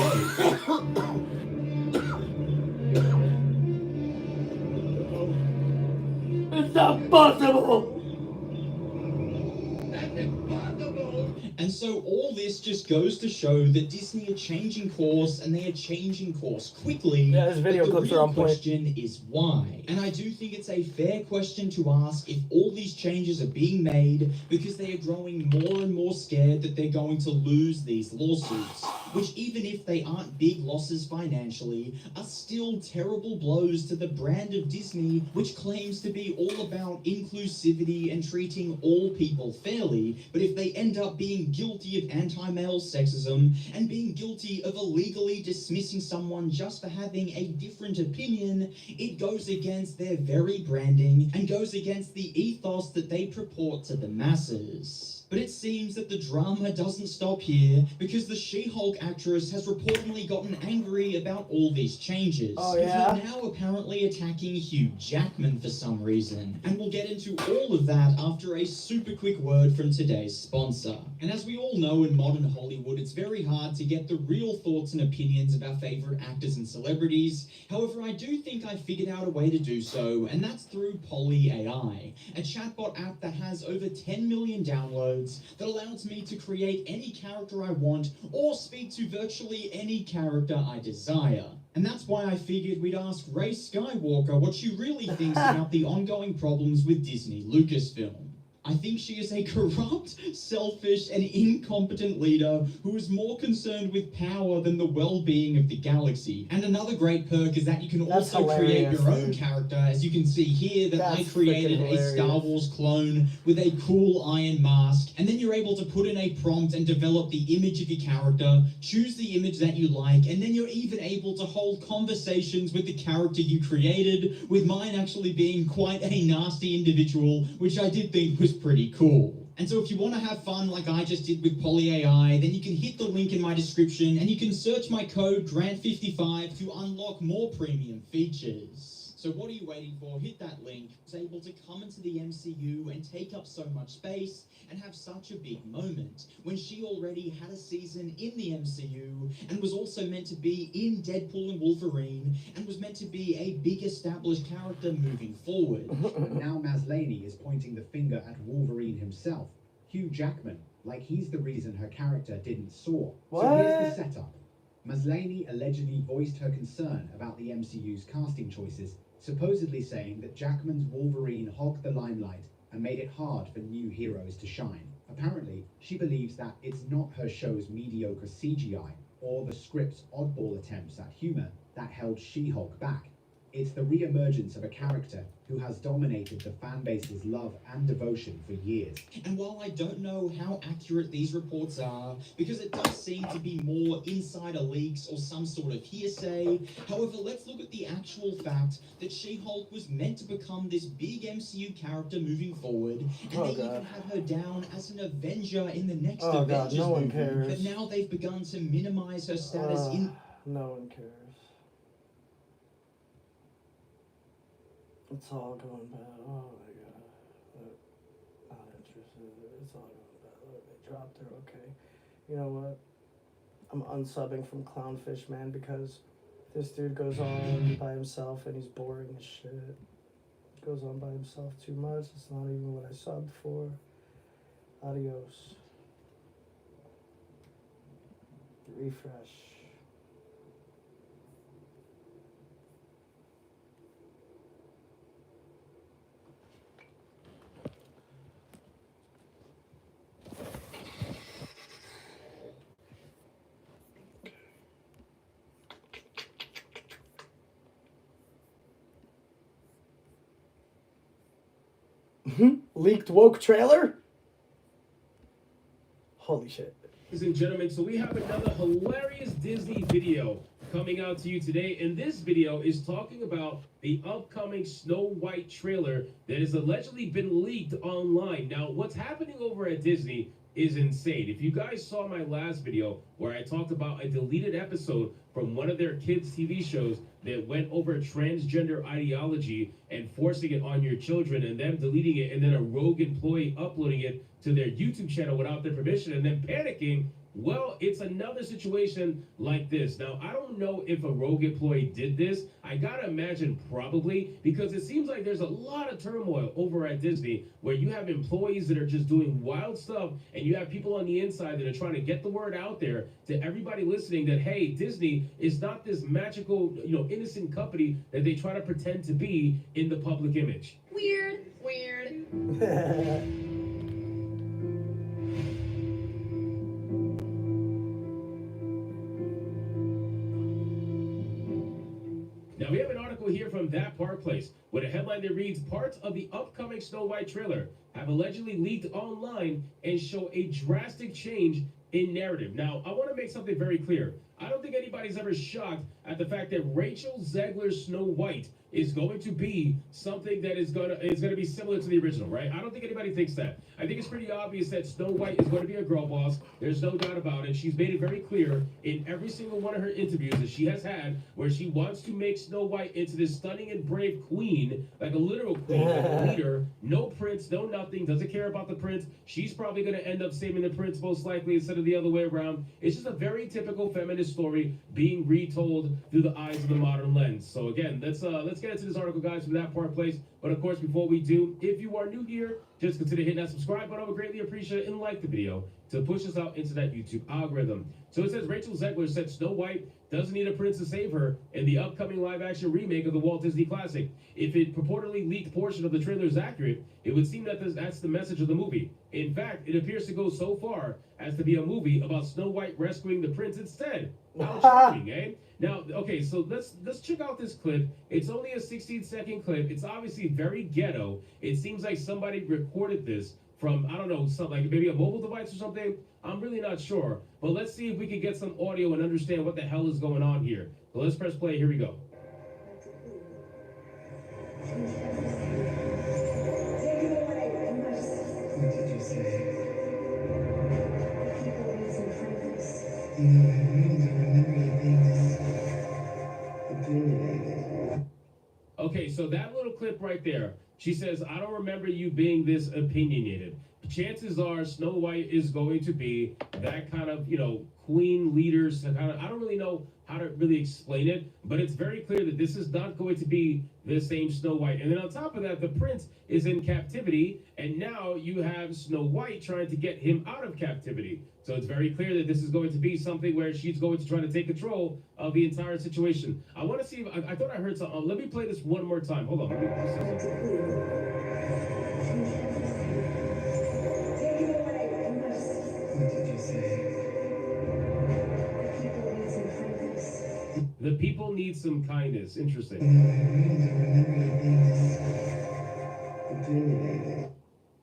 It's not possible! And so all this just goes to show that Disney are changing course, and they are changing course quickly. Yeah, this video but clips the are real on point. question is why. And I do think it's a fair question to ask if all these changes are being made because they are growing more and more scared that they're going to lose these lawsuits, which, even if they aren't big losses financially, are still terrible blows to the brand of Disney, which claims to be all about inclusivity and treating all people fairly. But if they end up being guilty of anti-male sexism and being guilty of illegally dismissing someone just for having a different opinion, it goes against their very branding and goes against the ethos that they purport to the masses. But it seems that the drama doesn't stop here, because the She-Hulk actress has reportedly gotten angry about all these changes. Oh, yeah? They're now apparently attacking Hugh Jackman for some reason. And we'll get into all of that after a super quick word from today's sponsor. And as we all know, in modern Hollywood, it's very hard to get the real thoughts and opinions of our favorite actors and celebrities. However, I do think I figured out a way to do so, and that's through Polly AI, a chatbot app that has over 10 million downloads that allows me to create any character I want or speak to virtually any character I desire. And that's why I figured we'd ask Rey Skywalker what she really thinks about the ongoing problems with Disney Lucasfilm. I think she is a corrupt, selfish, and incompetent leader who is more concerned with power than the well-being of the galaxy. And another great perk is that you can That's also create hilarious, your own dude. character, as you can see here that I That's created freaking a Star hilarious. Wars clone with a cool iron mask, and then you're able to put in a prompt and develop the image of your character, choose the image that you like, and then you're even able to hold conversations with the character you created, with mine actually being quite a nasty individual, which I did think was pretty cool. And so if you want to have fun like I just did with Poly AI, then you can hit the link in my description and you can search my code GRANT55 to unlock more premium features. So what are you waiting for? Hit that link. It's able to come into the MCU and take up so much space and have such a big moment when she already had a season in the MCU and was also meant to be in Deadpool and Wolverine and was meant to be a big established character moving forward. But now Maslany is pointing the finger at Wolverine himself, Hugh Jackman, like he's the reason her character didn't soar. So here's the setup. Maslany allegedly voiced her concern about the MCU's casting choices, supposedly saying that Jackman's Wolverine hogged the limelight and made it hard for new heroes to shine. Apparently, she believes that it's not her show's mediocre CGI or the script's oddball attempts at humor that held She-Hulk back. It's the re-emergence of a character who has dominated the fan base's love and devotion for years. And while I don't know how accurate these reports are, because it does seem to be more insider leaks or some sort of hearsay, however, let's look at the actual fact that She-Hulk was meant to become this big MCU character moving forward, and they even had her down as an Avenger in the next Avengers no one movie, cares. but now they've begun to minimize her status in... No one cares. It's all going bad. Oh my god. Not interested. It's all going bad. Look, they dropped her. Okay. You know what? I'm unsubbing from Clownfish, man, because this dude goes on by himself and he's boring as shit. Goes on by himself too much. It's not even what I subbed for. Adios. Refresh. Leaked woke trailer? Holy shit. Ladies and gentlemen, so we have another hilarious Disney video coming out to you today, and this video is talking about the upcoming Snow White trailer that has allegedly been leaked online. Now, what's happening over at Disney is insane. If you guys saw my last video where I talked about a deleted episode from one of their kids' TV shows that went over transgender ideology and forcing it on your children and them deleting it and then a rogue employee uploading it to their YouTube channel without their permission and then panicking, well, it's another situation like this. Now, I don't know if a rogue employee did this. I gotta imagine probably, because it seems like there's a lot of turmoil over at Disney where you have employees that are just doing wild stuff and you have people on the inside that are trying to get the word out there to everybody listening that, hey, Disney is not this magical, innocent company that they try to pretend to be in the public image. Weird. Now, we have an article here from That Park Place with a headline that reads, parts of the upcoming Snow White trailer have allegedly leaked online and show a drastic change in narrative. Now, I want to make something very clear. I don't think anybody's ever shocked at the fact that Rachel Zegler's Snow White is going to be something that is going to be similar to the original, right? I don't think anybody thinks that. I think it's pretty obvious that Snow White is going to be a girl boss. There's no doubt about it. She's made it very clear in every single one of her interviews that she has had where she wants to make Snow White into this stunning and brave queen, like a literal queen, like a leader. No prince, no nothing, doesn't care about the prince. She's probably going to end up saving the prince most likely instead of the other way around. It's just a very typical feminist story being retold through the eyes of the modern lens. So again, let's get into this article, guys, from That Park Place. But of course, before we do, if you are new here, just consider hitting that subscribe button. I would greatly appreciate it and like the video to push us out into that YouTube algorithm. So it says Rachel Zegler said Snow White doesn't need a prince to save her in the upcoming live-action remake of the Walt Disney classic. If it purportedly leaked portion of the trailer is accurate, it would seem that that's the message of the movie. In fact, it appears to go so far as to be a movie about Snow White rescuing the prince instead. How charming, eh? Now, okay, so let's check out this clip. It's only a 16-second clip. It's obviously very ghetto. It seems like somebody recorded this from, I don't know, something like maybe a mobile device or something. I'm really not sure. But let's see if we can get some audio and understand what the hell is going on here. So let's press play. Here we go. What did you say? You know, I really don't remember you being this opinionated. Okay, so that little clip right there, she says, I don't remember you being this opinionated. Chances are Snow White is going to be that kind of, queen leader. Kind of, I don't really know how to really explain it, but it's very clear that this is not going to be the same Snow White. And then on top of that, the prince is in captivity, and now you have Snow White trying to get him out of captivity. So it's very clear that this is going to be something where she's going to try to take control of the entire situation. I want to see if I thought I heard something. Let me play this one more time. Hold on. What did you say? The people need some kindness. Interesting. You know, I really don't remember you being this opinionated.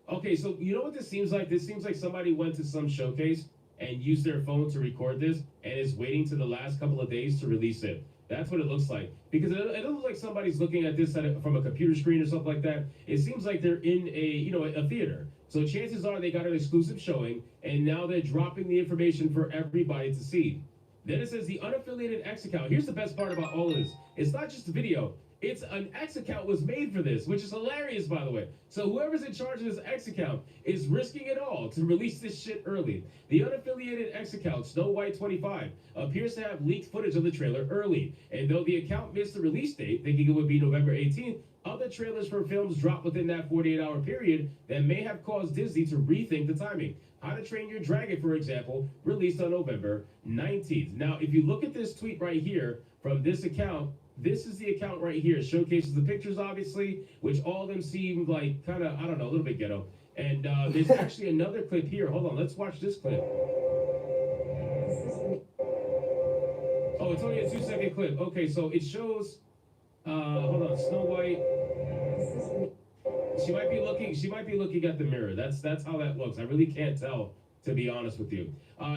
Okay, so you know what this seems like? This seems like somebody went to some showcase and used their phone to record this and is waiting to the last couple of days to release it. That's what it looks like. Because it doesn't look like somebody's looking at this from a computer screen or something like that. It seems like they're in a theater. So chances are they got an exclusive showing, and now they're dropping the information for everybody to see. Then it says the unaffiliated X account. Here's the best part about all of this. It's not just a video. It's an X account was made for this, which is hilarious, by the way. So whoever's in charge of this X account is risking it all to release this shit early. The unaffiliated X account, Snow White 25, appears to have leaked footage of the trailer early. And though the account missed the release date, thinking it would be November 18th, other trailers for films dropped within that 48-hour period that may have caused Disney to rethink the timing. How to Train Your Dragon, for example, released on November 19th. Now, if you look at this tweet right here from this account, this is the account right here. It showcases the pictures, obviously, which all of them seem like kind of, I don't know, a little bit ghetto. And there's actually another clip here. Hold on, let's watch this clip. Oh, it's only a 2-second clip. Okay, so it shows, hold on, Snow White. She might be looking at the mirror. That's how that looks. I really can't tell, to be honest with you.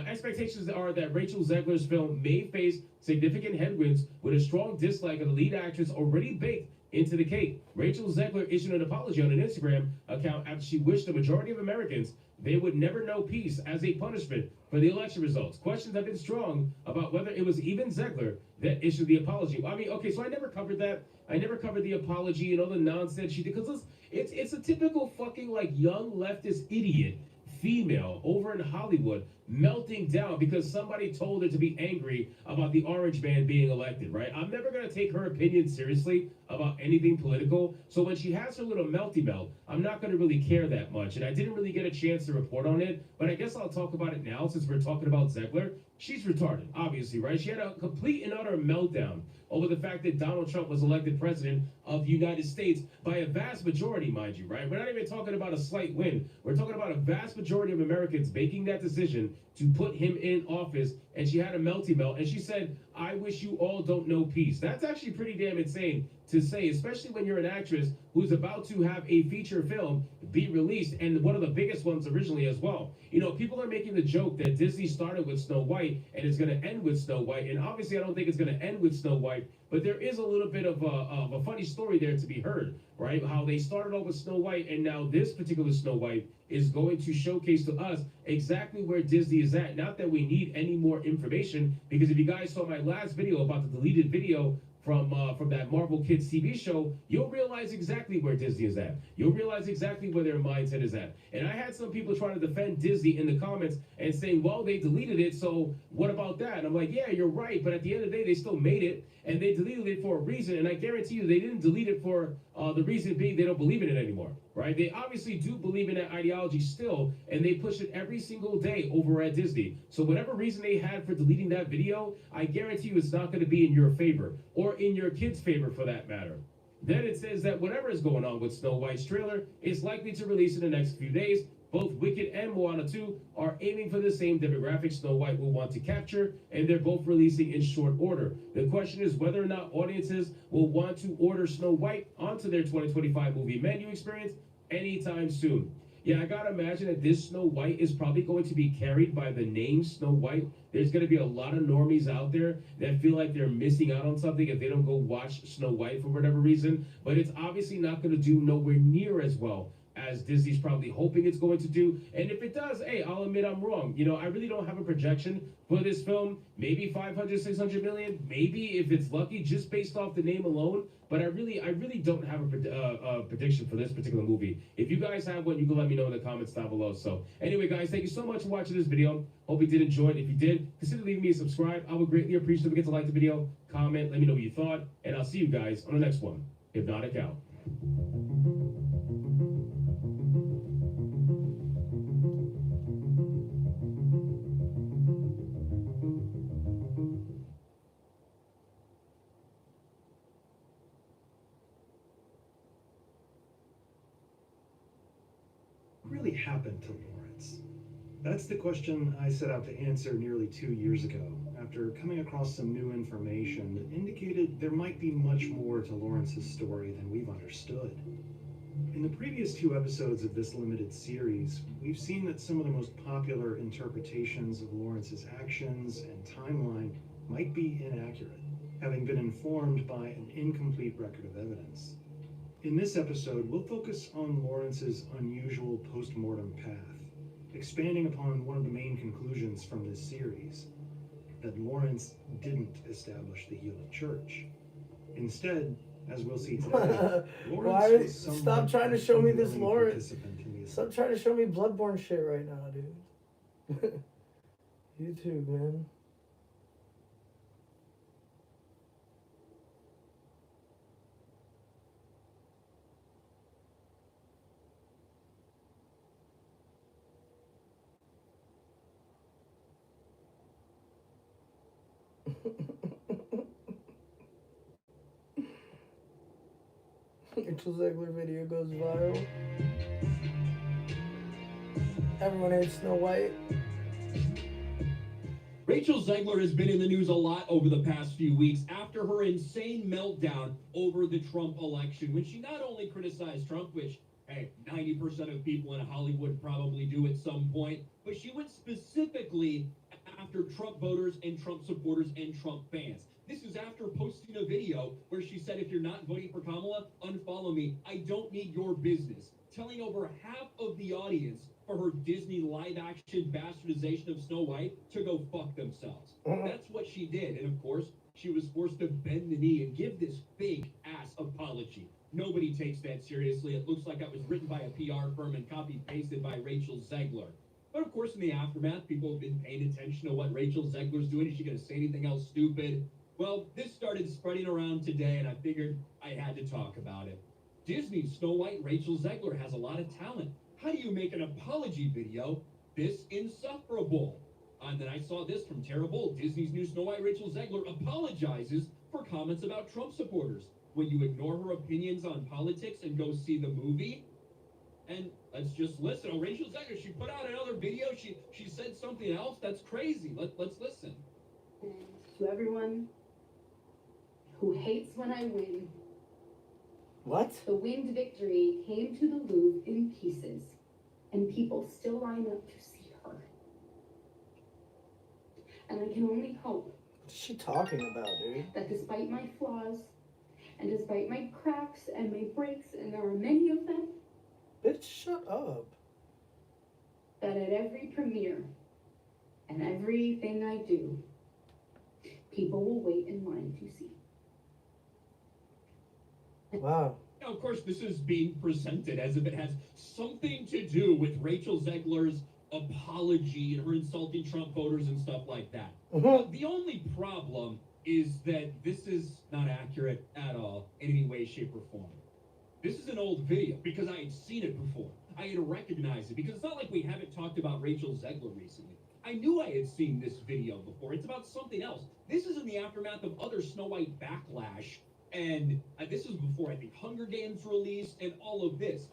Expectations are that Rachel Zegler's film may face significant headwinds with a strong dislike of the lead actress already baked into the cake. Rachel Zegler issued an apology on an Instagram account after she wished the majority of Americans they would never know peace as a punishment for the election results. Questions have been strong about whether it was even Zegler that issued the apology. I mean, okay, so I never covered that. I never covered the apology and all the nonsense she did, because it's a typical fucking like young leftist idiot female over in Hollywood melting down because somebody told her to be angry about the orange man being elected, right? I'm never going to take her opinion seriously about anything political. So when she has her little melty melt, I'm not going to really care that much. And I didn't really get a chance to report on it, but I guess I'll talk about it now since we're talking about Zegler. She's retarded, obviously, right? She had a complete and utter meltdown over the fact that Donald Trump was elected president of the United States by a vast majority, mind you, right? We're not even talking about a slight win. We're talking about a vast majority of Americans making that decision to put him in office, and she had a melty melt, and she said, I wish you all don't know peace. That's actually pretty damn insane to say, especially when you're an actress who's about to have a feature film be released, and one of the biggest ones originally as well. You know, people are making the joke that Disney started with Snow White and it's going to end with Snow White, and obviously I don't think it's going to end with Snow White, but there is a little bit of a funny story there to be heard, right? How they started off with Snow White, and now this particular Snow White is going to showcase to us exactly where Disney is at. Not that we need any more information, because if you guys saw my last video about the deleted video from that Marvel Kids TV show, you'll realize exactly where Disney is at. You'll realize exactly where their mindset is at. And I had some people trying to defend Disney in the comments and saying, well, they deleted it, so what about that? And I'm like, yeah, you're right, but at the end of the day, they still made it, and they deleted it for a reason, and I guarantee you they didn't delete it for The reason being they don't believe in it anymore, right? They obviously do believe in that ideology still, and they push it every single day over at Disney. So whatever reason they had for deleting that video, I guarantee you it's not going to be in your favor, or in your kids' favor for that matter. Then it says that whatever is going on with Snow White's trailer is likely to release in the next few days. Both Wicked and Moana 2 are aiming for the same demographic Snow White will want to capture, and they're both releasing in short order. The question is whether or not audiences will want to order Snow White onto their 2025 movie menu experience anytime soon. Yeah, I gotta imagine that this Snow White is probably going to be carried by the name Snow White. There's gonna be a lot of normies out there that feel like they're missing out on something if they don't go watch Snow White for whatever reason, but it's obviously not gonna do nowhere near as well as Disney's probably hoping it's going to do. And if it does, hey, I'll admit I'm wrong. You know, I really don't have a projection for this film. Maybe 500, 600 million, maybe if it's lucky, just based off the name alone. But I really don't have a prediction for this particular movie. If you guys have one, you can let me know in the comments down below. So anyway, guys, thank you so much for watching this video. Hope you did enjoy it. If you did, consider leaving me a subscribe. I would greatly appreciate it. Don't forget to like the video, comment, let me know what you thought, and I'll see you guys on the next one. Hypnotic out. Really happened to Lawrence? That's the question I set out to answer nearly 2 years ago, after coming across some new information that indicated there might be much more to Lawrence's story than we've understood. In the previous 2 episodes of this limited series, we've seen that some of the most popular interpretations of Lawrence's actions and timeline might be inaccurate, having been informed by an incomplete record of evidence. In this episode, we'll focus on Lawrence's unusual post-mortem path, expanding upon one of the main conclusions from this series, that Lawrence didn't establish the healing church. Instead, as we'll see today, Lawrence was someone stop trying to show me this unwilling Lawrence. participant in the Stop trying to show me Bloodborne shit right now, dude. YouTube, man. Rachel Zegler video goes viral. Everyone hates Snow White. Rachel Zegler has been in the news a lot over the past few weeks after her insane meltdown over the Trump election, when she not only criticized Trump, which, hey, 90% of people in Hollywood probably do at some point, but she went specifically after Trump voters and Trump supporters and Trump fans. This is after posting a video where she said, if you're not voting for Kamala, unfollow me. I don't need your business. Telling over half of the audience for her Disney live-action bastardization of Snow White to go fuck themselves. That's what she did. And of course, she was forced to bend the knee and give this fake-ass apology. Nobody takes that seriously. It looks like it was written by a PR firm and copy-pasted by Rachel Zegler. But of course, in the aftermath, people have been paying attention to what Rachel Zegler's doing. Is she going to say anything else stupid? Well, this started spreading around today, and I figured I had to talk about it. Disney's Snow White Rachel Zegler has a lot of talent. How do you make an apology video this insufferable? And then I saw this from Tara Bolt. Disney's new Snow White Rachel Zegler apologizes for comments about Trump supporters. When you ignore her opinions on politics and go see the movie? And let's just listen. Oh, Rachel Zegler, she put out another video. She said something else. That's crazy. Let's listen. To everyone who hates when I win. What? The winged victory came to the Louvre in pieces, and people still line up to see her. And I can only hope. What's she talking about, dude? That despite my flaws, and despite my cracks and my breaks, and there are many of them. Bitch, shut up. That at every premiere, and everything I do, people will wait in line to see. Wow. Now, of course, this is being presented as if it has something to do with Rachel Zegler's apology and her insulting Trump voters and stuff like that. The only problem is that this is not accurate at all in any way, shape, or form. This is an old video because I had seen it before. I had recognized it because it's not like we haven't talked about Rachel Zegler recently. I knew I had seen this video before. It's about something else. This is in the aftermath of other Snow White backlash, and this was before I think Hunger Games released and all of this.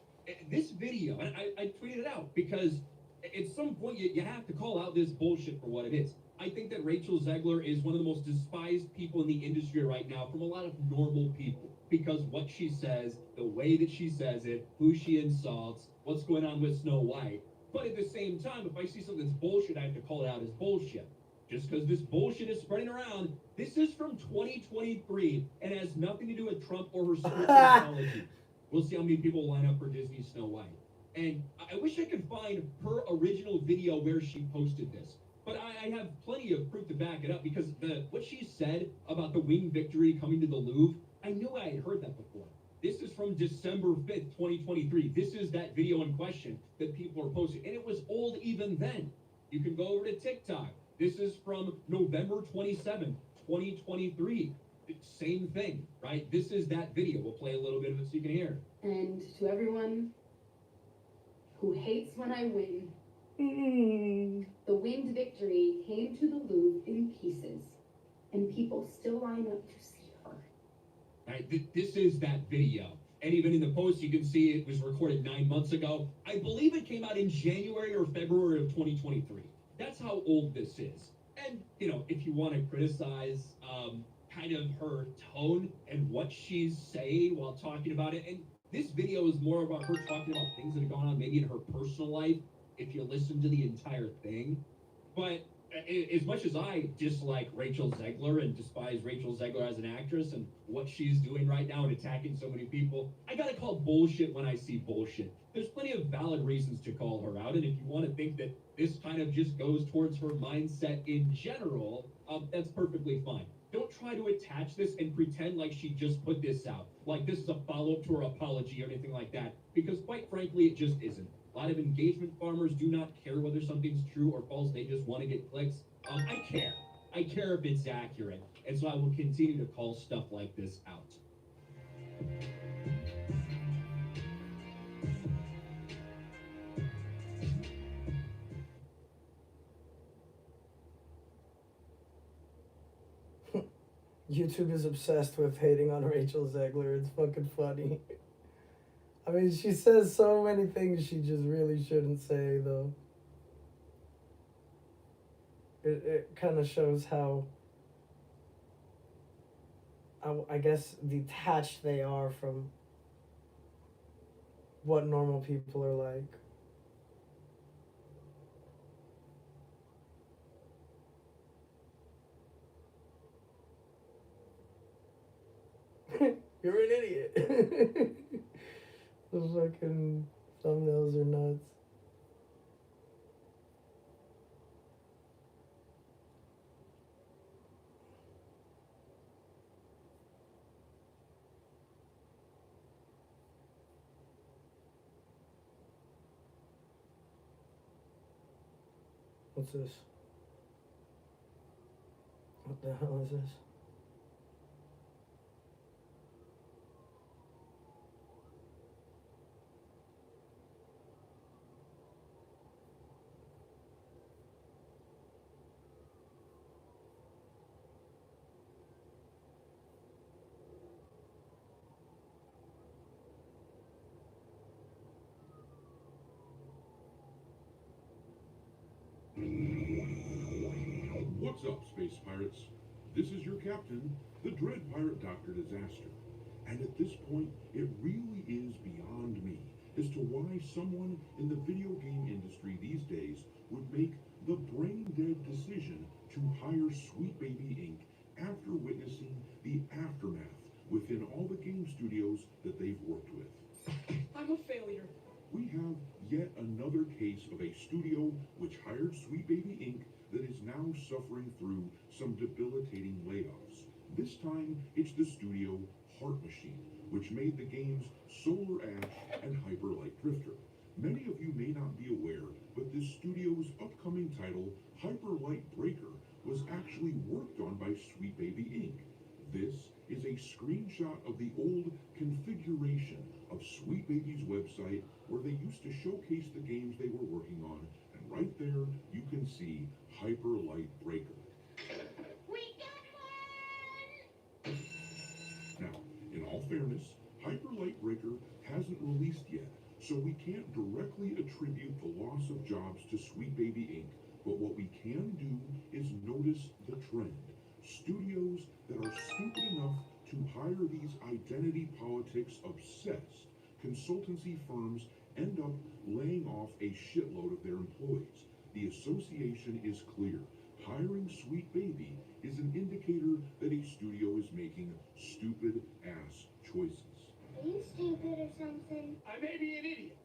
This video, and I tweeted it out because at some point you have to call out this bullshit for what it is. I think that Rachel Zegler is one of the most despised people in the industry right now from a lot of normal people because what she says, the way that she says it, who she insults, what's going on with Snow White. But at the same time, if I see something that's bullshit, I have to call it out as bullshit. Just because this bullshit is spreading around, this is from 2023 and has nothing to do with Trump or her school ideology. We'll see how many people line up for Disney's Snow White. And I wish I could find her original video where she posted this. But I have plenty of proof to back it up because what she said about the winged victory coming to the Louvre, I knew I had heard that before. This is from December 5th, 2023. This is that video in question that people are posting. And it was old even then. You can go over to TikTok. This is from November 27th, 2023. Same thing, right? This is that video. We'll play a little bit of it so you can hear it. And to everyone who hates when I win, the winged victory came to the Louvre in pieces, and people still line up to see her. Right, this is that video. And even in the post, you can see it was recorded 9 months ago. I believe it came out in January or February of 2023. That's how old this is. And, you know, if you want to criticize kind of her tone and what she's saying while talking about it, and this video is more about her talking about things that have gone on maybe in her personal life, if you listen to the entire thing. But as much as I dislike Rachel Zegler and despise Rachel Zegler as an actress and what she's doing right now and attacking so many people, I gotta call bullshit when I see bullshit. There's plenty of valid reasons to call her out, and if you want to think that this kind of just goes towards her mindset in general, that's perfectly fine. Don't try to attach this and pretend like she just put this out, like this is a follow-up to her apology or anything like that, because quite frankly, it just isn't. A lot of engagement farmers do not care whether something's true or false. They just want to get clicks. I care. I care if it's accurate. And so I will continue to call stuff like this out. YouTube is obsessed with hating on Rachel Zegler. It's fucking funny. I mean, she says so many things she just really shouldn't say, though. It kind of shows how, I guess, detached they are from what normal people are like. You're an idiot. The fucking thumbnails are nuts. What's this? What the hell is this? What's up, space pirates? This is your captain, the Dread Pirate Dr. Disaster. And at this point, it really is beyond me as to why someone in the video game industry these days would make the brain-dead decision to hire Sweet Baby Inc. after witnessing the aftermath within all the game studios that they've worked with. I'm a failure. We have yet another case of a studio which hired Sweet Baby Inc. that is now suffering through some debilitating layoffs. This time, it's the studio Heart Machine, which made the games Solar Ash and Hyper Light Drifter. Many of you may not be aware, but this studio's upcoming title, Hyper Light Breaker, was actually worked on by Sweet Baby Inc. This is a screenshot of the old configuration of Sweet Baby's website where they used to showcase the games they were working on, and right there you can see Hyper Light Breaker. We got one! Now, in all fairness, Hyper Light Breaker hasn't released yet, so we can't directly attribute the loss of jobs to Sweet Baby Inc., but what we can do is notice the trend. Studios that are stupid enough to hire these identity politics obsessed consultancy firms end up laying off a shitload of their employees. The association is clear. Hiring Sweet Baby is an indicator that a studio is making stupid ass choices. Are you stupid or something? I may be an idiot,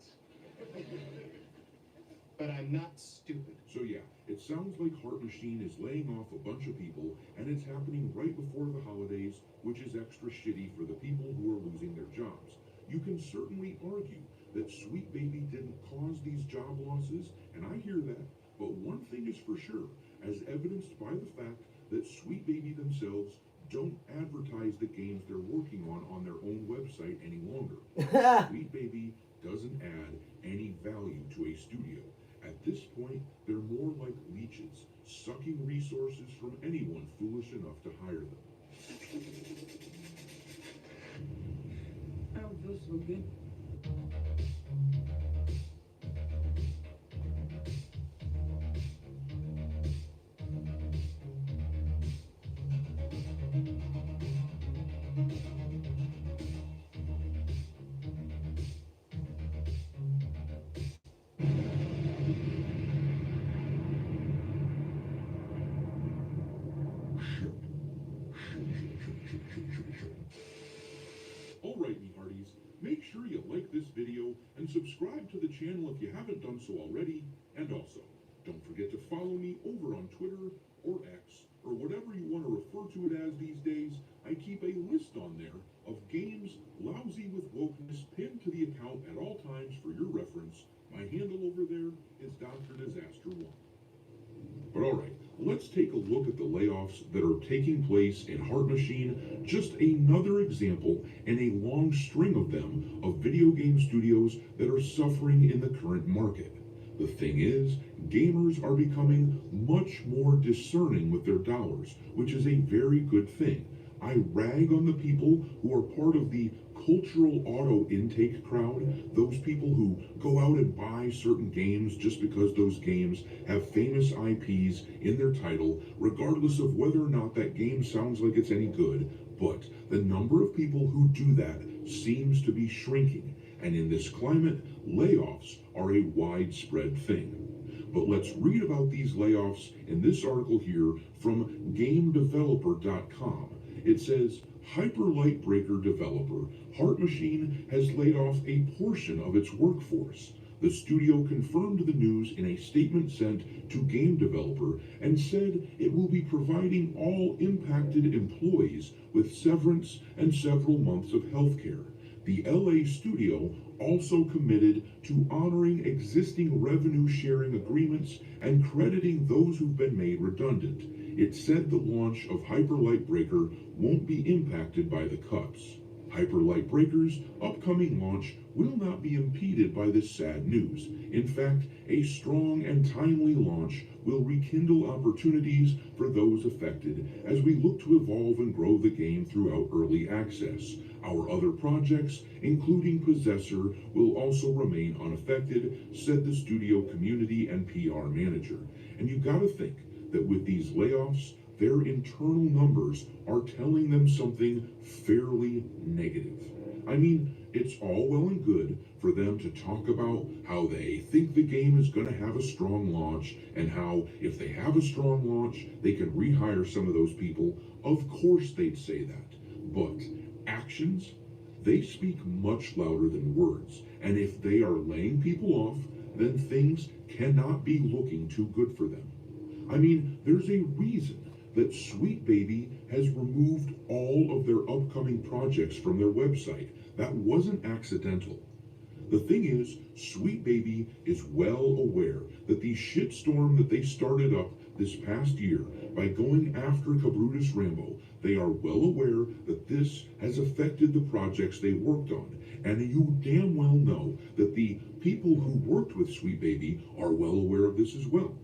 but I'm not stupid. So yeah, it sounds like Heart Machine is laying off a bunch of people, and it's happening right before the holidays, which is extra shitty for the people who are losing their jobs. You can certainly argue that Sweet Baby didn't cause these job losses, and I hear that, but one thing is for sure, as evidenced by the fact that Sweet Baby themselves don't advertise the games they're working on their own website any longer. Sweet Baby doesn't add any value to a studio. At this point, they're more like leeches, sucking resources from anyone foolish enough to hire them. I don't feel so good. Alright, me hearties, make sure you like this video and subscribe to the channel if you haven't done so already, and also, don't forget to follow me over on Twitter or X, or whatever you want to refer to it as these days. I keep a list on there of games lousy with wokeness pinned to the account at all times for your reference. My handle over there is Dr. Disaster 1. But alright, let's take a look at the layoffs that are taking place in Heart Machine, just another example in a long string of them of video game studios that are suffering in the current market. The thing is, gamers are becoming much more discerning with their dollars, which is a very good thing. I rag on the people who are part of the cultural auto intake crowd, those people who go out and buy certain games just because those games have famous IPs in their title, regardless of whether or not that game sounds like it's any good. But the number of people who do that seems to be shrinking, and in this climate, layoffs are a widespread thing. But let's read about these layoffs in this article here from GameDeveloper.com. It says, Hyper Light Breaker developer Heart Machine has laid off a portion of its workforce. The studio confirmed the news in a statement sent to Game Developer and said it will be providing all impacted employees with severance and several months of health care. The LA studio also committed to honoring existing revenue sharing agreements and crediting those who've been made redundant. It said the launch of Hyper Light Breaker won't be impacted by the cuts. Hyper Light Breaker's upcoming launch will not be impeded by this sad news. In fact, a strong and timely launch will rekindle opportunities for those affected as we look to evolve and grow the game throughout early access. Our other projects, including Possessor, will also remain unaffected, said the studio community and PR manager. And you gotta think that with these layoffs, their internal numbers are telling them something fairly negative. I mean, it's all well and good for them to talk about how they think the game is going to have a strong launch, and how if they have a strong launch, they can rehire some of those people. Of course they'd say that. But actions, they speak much louder than words. And if they are laying people off, then things cannot be looking too good for them. I mean, there's a reason that Sweet Baby has removed all of their upcoming projects from their website. That wasn't accidental. The thing is, Sweet Baby is well aware that the shitstorm that they started up this past year by going after Cabrutus Rambo. They are well aware that this has affected the projects they worked on, and you damn well know that the people who worked with Sweet Baby are well aware of this as well.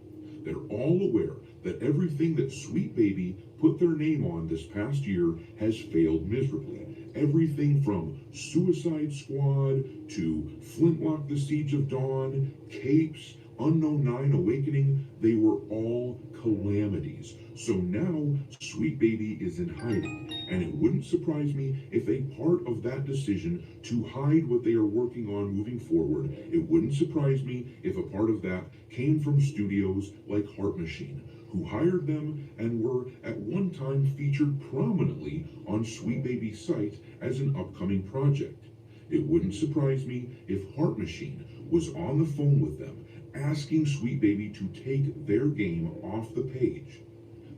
They're all aware that everything that Sweet Baby put their name on this past year has failed miserably. Everything from Suicide Squad to Flintlock: The Siege of Dawn, Capes, Unknown 9 Awakening, they were all calamities. So now Sweet Baby is in hiding, and it wouldn't surprise me if a part of that decision to hide what they are working on moving forward, it wouldn't surprise me if a part of that came from studios like Heart Machine, who hired them and were at one time featured prominently on Sweet Baby's site as an upcoming project. It wouldn't surprise me if Heart Machine was on the phone with them, asking Sweet Baby to take their game off the page.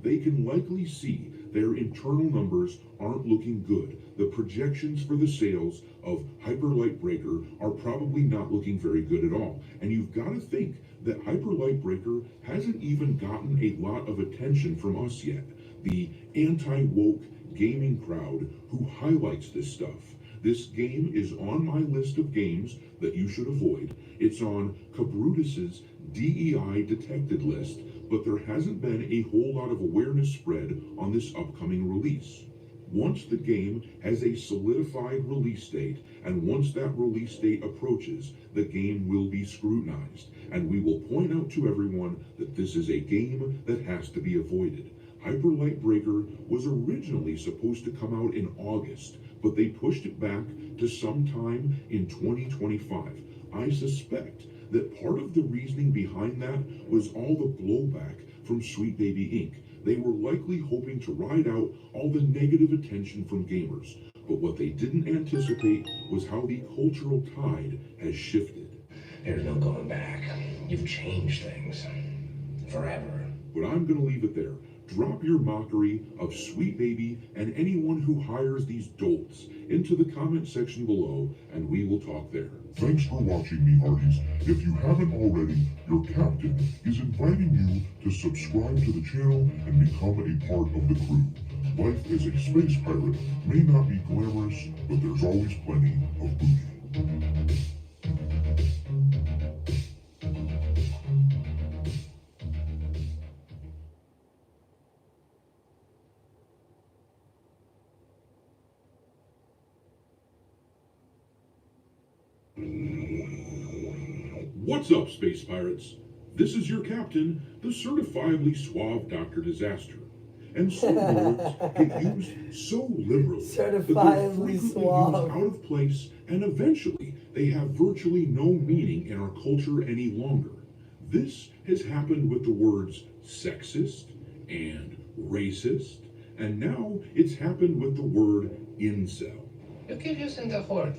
They can likely see their internal numbers aren't looking good. The projections for the sales of Hyper Light Breaker are probably not looking very good at all. And you've got to think that Hyper Light Breaker hasn't even gotten a lot of attention from us yet, the anti-woke gaming crowd who highlights this stuff. This game is on my list of games that you should avoid. It's on Cabrutus's DEI detected list, but there hasn't been a whole lot of awareness spread on this upcoming release. Once the game has a solidified release date, and once that release date approaches, the game will be scrutinized, and we will point out to everyone that this is a game that has to be avoided. Hyper Light Breaker was originally supposed to come out in August, but they pushed it back to sometime in 2025. I suspect that part of the reasoning behind that was all the blowback from Sweet Baby Inc. They were likely hoping to ride out all the negative attention from gamers, but what they didn't anticipate was how the cultural tide has shifted. There's no going back. You've changed things. Forever. But I'm gonna leave it there. Drop your mockery of Sweet Baby and anyone who hires these dolts into the comment section below, and we will talk there. Thanks for watching, me hearties. If you haven't already, your captain is inviting you to subscribe to the channel and become a part of the crew. Life as a space pirate may not be glamorous, but there's always plenty of booty. What's up, Space Pirates? This is your captain, the certifiably suave Dr. Disaster. And some words get used so liberally that they're frequently used out of place, and eventually they have virtually no meaning in our culture any longer. This has happened with the words sexist and racist, and now it's happened with the word incel. You keep using the word.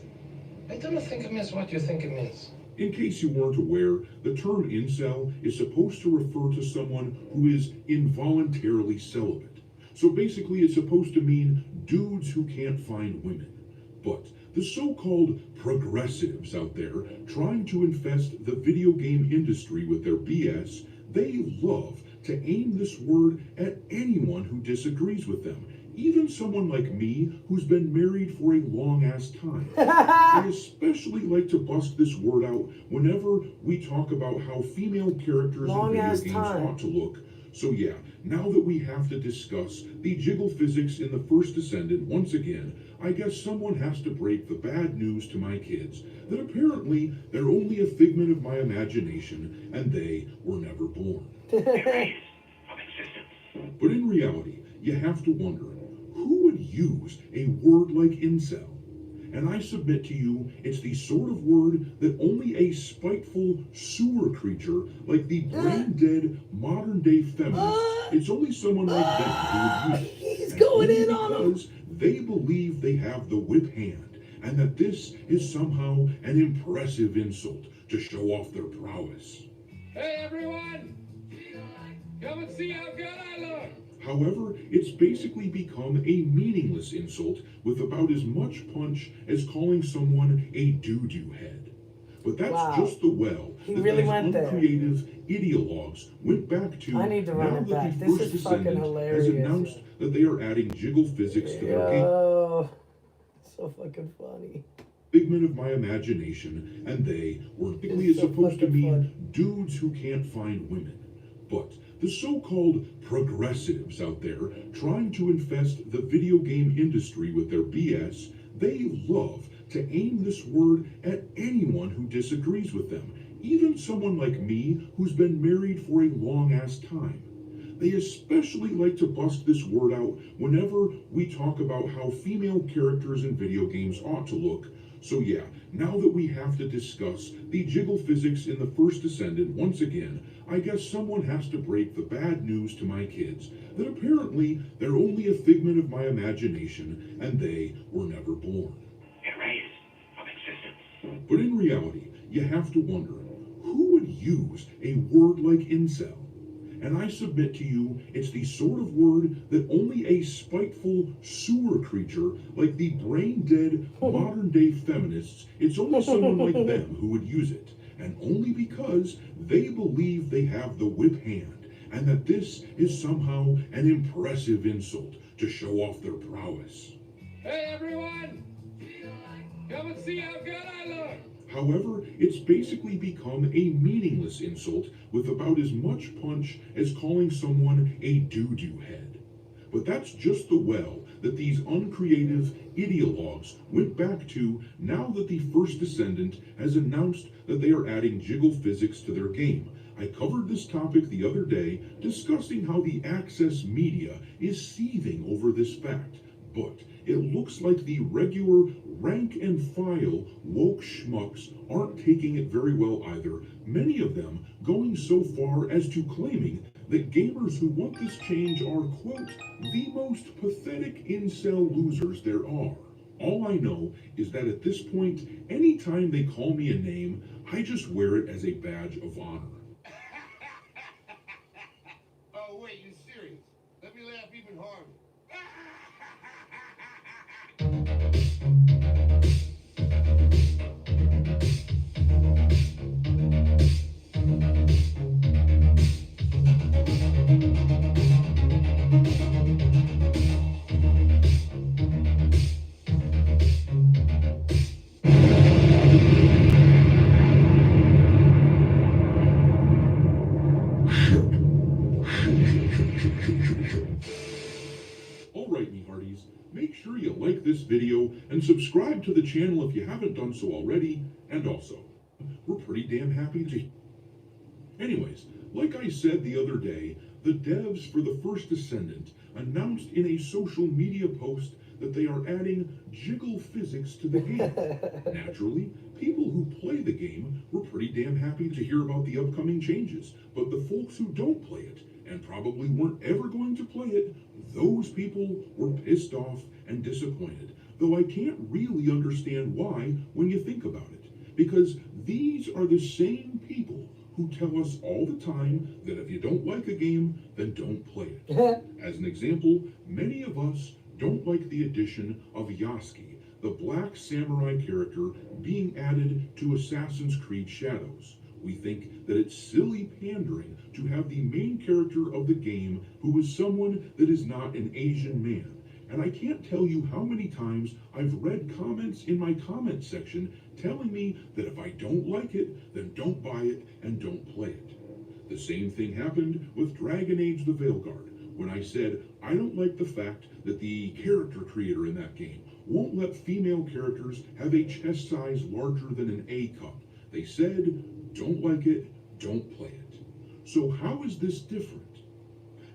I don't think it means what you think it means. In case you weren't aware, the term incel is supposed to refer to someone who is involuntarily celibate. So basically it's supposed to mean dudes who can't find women. But the so-called progressives out there trying to infest the video game industry with their BS, they love to aim this word at anyone who disagrees with them. Even someone like me, who's been married for a long-ass time. I especially like to bust this word out whenever we talk about how female characters in video games ought to look. So yeah, now that we have to discuss the jiggle physics in the First Descendant once again, I guess someone has to break the bad news to my kids that apparently they're only a figment of my imagination and they were never born. But in reality, you have to wonder, who would use a word like incel? And I submit to you, it's the sort of word that only a spiteful sewer creature like the brain-dead modern-day feminist, it's only someone like them who would use it. He's going in on them! Because they believe they have the whip hand, and that this is somehow an impressive insult to show off their prowess. Hey everyone! Come and see how good I look! However, it's basically become a meaningless insult with about as much punch as calling someone a doo-doo head. But that's just the well He that really these went there. uncreative ideologues went back to. I need to run now it that back. the This first is fucking descendant hilarious. has announced that they are adding jiggle physics to their game. Yo, so fucking funny. Figment of my imagination, and they were typically is supposed to mean dudes who can't find women. But the so-called progressives out there trying to infest the video game industry with their BS, they love to aim this word at anyone who disagrees with them, even someone like me who's been married for a long-ass time. They especially like to bust this word out whenever we talk about how female characters in video games ought to look. So yeah, now that we have to discuss the jiggle physics in the first Descendant once again, I guess someone has to break the bad news to my kids that apparently they're only a figment of my imagination and they were never born. Erased from existence. But in reality, you have to wonder, who would use a word like incel? And I submit to you, it's the sort of word that only a spiteful sewer creature like the brain-dead modern-day feminists, it's only someone like them who would use it. And only because they believe they have the whip hand, and that this is somehow an impressive insult to show off their prowess. Hey everyone! Come and see how good I look! However, it's basically become a meaningless insult with about as much punch as calling someone a doo-doo head. But that's just the well that these uncreative ideologues went back to now that the first Descendant has announced that they are adding jiggle physics to their game. I covered this topic the other day, discussing how the access media is seething over this fact. But it looks like the regular rank and file woke schmucks aren't taking it very well either, many of them going so far as to claiming that gamers who want this change are, quote, the most pathetic incel losers there are. All I know is that at this point, anytime they call me a name, I just wear it as a badge of honor. Oh, wait, you're serious? Let me laugh even harder. Alright, me hearties, make sure you like this video and subscribe to the channel if you haven't done so already, and also, we're pretty damn happy to... Anyways, like I said the other day, the devs for the first Descendant announced in a social media post that they are adding jiggle physics to the game. Naturally, people who play the game were pretty damn happy to hear about the upcoming changes, but the folks who don't play it, and probably weren't ever going to play it, those people were pissed off and disappointed, though I can't really understand why when you think about it, because these are the same people who tell us all the time that if you don't like a game, then don't play it. As an example, many of us don't like the addition of Yasuke, the black samurai character being added to Assassin's Creed Shadows. We think that it's silly pandering to have the main character of the game who is someone that is not an Asian man. And I can't tell you how many times I've read comments in my comment section telling me that if I don't like it, then don't buy it and don't play it. The same thing happened with Dragon Age the Veilguard, when I said I don't like the fact that the character creator in that game won't let female characters have a chest size larger than an A cup. They said, don't like it, don't play it. So how is this different?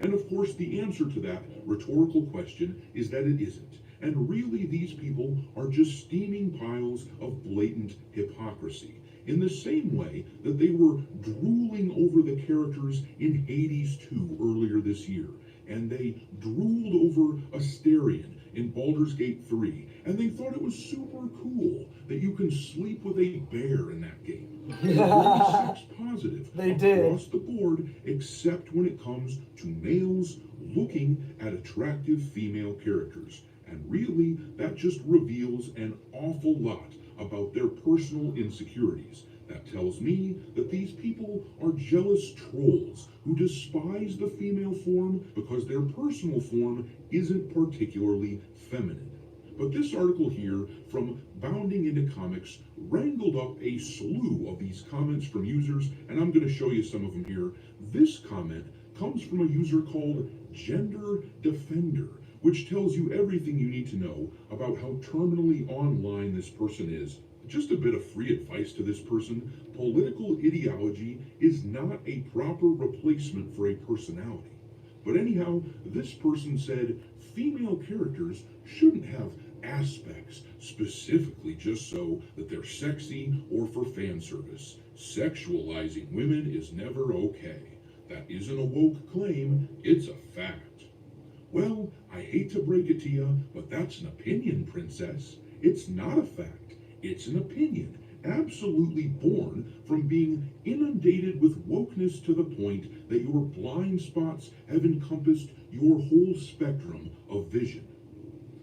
And of course, the answer to that rhetorical question is that it isn't. And really, these people are just steaming piles of blatant hypocrisy, in the same way that they were drooling over the characters in Hades 2 earlier this year, and they drooled over Asterion in Baldur's Gate 3, and they thought it was super cool that you can sleep with a bear in that game. It really seems positive across the board, except when it comes to males looking at attractive female characters. And really, that just reveals an awful lot about their personal insecurities. That tells me that these people are jealous trolls who despise the female form because their personal form isn't particularly feminine. But this article here from Bounding Into Comics wrangled up a slew of these comments from users, and I'm going to show you some of them here. This comment comes from a user called Gender Defender, which tells you everything you need to know about how terminally online this person is. Just a bit of free advice to this person: political ideology is not a proper replacement for a personality. But anyhow, this person said female characters shouldn't have aspects specifically just so that they're sexy or for fan service. Sexualizing women is never okay. That isn't a woke claim, it's a fact. Well, I hate to break it to you, but that's an opinion, princess. It's not a fact. It's an opinion, absolutely born from being inundated with wokeness to the point that your blind spots have encompassed your whole spectrum of vision.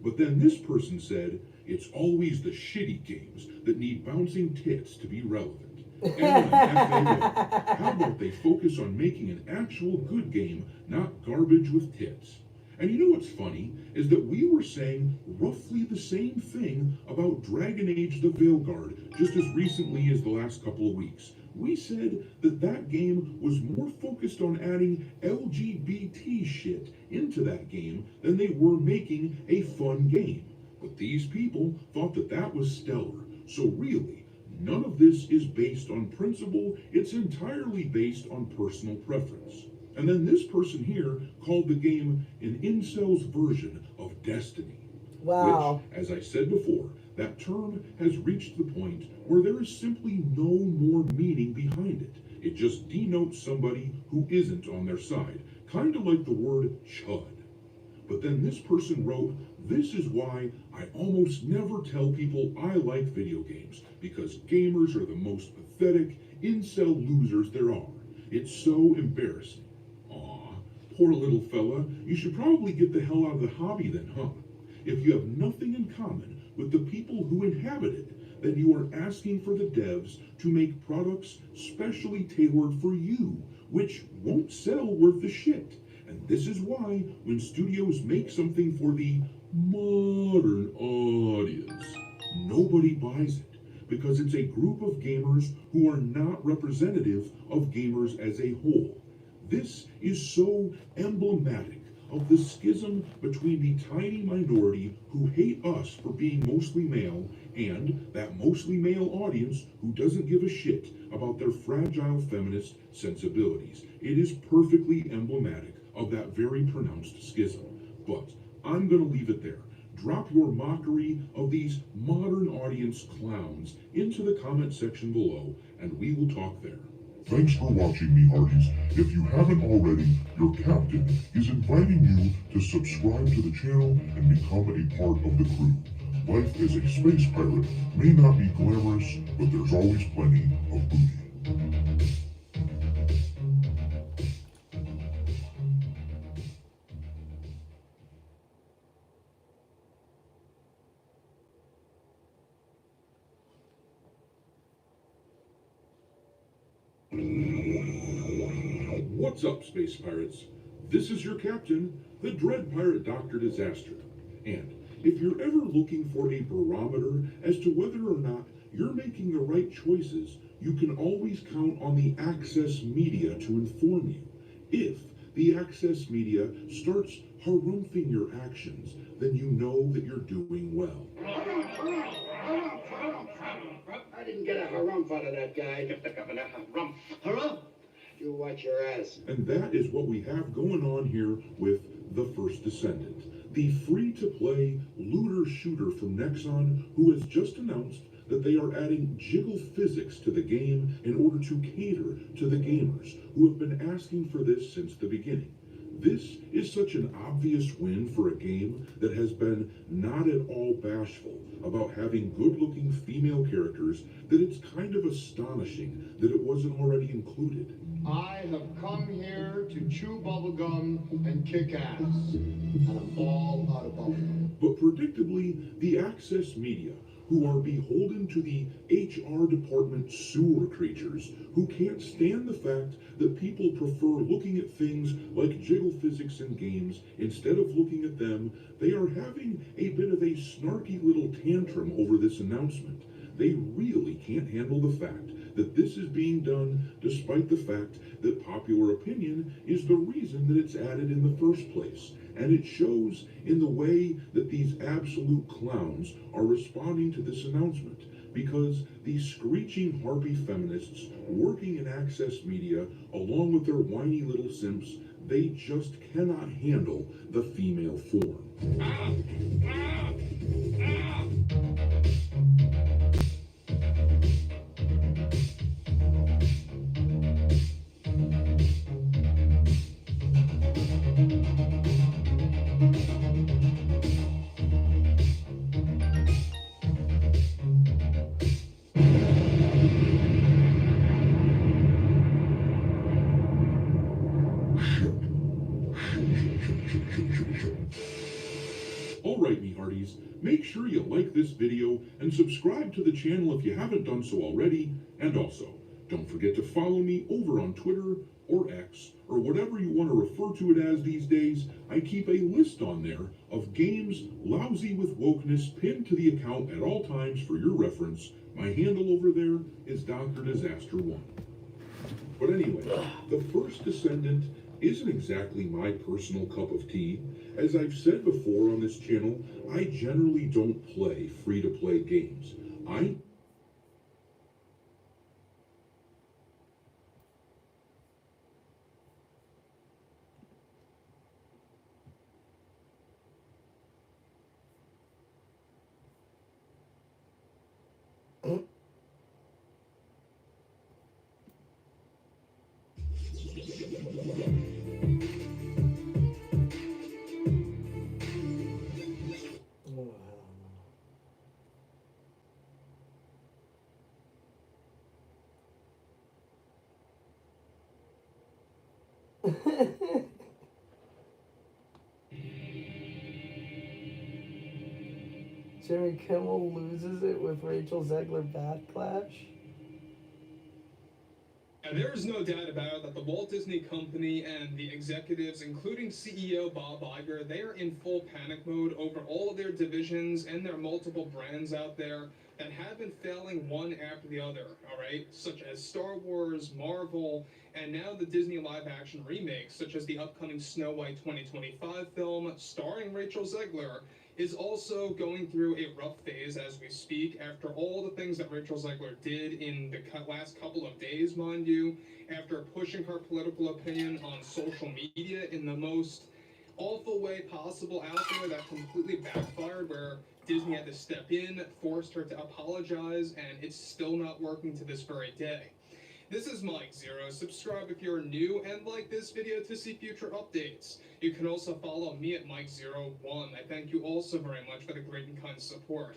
But then this person said, it's always the shitty games that need bouncing tits to be relevant. And how about they focus on making an actual good game, not garbage with tits? And you know what's funny is that we were saying roughly the same thing about Dragon Age the Veilguard just as recently as the last couple of weeks. We said that that game was more focused on adding LGBT shit into that game than they were making a fun game. But these people thought that that was stellar. So really, none of this is based on principle, it's entirely based on personal preference. And then this person here called the game an incel's version of Destiny. Wow. Which, as I said before, that term has reached the point where there is simply no more meaning behind it. It just denotes somebody who isn't on their side, kind of like the word chud. But then this person wrote, this is why I almost never tell people I like video games, because gamers are the most pathetic incel losers there are. It's so embarrassing. Aw, poor little fella, you should probably get the hell out of the hobby then, huh? If you have nothing in common with the people who inhabit it, then you are asking for the devs to make products specially tailored for you, which won't sell worth the shit. And this is why when studios make something for the modern audience, nobody buys it, because it's a group of gamers who are not representative of gamers as a whole. This is so emblematic of the schism between the tiny minority who hate us for being mostly male and that mostly male audience who doesn't give a shit about their fragile feminist sensibilities. It is perfectly emblematic of that very pronounced schism. But I'm going to leave it there. Drop your mockery of these modern audience clowns into the comment section below, and we will talk there. Thanks for watching, me hearties. If you haven't already, your captain is inviting you to subscribe to the channel and become a part of the crew. Life as a space pirate may not be glamorous, but there's always plenty of booty. What's up, Space Pirates? This is your captain, the Dread Pirate Dr. Disaster. And if you're ever looking for a barometer as to whether or not you're making the right choices, you can always count on the Access Media to inform you. If the Access Media starts harumphing your actions, then you know that you're doing well. I didn't get a harumph out of that guy. Harumph. Harumph? You watch your ass. And that is what we have going on here with The First Descendant, the free-to-play looter-shooter from Nexon, who has just announced that they are adding jiggle physics to the game in order to cater to the gamers who have been asking for this since the beginning. This is such an obvious win for a game that has been not at all bashful about having good-looking female characters that it's kind of astonishing that it wasn't already included. I have come here to chew bubblegum and kick ass. And I'm all out of bubblegum. But predictably, the Access Media who are beholden to the HR department sewer creatures who can't stand the fact that people prefer looking at things like jiggle physics in games instead of looking at them. They are having a bit of a snarky little tantrum over this announcement. They really can't handle the fact that this is being done despite the fact that popular opinion is the reason that it's added in the first place. And it shows in the way that these absolute clowns are responding to this announcement, because these screeching harpy feminists working in access media, along with their whiny little simps, they just cannot handle the female form. Alright, me hearties, make sure you like this video and subscribe to the channel if you haven't done so already, and also, don't forget to follow me over on Twitter or X, or whatever you want to refer to it as these days. I keep a list on there of games lousy with wokeness pinned to the account at all times for your reference. My handle over there is Dr. Disaster 1. But anyway, the first Descendant isn't exactly my personal cup of tea. As I've said before on this channel, I generally don't play free-to-play games. Jimmy Kimmel loses it with Rachel Zegler backlash. And there's no doubt about it that the Walt Disney Company and the executives, including CEO Bob Iger, they are in full panic mode over all of their divisions and their multiple brands out there that have been failing one after the other, all right? Such as Star Wars, Marvel, and now the Disney live-action remakes, such as the upcoming Snow White 2025 film starring Rachel Zegler, is also going through a rough phase as we speak after all the things that Rachel Zegler did in the last couple of days, mind you, after pushing her political opinion on social media in the most awful way possible out there that completely backfired, where Disney had to step in, forced her to apologize, and it's still not working to this very day. This is Mike Zero. Subscribe if you're new and like this video to see future updates. You can also follow me at Mike01. I thank you also very much for the great and kind support.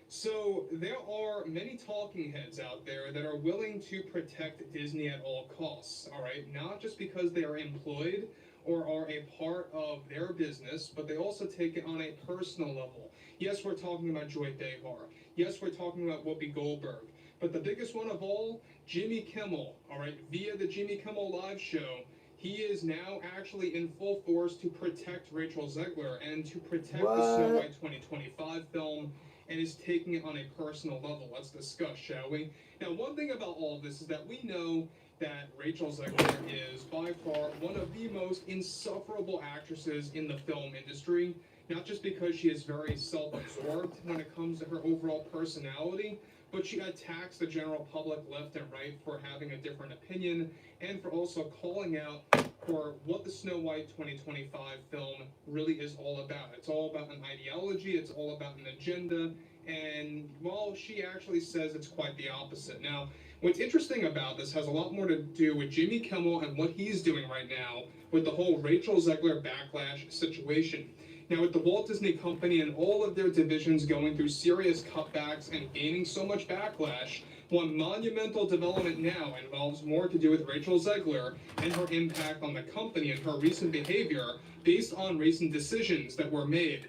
So there are many talking heads out there that are willing to protect Disney at all costs, all right? Not just because they are employed or are a part of their business, but they also take it on a personal level. Yes, we're talking about Joy Behar. Yes, we're talking about Whoopi Goldberg. But the biggest one of all, Jimmy Kimmel, all right, via the Jimmy Kimmel live show, he is now actually in full force to protect Rachel Zegler and to protect the Snow White 2025 film, and is taking it on a personal level. Let's discuss, shall we? Now, one thing about all of this is that we know that Rachel Zegler is by far one of the most insufferable actresses in the film industry, not just because she is very self-absorbed when it comes to her overall personality, but she attacks the general public left and right for having a different opinion, and for also calling out for what the Snow White 2025 film really is all about. It's all about an ideology, it's all about an agenda, and, well, she actually says it's quite the opposite. Now, what's interesting about this has a lot more to do with Jimmy Kimmel and what he's doing right now with the whole Rachel Zegler backlash situation. Now, with the Walt Disney Company and all of their divisions going through serious cutbacks and gaining so much backlash, one monumental development now involves more to do with Rachel Zegler and her impact on the company and her recent behavior based on recent decisions that were made.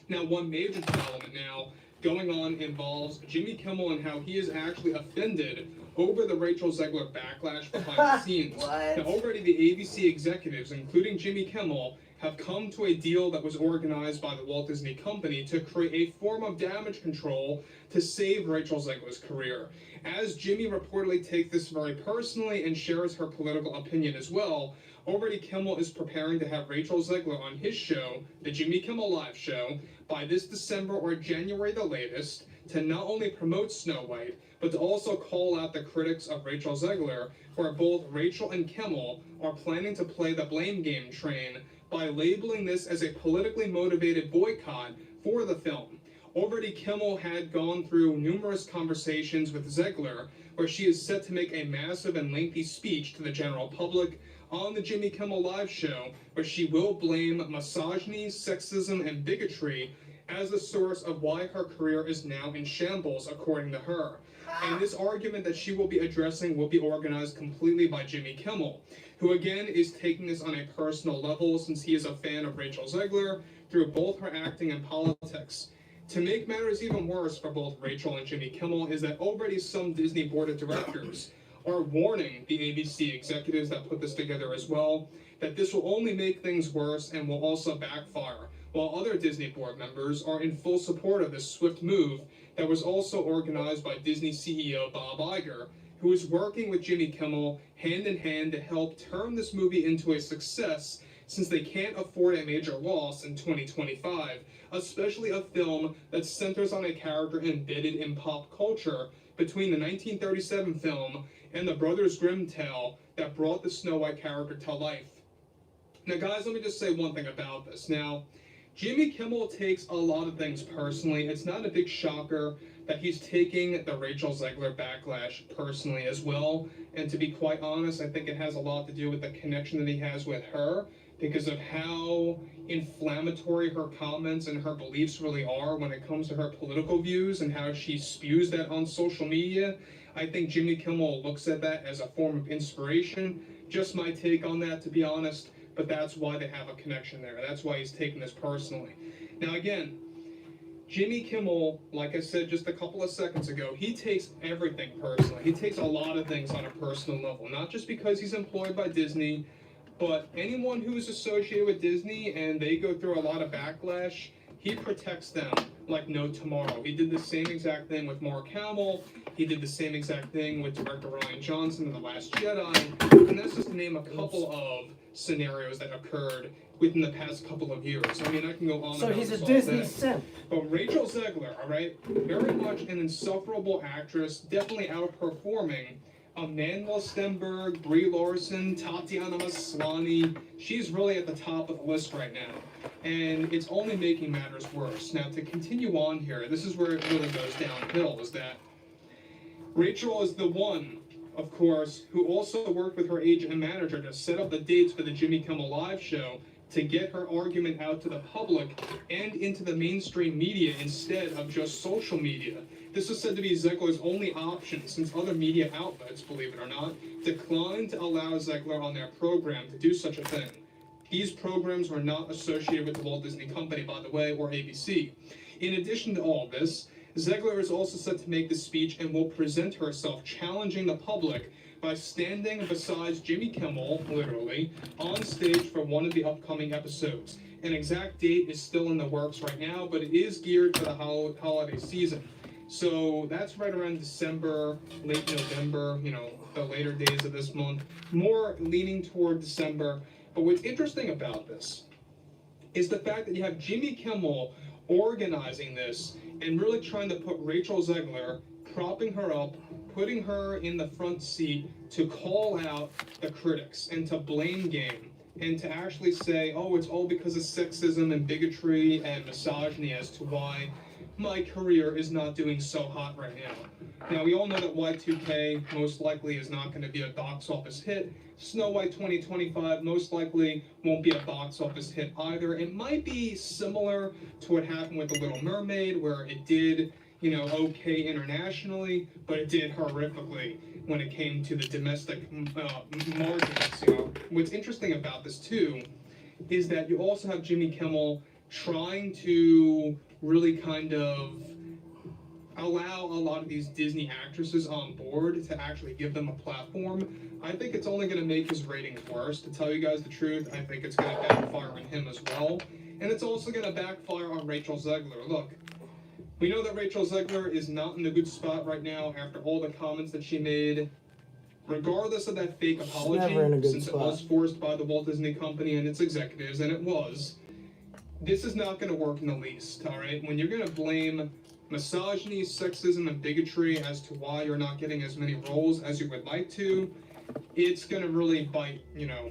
Now, one major development now going on involves Jimmy Kimmel and how he is actually offended over the Rachel Zegler backlash behind the scenes. Now, already the ABC executives, including Jimmy Kimmel, have come to a deal that was organized by the Walt Disney Company to create a form of damage control to save Rachel Zegler's career. As Jimmy reportedly takes this very personally and shares her political opinion as well, already Kimmel is preparing to have Rachel Zegler on his show, the Jimmy Kimmel Live Show, by this December or January the latest, to not only promote Snow White, but to also call out the critics of Rachel Zegler, where both Rachel and Kimmel are planning to play the blame game train by labeling this as a politically motivated boycott for the film. Already Kimmel had gone through numerous conversations with Zegler, where she is set to make a massive and lengthy speech to the general public on the Jimmy Kimmel Live Show, where she will blame misogyny, sexism, and bigotry as the source of why her career is now in shambles, according to her. And this argument that she will be addressing will be organized completely by Jimmy Kimmel, who again is taking this on a personal level since he is a fan of Rachel Zegler through both her acting and politics. To make matters even worse for both Rachel and Jimmy Kimmel is that already some Disney board of directors are warning the ABC executives that put this together as well, that this will only make things worse and will also backfire, while other Disney board members are in full support of this swift move that was also organized by Disney CEO Bob Iger, who is working with Jimmy Kimmel hand in hand to help turn this movie into a success since they can't afford a major loss in 2025, especially a film that centers on a character embedded in pop culture between the 1937 film and the Brothers Grimm tale that brought the Snow White character to life. Now guys, let me just say one thing about this. Now, Jimmy Kimmel takes a lot of things personally. It's not a big shocker that he's taking the Rachel Zegler backlash personally as well. And to be quite honest, I think it has a lot to do with the connection that he has with her because of how inflammatory her comments and her beliefs really are when it comes to her political views and how she spews that on social media. I think Jimmy Kimmel looks at that as a form of inspiration. Just my take on that, to be honest. But that's why they have a connection there. That's why he's taking this personally. Now again, Jimmy Kimmel, like I said just a couple of seconds ago, he takes everything personally. He takes a lot of things on a personal level, not just because he's employed by Disney, but anyone who is associated with Disney and they go through a lot of backlash, he protects them like no tomorrow. He did the same exact thing with Mark Hamill. He did the same exact thing with director Rian Johnson in The Last Jedi. And that's just to name a couple of scenarios that occurred within the past couple of years. I mean, I can go on So and on he's a this all Disney day. simp. But Rachel Zegler, all right, very much an insufferable actress, definitely outperforming Amandla Stenberg, Brie Larson, Tatiana Maslany. She's really at the top of the list right now. And it's only making matters worse. Now, to continue on here, this is where it really goes downhill, is that Rachel is the one, of course, who also worked with her agent and manager to set up the dates for the Jimmy Kimmel Live show to get her argument out to the public and into the mainstream media instead of just social media. This is said to be Zegler's only option since other media outlets, believe it or not, declined to allow Zegler on their program to do such a thing. These programs were not associated with the Walt Disney Company, by the way, or ABC. In addition to all this, Zegler is also set to make this speech and will present herself challenging the public by standing beside Jimmy Kimmel, literally, on stage for one of the upcoming episodes. An exact date is still in the works right now, but it is geared for the holiday season. So that's right around December, late November, you know, the later days of this month, more leaning toward December. But what's interesting about this is the fact that you have Jimmy Kimmel organizing this and really trying to put Rachel Zegler, propping her up, putting her in the front seat to call out the critics and to blame game and to actually say, oh, it's all because of sexism and bigotry and misogyny as to why my career is not doing so hot right now. Now, we all know that Y2K most likely is not going to be a box office hit. Snow White 2025 most likely won't be a box office hit either. It might be similar to what happened with The Little Mermaid, where it did, you know, okay internationally, but it did horrifically when it came to the domestic margins. You know, what's interesting about this too is that you also have Jimmy Kimmel trying to really kind of allow a lot of these Disney actresses on board to actually give them a platform, I think it's only going to make his ratings worse. To tell you guys the truth, I think it's going to backfire on him as well. And it's also going to backfire on Rachel Zegler. Look, we know that Rachel Zegler is not in a good spot right now after all the comments that she made. Regardless of that fake apology, since it was forced by the Walt Disney Company and its executives, and it was, this is not going to work in the least, all right? When you're going to blame misogyny, sexism, and bigotry as to why you're not getting as many roles as you would like to, it's going to really bite,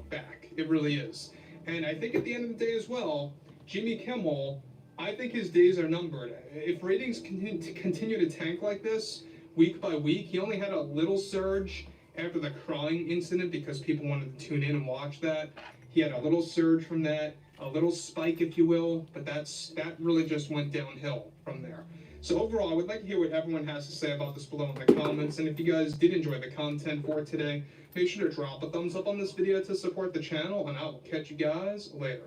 back. It really is. And I think at the end of the day as well, Jimmy Kimmel, I think his days are numbered. If ratings continue to tank like this, week by week, he only had a little surge after the crying incident because people wanted to tune in and watch that. He had a little surge from that, a little spike, if you will, but that really just went downhill from there. So overall, I would like to hear what everyone has to say about this below in the comments, and if you guys did enjoy the content for today, make sure to drop a thumbs up on this video to support the channel, and I will catch you guys later.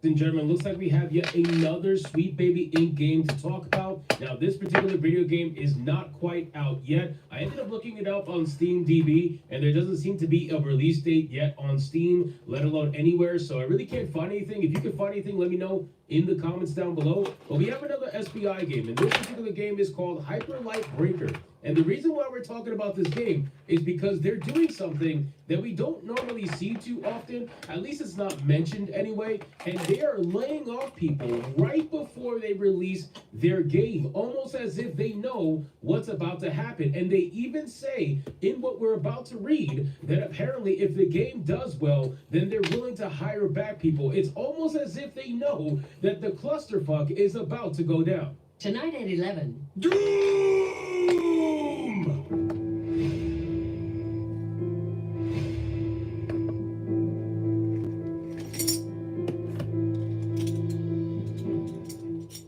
And gentlemen, looks like we have yet another Sweet Baby Inc. game to talk about. Now, this particular video game is not quite out yet. I ended up looking it up on Steam DB, and there doesn't seem to be a release date yet on Steam, let alone anywhere, so I really can't find anything. If you can find anything, let me know in the comments down below. But we have another SBI game, and this particular game is called Hyper Light Breaker. And the reason why we're talking about this game is because they're doing something that we don't normally see too often, at least it's not mentioned anyway, and they are laying off people right before they release their game, almost as if they know what's about to happen. And they even say in what we're about to read that apparently if the game does well, then they're willing to hire back people. It's almost as if they know that the clusterfuck is about to go down. Tonight at 11.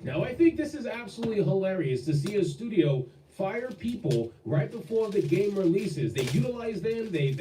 Now, I think this is absolutely hilarious to see a studio fire people right before the game releases. They utilize them, they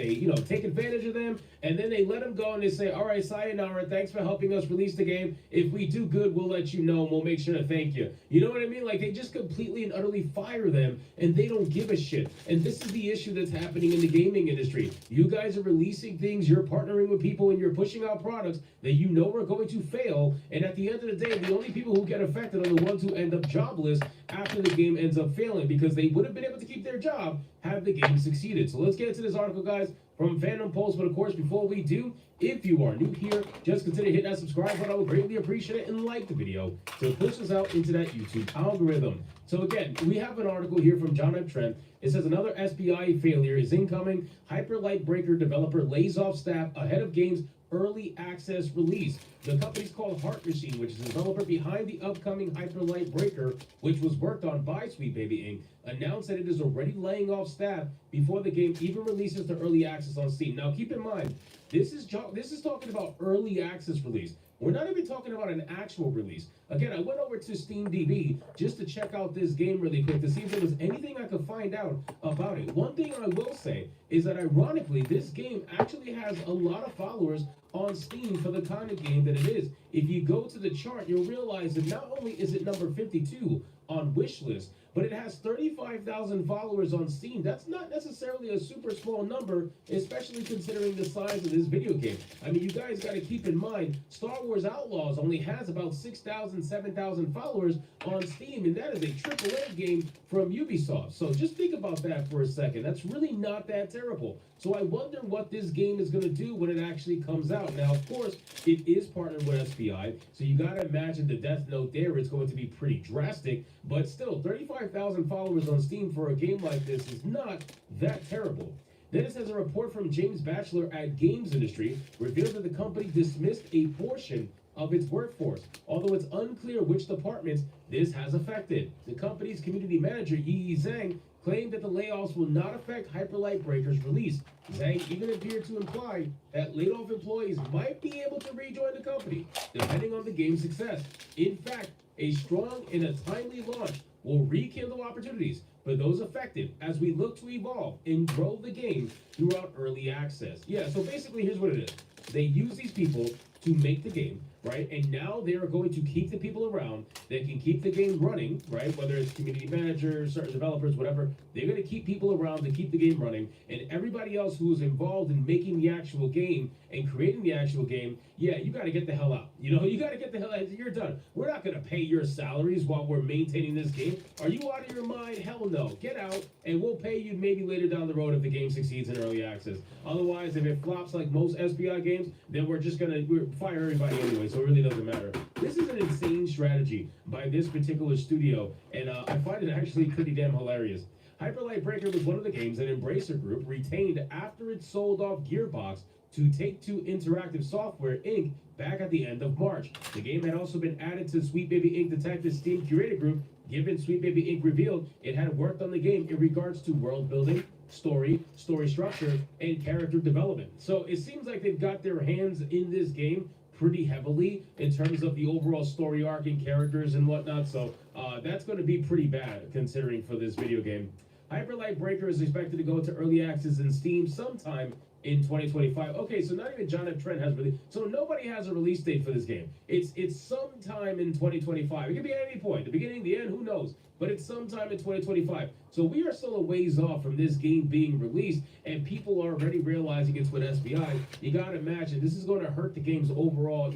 take advantage of them, and then they let them go and they say, all right, sayonara, thanks for helping us release the game. If we do good, we'll let you know and we'll make sure to thank you. You know what I mean? Like, they just completely and utterly fire them and they don't give a shit. And this is the issue that's happening in the gaming industry. You guys are releasing things, you're partnering with people, and you're pushing out products that you know are going to fail. And at the end of the day, the only people who get affected are the ones who end up jobless after the game ends up failing, because they would have been able to keep their job had the game succeeded. So let's get into this article, guys, from Fandom Pulse. But of course, before we do, if you are new here, just consider hitting that subscribe button. I would greatly appreciate it, and like the video to push us out into that YouTube algorithm. So again, we have an article here from John M. Trent. It says another SBI failure is incoming. Hyper Light Breaker developer lays off staff ahead of game's early access release. The company's called Heart Machine, which is the developer behind the upcoming Hyper Light Breaker, which was worked on by Sweet Baby Inc., announced that it is already laying off staff before the game even releases to early access on Steam. Now, keep in mind, this is talking about early access release. We're not even talking about an actual release. Again, I went over to SteamDB just to check out this game really quick to see if there was anything I could find out about it. One thing I will say is that ironically, this game actually has a lot of followers on Steam for the kind of game that it is. If you go to the chart, you'll realize that not only is it number 52 on Wishlist, but it has 35,000 followers on Steam. That's not necessarily a super small number, especially considering the size of this video game. I mean, you guys got to keep in mind, Star Wars Outlaws only has about 6,000, 7,000 followers on Steam, and that is a AAA game from Ubisoft. So just think about that for a second. That's really not that terrible. So I wonder what this game is going to do when it actually comes out. Now, of course, it is partnered with SBI, so you got to imagine the death note there is going to be pretty drastic, but still, 35,000 followers on Steam for a game like this is not that terrible. Then it says a report from James Batchelor at Games Industry revealed that the company dismissed a portion of its workforce, although it's unclear which departments this has affected. The company's community manager, Yi Zhang, claimed that the layoffs will not affect Hyperlight Breaker's release. Zhang even appeared to imply that laid-off employees might be able to rejoin the company, depending on the game's success. In fact, a strong and a timely launch will rekindle opportunities for those affected as we look to evolve and grow the game throughout early access. Yeah, so basically here's what it is. They use these people to make the game, right? And now they are going to keep the people around that can keep the game running, right? Whether it's community managers, certain developers, whatever, they're going to keep people around to keep the game running. And everybody else who is involved in making the actual game and creating the actual game, yeah, you got to get the hell out. You know, you got to get the hell out. You're done. We're not going to pay your salaries while we're maintaining this game. Are you out of your mind? Hell no. Get out, and we'll pay you maybe later down the road if the game succeeds in early access. Otherwise, if it flops like most SBI games, then we're just going to fire everybody anyway, so it really doesn't matter. This is an insane strategy by this particular studio, and I find it actually pretty damn hilarious. Hyperlight Breaker was one of the games that Embracer Group retained after it sold off Gearbox to Take-Two Interactive Software, Inc. back at the end of March. The game had also been added to Sweet Baby Inc. Detective Steam Curated Group, given Sweet Baby Inc. revealed it had worked on the game in regards to world building, story structure, and character development. So it seems like they've got their hands in this game pretty heavily in terms of the overall story arc and characters and whatnot. So that's going to be pretty bad considering for this video game. Hyperlight Breaker is expected to go into early access in Steam sometime in 2025. Okay, so not even John F. Trent has released. So nobody has a release date for this game. It's sometime in 2025. It could be at any point, the beginning, the end, who knows? But it's sometime in 2025. So we are still a ways off from this game being released, and people are already realizing it's with SBI. You gotta imagine this is going to hurt the game's overall,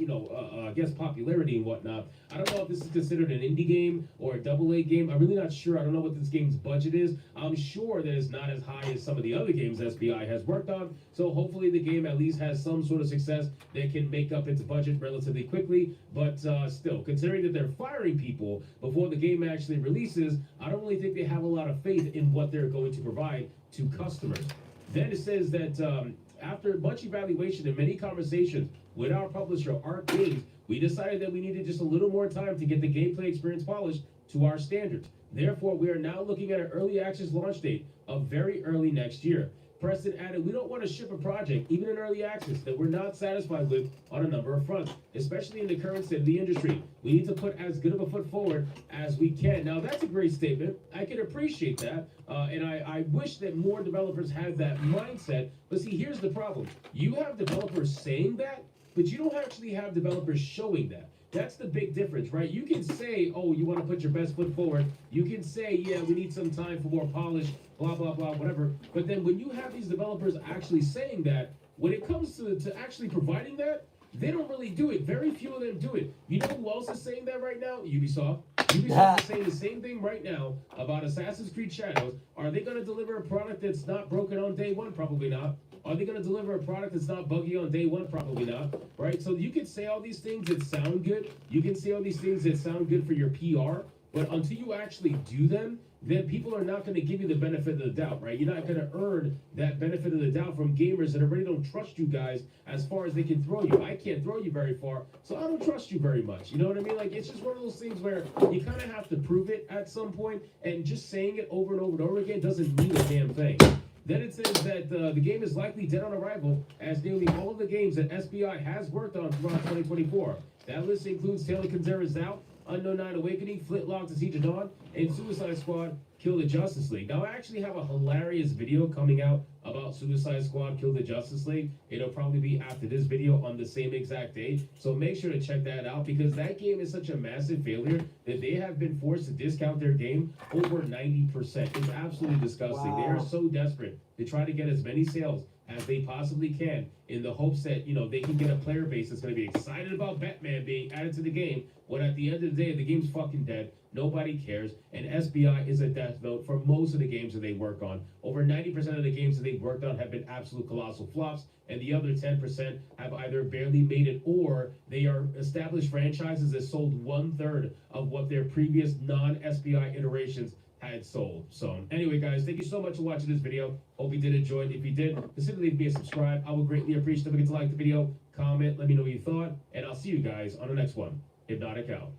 I guess popularity and whatnot. I don't know if this is considered an indie game or a AA game. I'm really not sure. I don't know what this game's budget is. I'm sure that it's not as high as some of the other games SBI has worked on. So hopefully the game at least has some sort of success that can make up its budget relatively quickly. But still, considering that they're firing people before the game actually releases, I don't really think they have a lot of faith in what they're going to provide to customers. Then it says that after much evaluation and many conversations with our publisher, Arc Games, we decided that we needed just a little more time to get the gameplay experience polished to our standards. Therefore, we are now looking at an early access launch date of very early next year. Preston added, we don't want to ship a project, even in early access, that we're not satisfied with on a number of fronts, especially in the current state of the industry. We need to put as good of a foot forward as we can. Now, that's a great statement. I can appreciate that. And I wish that more developers had that mindset. But see, here's the problem. You have developers saying that, but you don't actually have developers showing that. That's the big difference, right? You can say, oh, you want to put your best foot forward. You can say, yeah, we need some time for more polish, blah, blah, blah, whatever. But then when you have these developers actually saying that, when it comes to actually providing that, they don't really do it. Very few of them do it. You know who else is saying that right now? Ubisoft. Ubisoft is saying the same thing right now about Assassin's Creed Shadows. Are they going to deliver a product that's not broken on day one? Probably not. Are they going to deliver a product that's not buggy on day one? Probably not, right? So you can say all these things that sound good. You can say all these things that sound good for your PR, but until you actually do them, then people are not going to give you the benefit of the doubt, right? You're not going to earn that benefit of the doubt from gamers that already don't trust you guys as far as they can throw you. I can't throw you very far, so I don't trust you very much. You know what I mean? Like, it's just one of those things where you kind of have to prove it at some point, and just saying it over and over and over again doesn't mean a damn thing. Then it says that the game is likely dead on arrival, as nearly all of the games that SBI has worked on throughout 2024. That list includes Taylor Kanzera's Out, Unknown Night Awakening, Flintlock The Siege of Dawn, and Suicide Squad Kill the Justice League. Now, I actually have a hilarious video coming out about Suicide Squad Kill the Justice League. It'll probably be after this video on the same exact day. So make sure to check that out, because that game is such a massive failure that they have been forced to discount their game over 90%. It's absolutely disgusting. Wow. They are so desperate to try to get as many sales as they possibly can in the hopes that, they can get a player base that's going to be excited about Batman being added to the game, when at the end of the day, the game's fucking dead. Nobody cares, and SBI is a death note for most of the games that they work on. Over 90% of the games that they've worked on have been absolute colossal flops, and the other 10% have either barely made it, or they are established franchises that sold 1/3 of what their previous non-SBI iterations had sold. So anyway, guys, thank you so much for watching this video. Hope you did enjoy it. If you did, consider leaving me a subscribe. I would greatly appreciate it. Don't forget to like the video, comment, let me know what you thought, and I'll see you guys on the next one. Hypnotic out.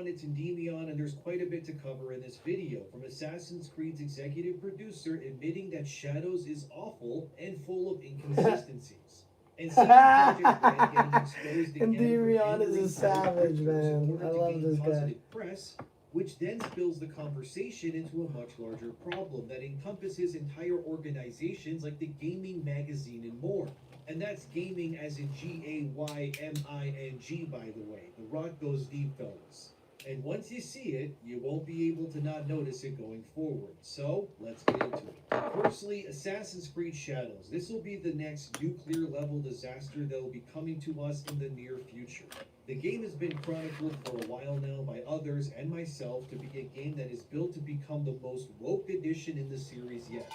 It's Endymion, and there's quite a bit to cover in this video, from Assassin's Creed's executive producer admitting that Shadows is awful and full of inconsistencies. And Endymion is a savage, man. I love this guy. Press, which then spills the conversation into a much larger problem that encompasses entire organizations like the Gaming Magazine and more. And that's gaming as in Gayming, by the way. The rock goes deep, fellas. And once you see it, you won't be able to not notice it going forward. So, let's get into it. Firstly, Assassin's Creed Shadows. This will be the next nuclear level disaster that will be coming to us in the near future. The game has been chronicled for a while now by others and myself to be a game that is built to become the most woke edition in the series yet.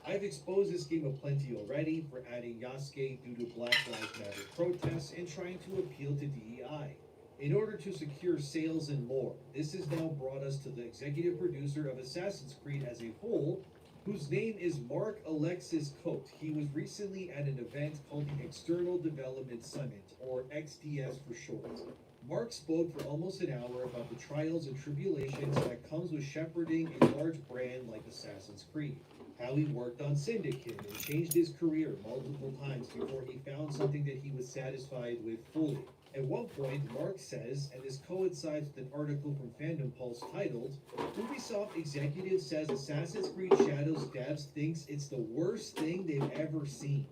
I've exposed this game aplenty already for adding Yasuke due to Black Lives Matter protests and trying to appeal to DEI. In order to secure sales and more, this has now brought us to the executive producer of Assassin's Creed as a whole, whose name is Mark Alexis Cote. He was recently at an event called the External Development Summit, or XDS for short. Mark spoke for almost an hour about the trials and tribulations that comes with shepherding a large brand like Assassin's Creed. How he worked on Syndicate and changed his career multiple times before he found something that he was satisfied with fully. At one point, Mark says, and this coincides with an article from Fandom Pulse titled, Ubisoft executive says Assassin's Creed Shadows devs thinks it's the worst thing they've ever seen.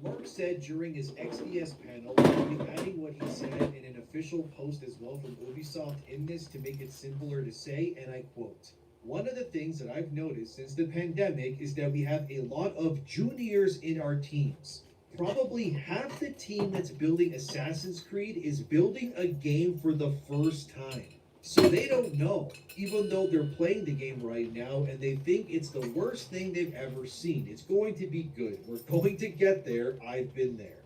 Mark said during his XDS panel, we'll be adding what he said in an official post as well from Ubisoft in this to make it simpler to say, and I quote, "One of the things that I've noticed since the pandemic is that we have a lot of juniors in our teams. Probably half the team that's building Assassin's Creed is building a game for the first time. So they don't know, even though they're playing the game right now and they think it's the worst thing they've ever seen. It's going to be good. We're going to get there. I've been there.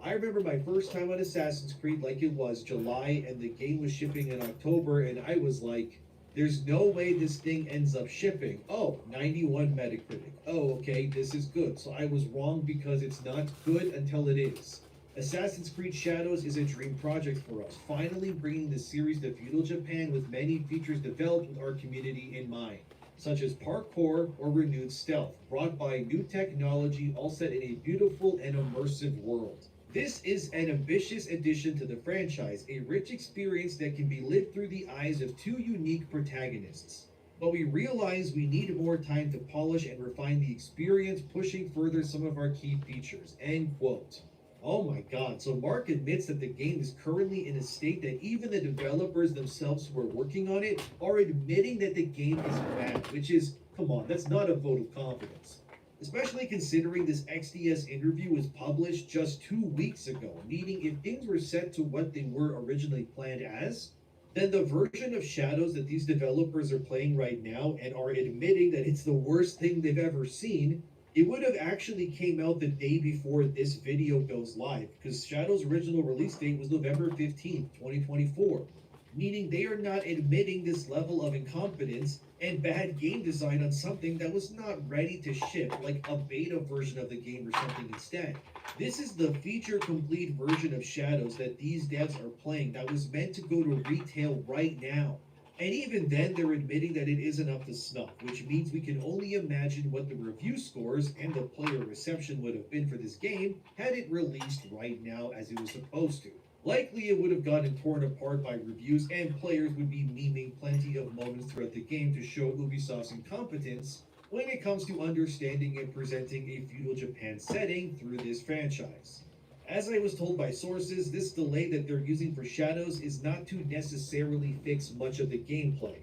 I remember my first time on Assassin's Creed like it was July and the game was shipping in October and I was like, there's no way this thing ends up shipping. Oh, 91 Metacritic. Oh, okay, this is good. So I was wrong because it's not good until it is. Assassin's Creed Shadows is a dream project for us, finally bringing the series to feudal Japan with many features developed with our community in mind, such as parkour or renewed stealth, brought by new technology, all set in a beautiful and immersive world. This is an ambitious addition to the franchise, a rich experience that can be lived through the eyes of two unique protagonists. But we realize we need more time to polish and refine the experience, pushing further some of our key features." End quote. Oh my god, so Mark admits that the game is currently in a state that even the developers themselves who are working on it are admitting that the game is bad, which is, come on, that's not a vote of confidence. Especially considering this XDS interview was published just 2 weeks ago, meaning if things were set to what they were originally planned as, then the version of Shadows that these developers are playing right now and are admitting that it's the worst thing they've ever seen, it would have actually came out the day before this video goes live, because Shadows' original release date was November 15th, 2024. Meaning they are not admitting this level of incompetence and bad game design on something that was not ready to ship, like a beta version of the game or something instead. This is the feature-complete version of Shadows that these devs are playing that was meant to go to retail right now. And even then, they're admitting that it isn't up to snuff, which means we can only imagine what the review scores and the player reception would have been for this game had it released right now as it was supposed to. Likely it would have gotten torn apart by reviews and players would be memeing plenty of moments throughout the game to show Ubisoft's incompetence when it comes to understanding and presenting a feudal Japan setting through this franchise. As I was told by sources, this delay that they're using for Shadows is not to necessarily fix much of the gameplay.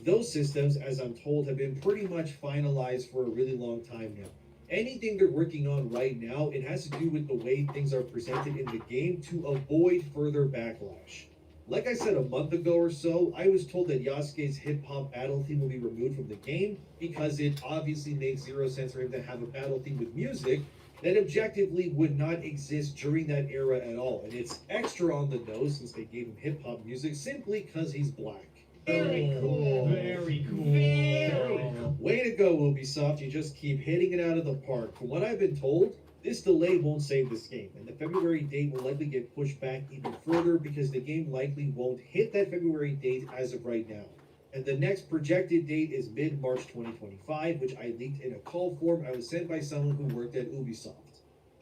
Those systems, as I'm told, have been pretty much finalized for a really long time now. Anything they're working on right now, it has to do with the way things are presented in the game to avoid further backlash. Like I said a month ago or so, I was told that Yasuke's hip-hop battle theme will be removed from the game because it obviously makes zero sense for him to have a battle theme with music that objectively would not exist during that era at all. And it's extra on the nose since they gave him hip-hop music simply because he's black. Very cool. Very cool. Very cool. Way to go, Ubisoft. You just keep hitting it out of the park. From what I've been told, this delay won't save this game, and the February date will likely get pushed back even further because the game likely won't hit that February date as of right now. And the next projected date is mid-March 2025, which I leaked in a call form I was sent by someone who worked at Ubisoft.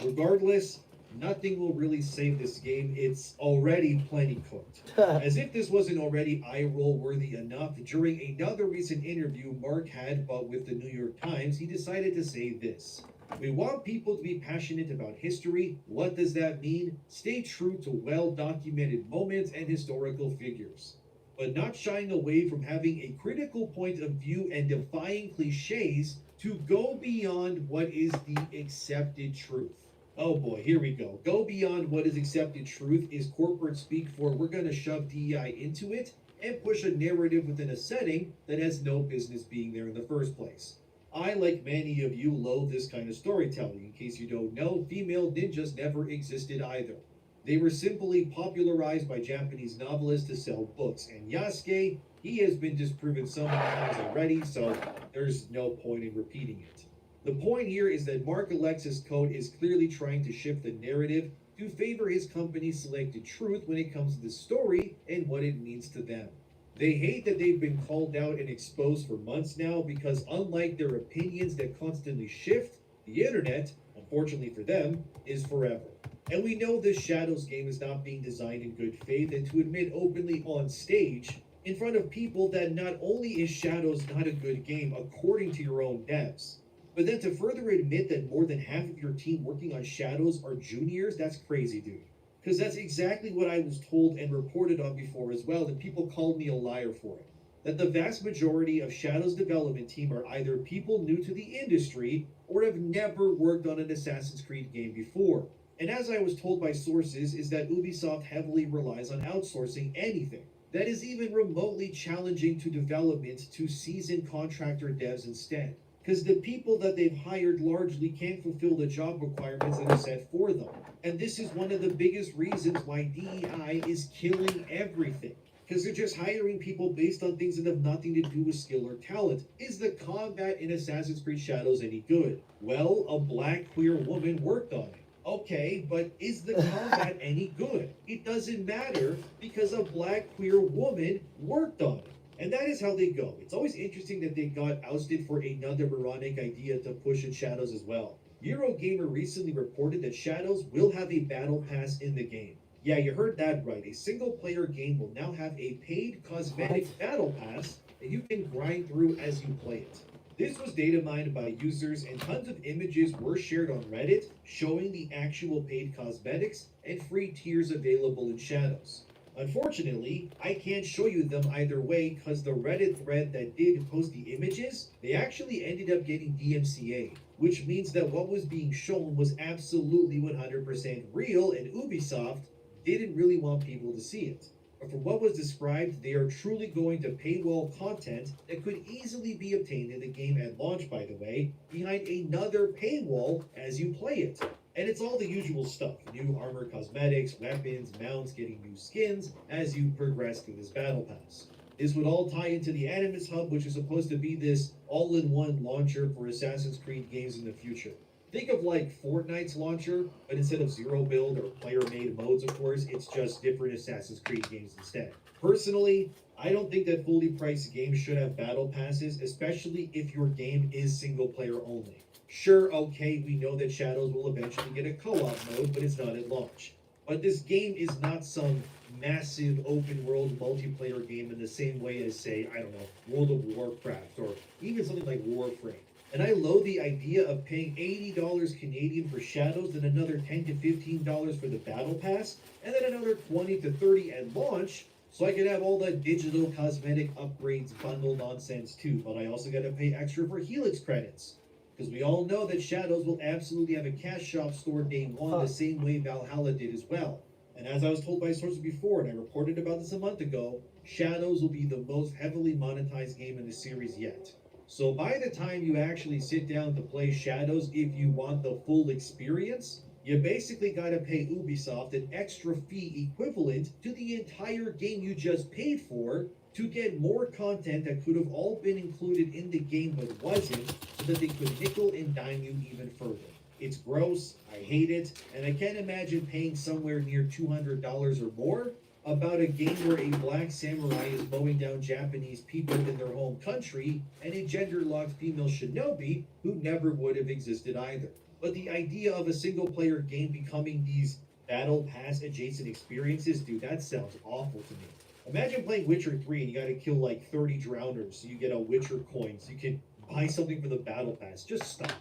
Regardless, nothing will really save this game. It's already plenty cooked. As if this wasn't already eye-roll worthy enough, during another recent interview Mark had, but with the New York Times, he decided to say this. We want people to be passionate about history. What does that mean? Stay true to well-documented moments and historical figures, but not shying away from having a critical point of view and defying cliches to go beyond what is the accepted truth. Oh boy, here we go. Go beyond what is accepted truth is corporate speak for we're going to shove DEI into it and push a narrative within a setting that has no business being there in the first place. I, like many of you, loathe this kind of storytelling. In case you don't know, female ninjas never existed either. They were simply popularized by Japanese novelists to sell books, and Yasuke, he has been disproven so many times already, so there's no point in repeating it. The point here is that Mark Alexis' code is clearly trying to shift the narrative to favor his company's selected truth when it comes to the story and what it means to them. They hate that they've been called out and exposed for months now because unlike their opinions that constantly shift, the internet, unfortunately for them, is forever. And we know this Shadows game is not being designed in good faith, and to admit openly on stage, in front of people that not only is Shadows not a good game according to your own devs, but then to further admit that more than half of your team working on Shadows are juniors, that's crazy, dude. Because that's exactly what I was told and reported on before as well, and people called me a liar for it. That the vast majority of Shadow's development team are either people new to the industry or have never worked on an Assassin's Creed game before. And as I was told by sources, is that Ubisoft heavily relies on outsourcing anything that is even remotely challenging to development to seasoned contractor devs instead. Because the people that they've hired largely can't fulfill the job requirements that are set for them. And this is one of the biggest reasons why DEI is killing everything. Because they're just hiring people based on things that have nothing to do with skill or talent. Is the combat in Assassin's Creed Shadows any good? Well, a black queer woman worked on it. Okay, but is the combat any good? It doesn't matter because a black queer woman worked on it. And that is how they go. It's always interesting that they got ousted for another moronic idea to push in Shadows as well. Eurogamer recently reported that Shadows will have a battle pass in the game. Yeah, you heard that right. A single-player game will now have a paid cosmetic battle pass that you can grind through as you play it. This was data mined by users, and tons of images were shared on Reddit showing the actual paid cosmetics and free tiers available in Shadows. Unfortunately, I can't show you them either way because the Reddit thread that did post the images, they actually ended up getting DMCA, which means that what was being shown was absolutely 100% real, and Ubisoft didn't really want people to see it. But from what was described, they are truly going to paywall content that could easily be obtained in the game at launch, by the way, behind another paywall as you play it. And it's all the usual stuff, new armor, cosmetics, weapons, mounts, getting new skins as you progress through this battle pass. This would all tie into the Animus Hub, which is supposed to be this all-in-one launcher for Assassin's Creed games in the future. Think of like Fortnite's launcher, but instead of zero build or player-made modes, of course, it's just different Assassin's Creed games instead. Personally, I don't think that fully priced games should have battle passes, especially if your game is single-player only. Sure, okay, we know that Shadows will eventually get a co-op mode, but it's not at launch. But this game is not some massive open-world multiplayer game in the same way as, say, I don't know, World of Warcraft, or even something like Warframe. And I loathe the idea of paying $80 Canadian for Shadows, then another $10 to $15 for the Battle Pass, and then another $20 to $30 at launch, so I could have all the digital cosmetic upgrades bundle nonsense too, but I also gotta pay extra for Helix credits. Because we all know that Shadows will absolutely have a cash shop store day one the same way Valhalla did as well. And as I was told by sources before, and I reported about this a month ago, Shadows will be the most heavily monetized game in the series yet. So by the time you actually sit down to play Shadows, if you want the full experience, you basically gotta pay Ubisoft an extra fee equivalent to the entire game you just paid for to get more content that could have all been included in the game but wasn't, so that they could nickel and dime you even further. It's gross, I hate it, and I can't imagine paying somewhere near $200 or more about a game where a black samurai is mowing down Japanese people in their home country and a gender-locked female shinobi who never would have existed either. But the idea of a single-player game becoming these Battle Pass adjacent experiences, dude, that sounds awful to me. Imagine playing Witcher 3 and you gotta kill like 30 drowners so you get a Witcher coin so you can buy something for the Battle Pass. Just stop.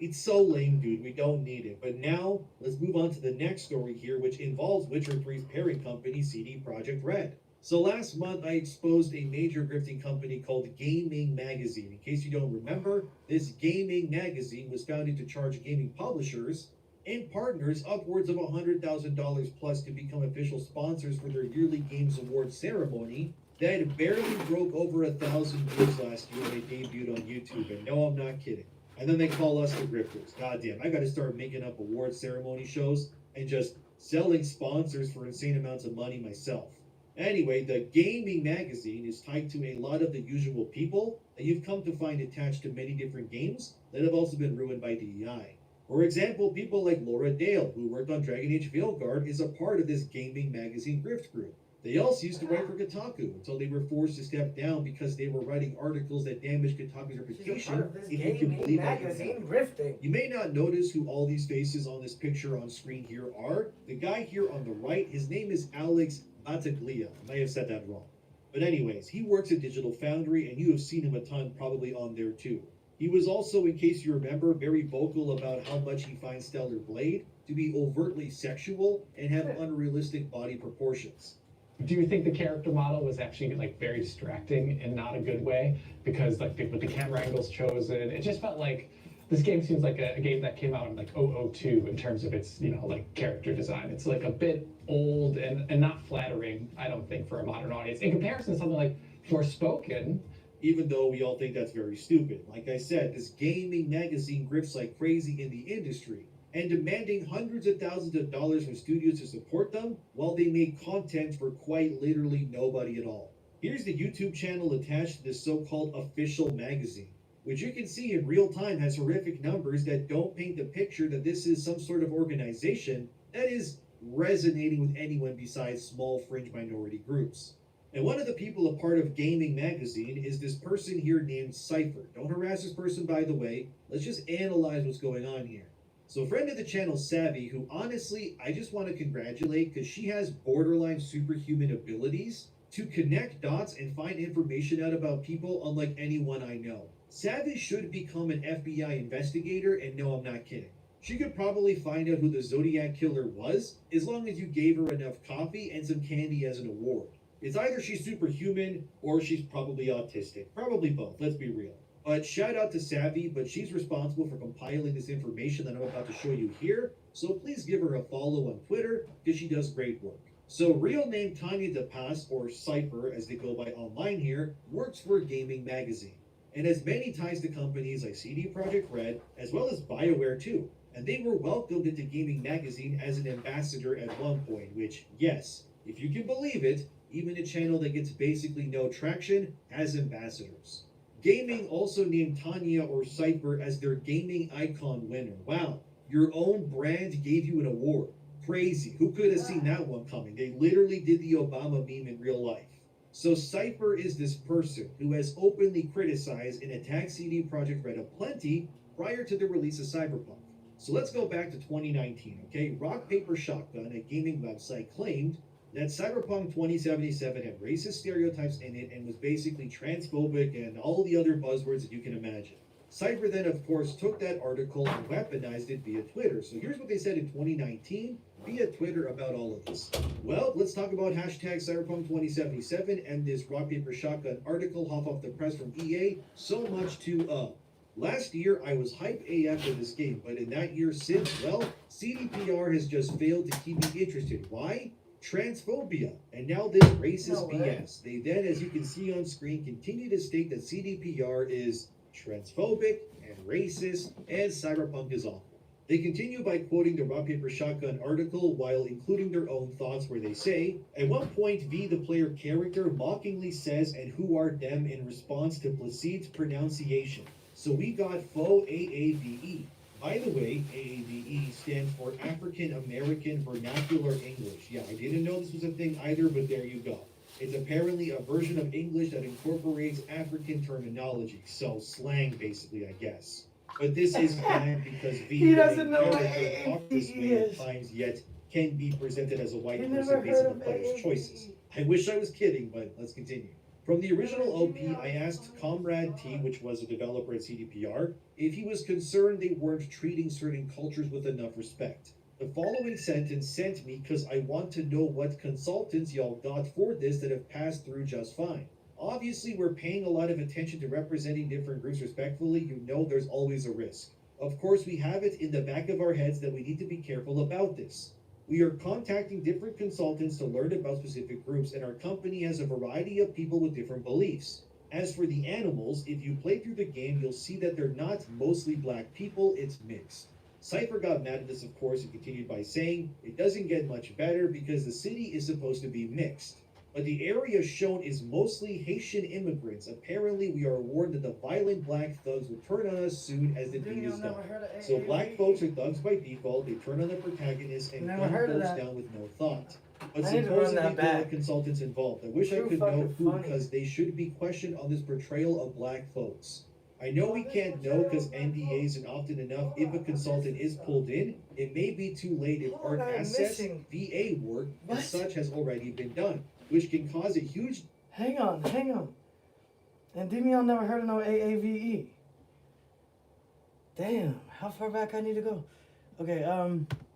It's so lame, dude. We don't need it. But now, let's move on to the next story here, which involves Witcher 3's parent company, CD Projekt Red. So last month, I exposed a major grifting company called Gaming Magazine. In case you don't remember, this gaming magazine was founded to charge gaming publishers and partners upwards of $100,000 plus to become official sponsors for their yearly Games Awards ceremony that barely broke over 1,000 views last year when they debuted on YouTube. And no, I'm not kidding. And then they call us the grifters. Goddamn, I gotta start making up award ceremony shows and just selling sponsors for insane amounts of money myself. Anyway, the gaming magazine is tied to a lot of the usual people that you've come to find attached to many different games that have also been ruined by DEI. For example, people like Laura Dale, who worked on Dragon Age Veilguard, is a part of this gaming magazine grift group. They also used to write for Kotaku until they were forced to step down because they were writing articles that damaged Kotaku's reputation. If you can believe magazine grifting. You may not notice who all these faces on this picture on screen here are. The guy here on the right, his name is Alex Battaglia. I may have said that wrong. But anyways, he works at Digital Foundry, and you have seen him a ton probably on there too. He was also, in case you remember, very vocal about how much he finds Stellar Blade to be overtly sexual and have unrealistic body proportions. Do you think the character model was actually like very distracting in not a good way? Because like with the camera angles chosen, it just felt like this game seems like a game that came out in like 002 in terms of its, you know, like character design. It's like a bit old and not flattering, I don't think, for a modern audience. In comparison to something like Forspoken, even though we all think that's very stupid. Like I said, this gaming magazine grifts like crazy in the industry and demanding hundreds of thousands of dollars from studios to support them while they make content for quite literally nobody at all. Here's the YouTube channel attached to this so-called official magazine, which you can see in real time has horrific numbers that don't paint the picture that this is some sort of organization that is resonating with anyone besides small fringe minority groups. And one of the people a part of Gaming Magazine is this person here named Cypher. Don't harass this person, by the way. Let's just analyze what's going on here. So a friend of the channel, Savvy, who honestly, I just want to congratulate because she has borderline superhuman abilities to connect dots and find information out about people unlike anyone I know. Savvy should become an FBI investigator, and no, I'm not kidding. She could probably find out who the Zodiac Killer was, as long as you gave her enough coffee and some candy as an award. It's either she's superhuman, or she's probably autistic. Probably both, let's be real. But shout out to Savvy, but she's responsible for compiling this information that I'm about to show you here, so please give her a follow on Twitter, because she does great work. So real name Tanya DePass, or Cypher as they go by online here, works for Gaming Magazine, and has many ties to companies like CD Projekt Red, as well as BioWare too. And they were welcomed into Gaming Magazine as an ambassador at one point, which, yes, if you can believe it, even a channel that gets basically no traction has ambassadors. Gaming also named Tanya or Cypher as their gaming icon winner. Wow, your own brand gave you an award. Crazy. Who could have seen that one coming? They literally did the Obama meme in real life. So Cypher is this person who has openly criticized and attacked CD Projekt Red aplenty prior to the release of Cyberpunk. So let's go back to 2019, okay? Rock Paper Shotgun, a gaming website, claimed that Cyberpunk 2077 had racist stereotypes in it and was basically transphobic and all the other buzzwords that you can imagine. Cypher then, of course, took that article and weaponized it via Twitter. So here's what they said in 2019 via Twitter about all of this. Well, let's talk about hashtag Cyberpunk 2077 and this Rock Paper Shotgun article hot off the press from EA. So much to Last year, I was hype AF for this game, but in that year since, well, CDPR has just failed to keep me interested. Why? Transphobia, and now this racist BS. They then, as you can see on screen, continue to state that CDPR is transphobic and racist, and cyberpunk is awful. They continue by quoting the Rock Paper Shotgun article while including their own thoughts where they say, at one point V, the player character, mockingly says, and who are them in response to Placid's pronunciation. So we got faux AAVE. By the way, AAVE stands for African American Vernacular English. Yeah, I didn't know this was a thing either, but there you go. It's apparently a version of English that incorporates African terminology, so slang basically, I guess. But this is bad because V, He doesn't know what talks this way at times, yet can be presented as a white person based on the player's choices. I wish I was kidding, but let's continue. From the original OP, I asked Comrade T, which was a developer at CDPR, if he was concerned they weren't treating certain cultures with enough respect. The following sentence sent me because I want to know what consultants y'all got for this that have passed through just fine. Obviously, we're paying a lot of attention to representing different groups respectfully. You know there's always a risk. Of course, we have it in the back of our heads that we need to be careful about this. We are contacting different consultants to learn about specific groups, and our company has a variety of people with different beliefs. As for the animals, if you play through the game, you'll see that they're not mostly black people, it's mixed. Cypher got mad at this, of course, and continued by saying, it doesn't get much better because the city is supposed to be mixed. But the area shown is mostly Haitian immigrants. Apparently, we are warned that the violent black thugs will turn on us soon as the deed is done. So black folks are thugs by default, they turn on the protagonist and gun folks down with no thought. But supposedly there are consultants involved. I wish I could know who, because they should be questioned on this portrayal of black folks. I know we can't know because NDAs, and often enough, if a consultant is pulled in, it may be too late if hard assets, VA work, and such has already been done, which can cause a huge... Hang on. And Demion never heard of no AAVE. Damn, how far back I need to go? Okay,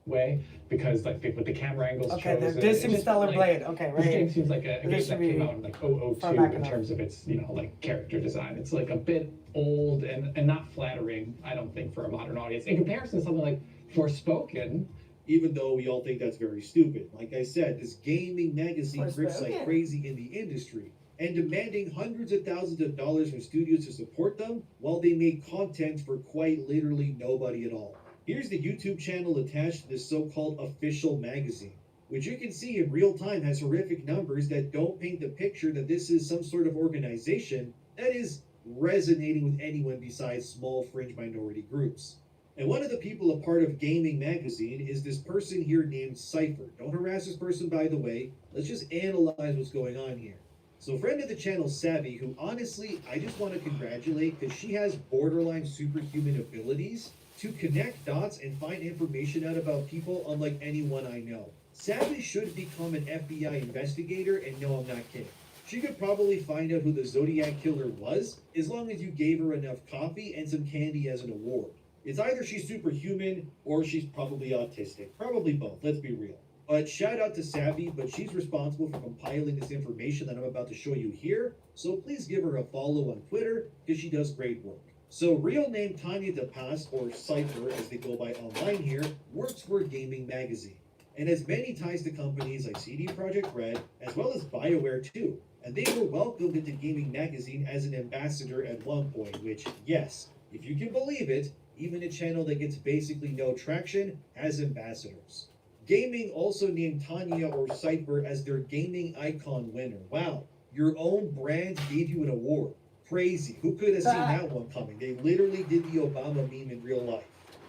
way because like with the camera angles okay, chosen, they're dissing Stellar like, Blade. Okay, right. This here. game seems like a game that came out in like 002 in terms of its, like character design. It's like a bit old and not flattering, I don't think, for a modern audience. In comparison to something like Forspoken, even though we all think that's very stupid. Like I said, this gaming magazine grips like crazy in the industry, and demanding hundreds of thousands of dollars from studios to support them while they make content for quite literally nobody at all. Here's the YouTube channel attached to this so-called official magazine, which you can see in real time has horrific numbers that don't paint the picture that this is some sort of organization that is resonating with anyone besides small fringe minority groups. And one of the people a part of Gaming Magazine is this person here named Cypher. Don't harass this person, by the way. Let's just analyze what's going on here. So friend of the channel, Savvy, who honestly, I just want to congratulate because she has borderline superhuman abilities to connect dots and find information out about people unlike anyone I know. Savvy should become an FBI investigator, and no, I'm not kidding. She could probably find out who the Zodiac Killer was, as long as you gave her enough coffee and some candy as an award. It's either she's superhuman, or she's probably autistic. Probably both, let's be real. But shout out to Savvy, but she's responsible for compiling this information that I'm about to show you here, so please give her a follow on Twitter, because she does great work. So real name Tanya DePass, or Cypher as they go by online here, works for Gaming Magazine, and has many ties to companies like CD Projekt Red, as well as BioWare too. And they were welcomed into Gaming Magazine as an ambassador at one point, which, yes, if you can believe it, even a channel that gets basically no traction has ambassadors. Gaming also named Tanya or Cypher as their gaming icon winner. Wow, your own brand gave you an award. Crazy. Who could have seen that one coming? They literally did the Obama meme in real life.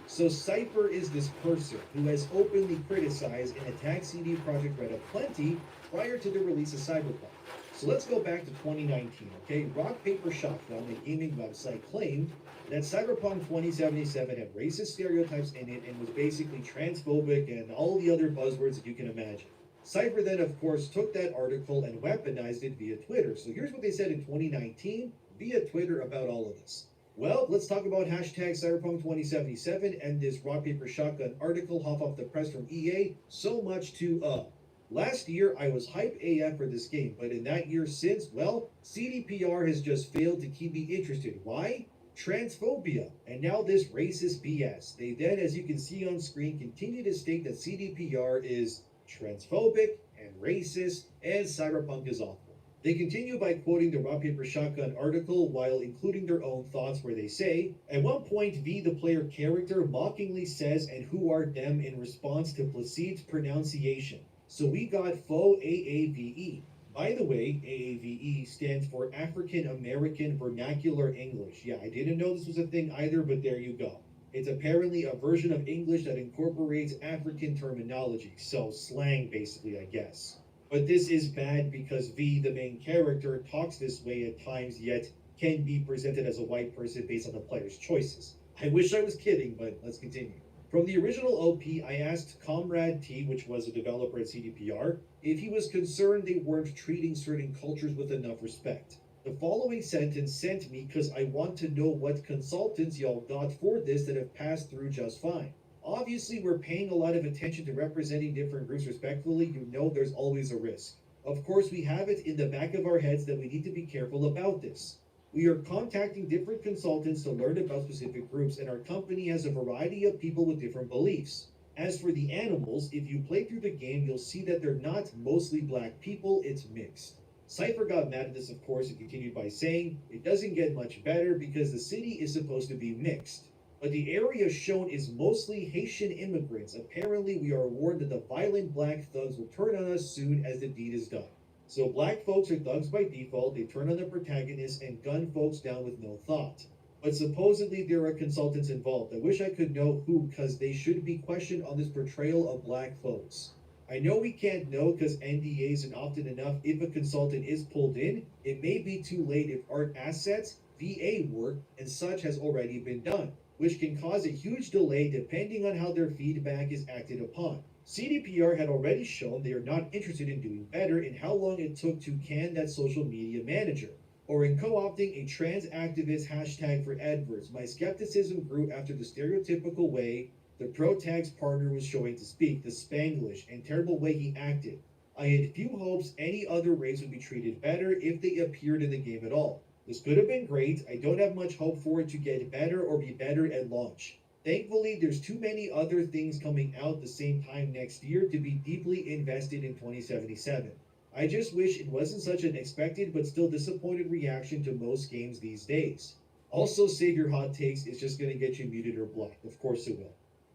So Cypher is this person who has openly criticized and attacked CD Projekt Red aplenty prior to the release of Cyberpunk. So let's go back to 2019, okay? Rock Paper Shotgun, the gaming website, claimed that Cyberpunk 2077 had racist stereotypes in it and was basically transphobic and all the other buzzwords that you can imagine. Cypher then, of course, took that article and weaponized it via Twitter. So here's what they said in 2019 via Twitter about all of this. Well, let's talk about hashtag Cyberpunk 2077 and this Rock Paper Shotgun article hot off the press from EA. So much to Last year, I was hype AF for this game, but in that year since, well, CDPR has just failed to keep me interested. Why? transphobia, and now this racist BS. They then, as you can see on screen, continue to state that CDPR is transphobic and racist, and cyberpunk is awful. They continue by quoting the Rock Paper Shotgun article while including their own thoughts, where they say, at one point V, the player character, mockingly says, and who are them, in response to Placid's pronunciation. So we got faux AAVE. By the way, AAVE stands for African American Vernacular English. Yeah, I didn't know this was a thing either, but there you go. It's apparently a version of English that incorporates African terminology, so slang basically, I guess. But this is bad because V, the main character, talks this way at times, yet can be presented as a white person based on the player's choices. I wish I was kidding, but let's continue. From the original OP, I asked Comrade T, which was a developer at CDPR, if he was concerned they weren't treating certain cultures with enough respect. The following sentence sent me because I want to know what consultants y'all got for this that have passed through just fine. Obviously, we're paying a lot of attention to representing different groups respectfully. You know there's always a risk. Of course, we have it in the back of our heads that we need to be careful about this. We are contacting different consultants to learn about specific groups, and our company has a variety of people with different beliefs. As for the animals, if you play through the game, you'll see that they're not mostly black people, it's mixed. Cypher got mad at this, of course, and continued by saying, it doesn't get much better because the city is supposed to be mixed. But the area shown is mostly Haitian immigrants. Apparently, we are warned that the violent black thugs will turn on us soon as the deed is done. So black folks are thugs by default, they turn on the protagonist and gun folks down with no thought. But supposedly there are consultants involved. I wish I could know who, because they should be questioned on this portrayal of black folks. I know we can't know because NDAs, and often enough, if a consultant is pulled in, it may be too late if art assets, VA work, and such has already been done, which can cause a huge delay depending on how their feedback is acted upon. CDPR had already shown they are not interested in doing better in how long it took to can that social media manager, or in co-opting a trans activist hashtag for adverts. My skepticism grew after the stereotypical way the pro-tag's partner was showing to speak, the Spanglish, and terrible way he acted. I had few hopes any other race would be treated better if they appeared in the game at all. This could have been great. I don't have much hope for it to get better or be better at launch. Thankfully, there's too many other things coming out the same time next year to be deeply invested in 2077. I just wish it wasn't such an expected but still disappointed reaction to most games these days. Also, save your hot takes, it's just gonna get you muted or blocked. Of course it will.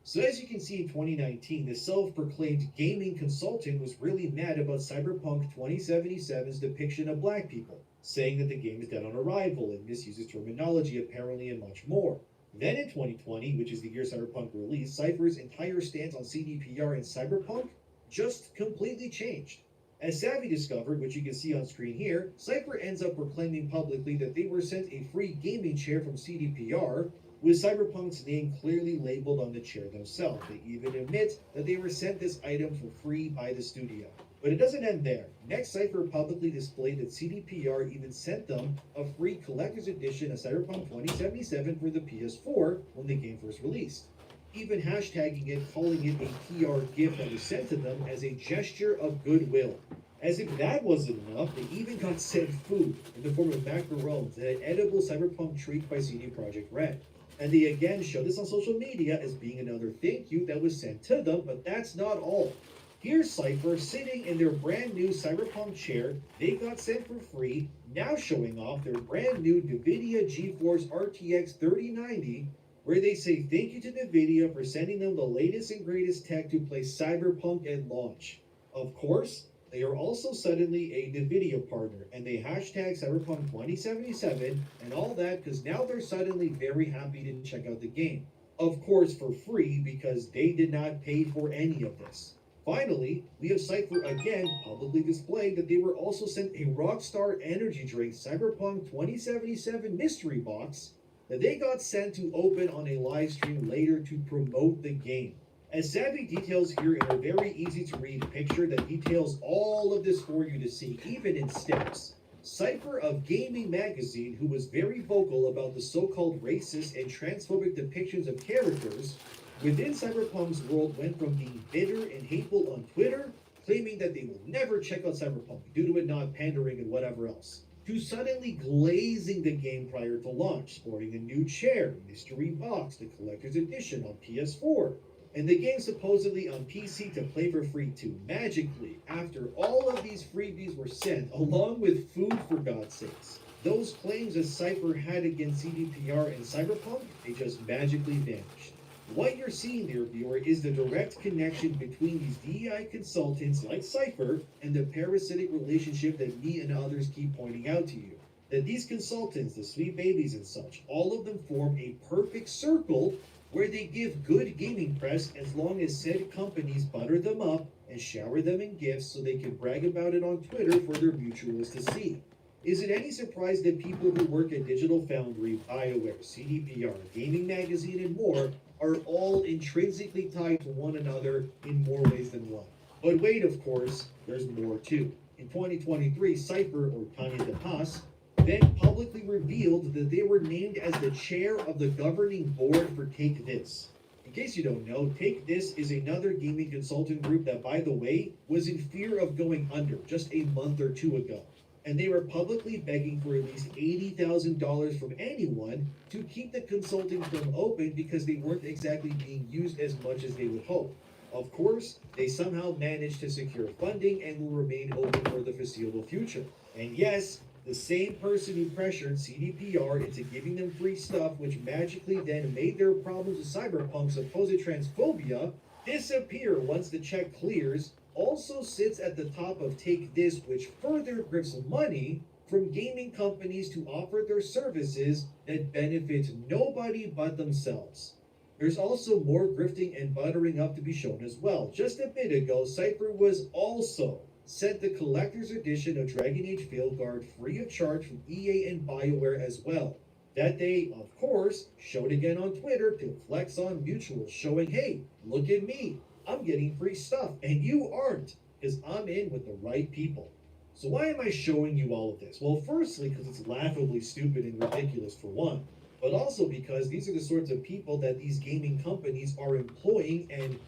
So as you can see in 2019, the self-proclaimed gaming consultant was really mad about Cyberpunk 2077's depiction of black people, saying that the game is dead on arrival and misuses terminology apparently and much more. Then in 2020, which is the year Cyberpunk released, Cypher's entire stance on CDPR and Cyberpunk just completely changed. As Savvy discovered, which you can see on screen here, Cypher ends up proclaiming publicly that they were sent a free gaming chair from CDPR, with Cyberpunk's name clearly labeled on the chair themselves. They even admit that they were sent this item for free by the studio. But it doesn't end there. Next, Cypher publicly displayed that CDPR even sent them a free collector's edition of Cyberpunk 2077 for the PS4 when the game first released, even hashtagging it, calling it a PR gift that was sent to them as a gesture of goodwill. As if that wasn't enough, they even got sent food in the form of macarons and an edible Cyberpunk treat by CD Projekt Red. And they again showed this on social media as being another thank you that was sent to them, but that's not all. Here's Cypher sitting in their brand new Cyberpunk chair they got sent for free, now showing off their brand new NVIDIA GeForce RTX 3090, where they say thank you to NVIDIA for sending them the latest and greatest tech to play Cyberpunk at launch. Of course, they are also suddenly a NVIDIA partner, and they hashtag Cyberpunk 2077 and all that because now they're suddenly very happy to check out the game. Of course for free because they did not pay for any of this. Finally, we have Cypher again publicly displaying that they were also sent a Rockstar Energy Drink Cyberpunk 2077 mystery box that they got sent to open on a live stream later to promote the game. As Savvy details here in a very easy to read picture that details all of this for you to see, even in steps. Cypher of Gaming Magazine, who was very vocal about the so-called racist and transphobic depictions of characters within Cyberpunk's world, went from being bitter and hateful on Twitter, claiming that they will never check out Cyberpunk due to it not pandering and whatever else, to suddenly glazing the game prior to launch, sporting a new chair, mystery box, the collector's edition on PS4, and the game supposedly on PC to play for free too. Magically, after all of these freebies were sent, along with food for God's sakes, those claims that Cypher had against CDPR and Cyberpunk, they just magically vanished. What you're seeing there, viewer, is the direct connection between these DEI consultants like Cypher and the parasitic relationship that me and others keep pointing out to you. That these consultants, the sweet babies and such, all of them form a perfect circle where they give good gaming press as long as said companies butter them up and shower them in gifts so they can brag about it on Twitter for their mutuals to see. Is it any surprise that people who work at Digital Foundry, BioWare, CDPR, Gaming Magazine, and more are all intrinsically tied to one another in more ways than one? But wait, of course, there's more too. In 2023, Cypher, or Tanya DeHaas, then publicly revealed that they were named as the chair of the governing board for Take This. In case you don't know, Take This is another gaming consultant group that, by the way, was in fear of going under just a month or two ago. And they were publicly begging for at least $80,000 from anyone to keep the consulting firm open because they weren't exactly being used as much as they would hope. Of course, they somehow managed to secure funding and will remain open for the foreseeable future. And yes, the same person who pressured CDPR into giving them free stuff, which magically then made their problems with Cyberpunk's supposed transphobia disappear once the check clears, also sits at the top of Take This, which further grifts money from gaming companies to offer their services that benefit nobody but themselves. There's also more grifting and buttering up to be shown as well. Just a bit ago, Cypher was also sent the collector's edition of Dragon Age Veilguard free of charge from EA and BioWare as well. That they, of course, showed again on Twitter to flex on mutuals, showing, hey, look at me, I'm getting free stuff, and you aren't, because I'm in with the right people. So why am I showing you all of this? Well, firstly, because it's laughably stupid and ridiculous for one, but also because these are the sorts of people that these gaming companies are employing and,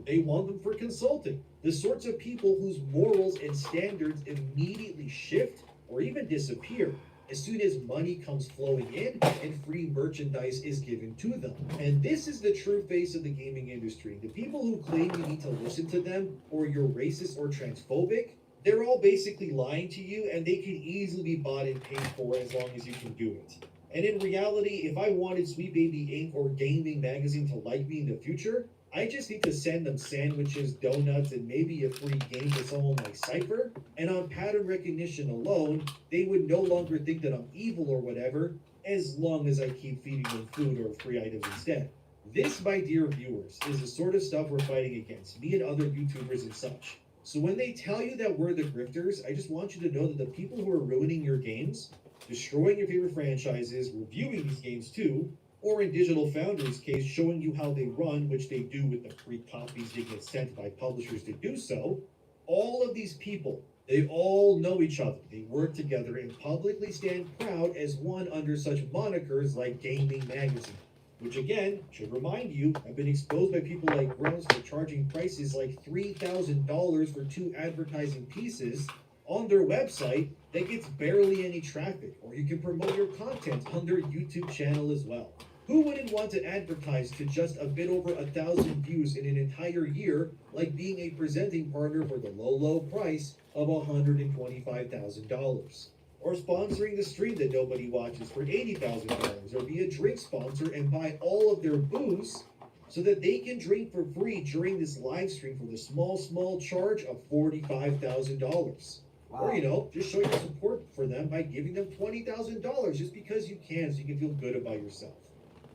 they want them for consulting. The sorts of people whose morals and standards immediately shift or even disappear as soon as money comes flowing in and free merchandise is given to them. And this is the true face of the gaming industry. The people who claim you need to listen to them or you're racist or transphobic, they're all basically lying to you, and they can easily be bought and paid for as long as you can do it. And in reality, if I wanted Sweet Baby Inc. or Gaming Magazine to like me in the future, I just need to send them sandwiches, donuts, and maybe a free game for someone like Cypher, and on pattern recognition alone, they would no longer think that I'm evil or whatever, as long as I keep feeding them food or free items instead. This, my dear viewers, is the sort of stuff we're fighting against, me and other YouTubers and such. So when they tell you that we're the grifters, I just want you to know that the people who are ruining your games, destroying your favorite franchises, reviewing these games too, or in Digital Foundry's case, showing you how they run, which they do with the free copies they get sent by publishers to do so, all of these people, they all know each other. They work together and publicly stand proud as one under such monikers like Gaming Magazine, which again, should remind you, have been exposed by people like Grounds for charging prices like $3,000 for 2 advertising pieces on their website that gets barely any traffic, or you can promote your content on their YouTube channel as well. Who wouldn't want to advertise to just a bit over 1,000 views in an entire year, like being a presenting partner for the low price of $125,000? Or sponsoring the stream that nobody watches for $80,000, or be a drink sponsor and buy all of their booze so that they can drink for free during this live stream for the small charge of $45,000. Wow. Or, just show your support for them by giving them $20,000 just because you can, so you can feel good about yourself.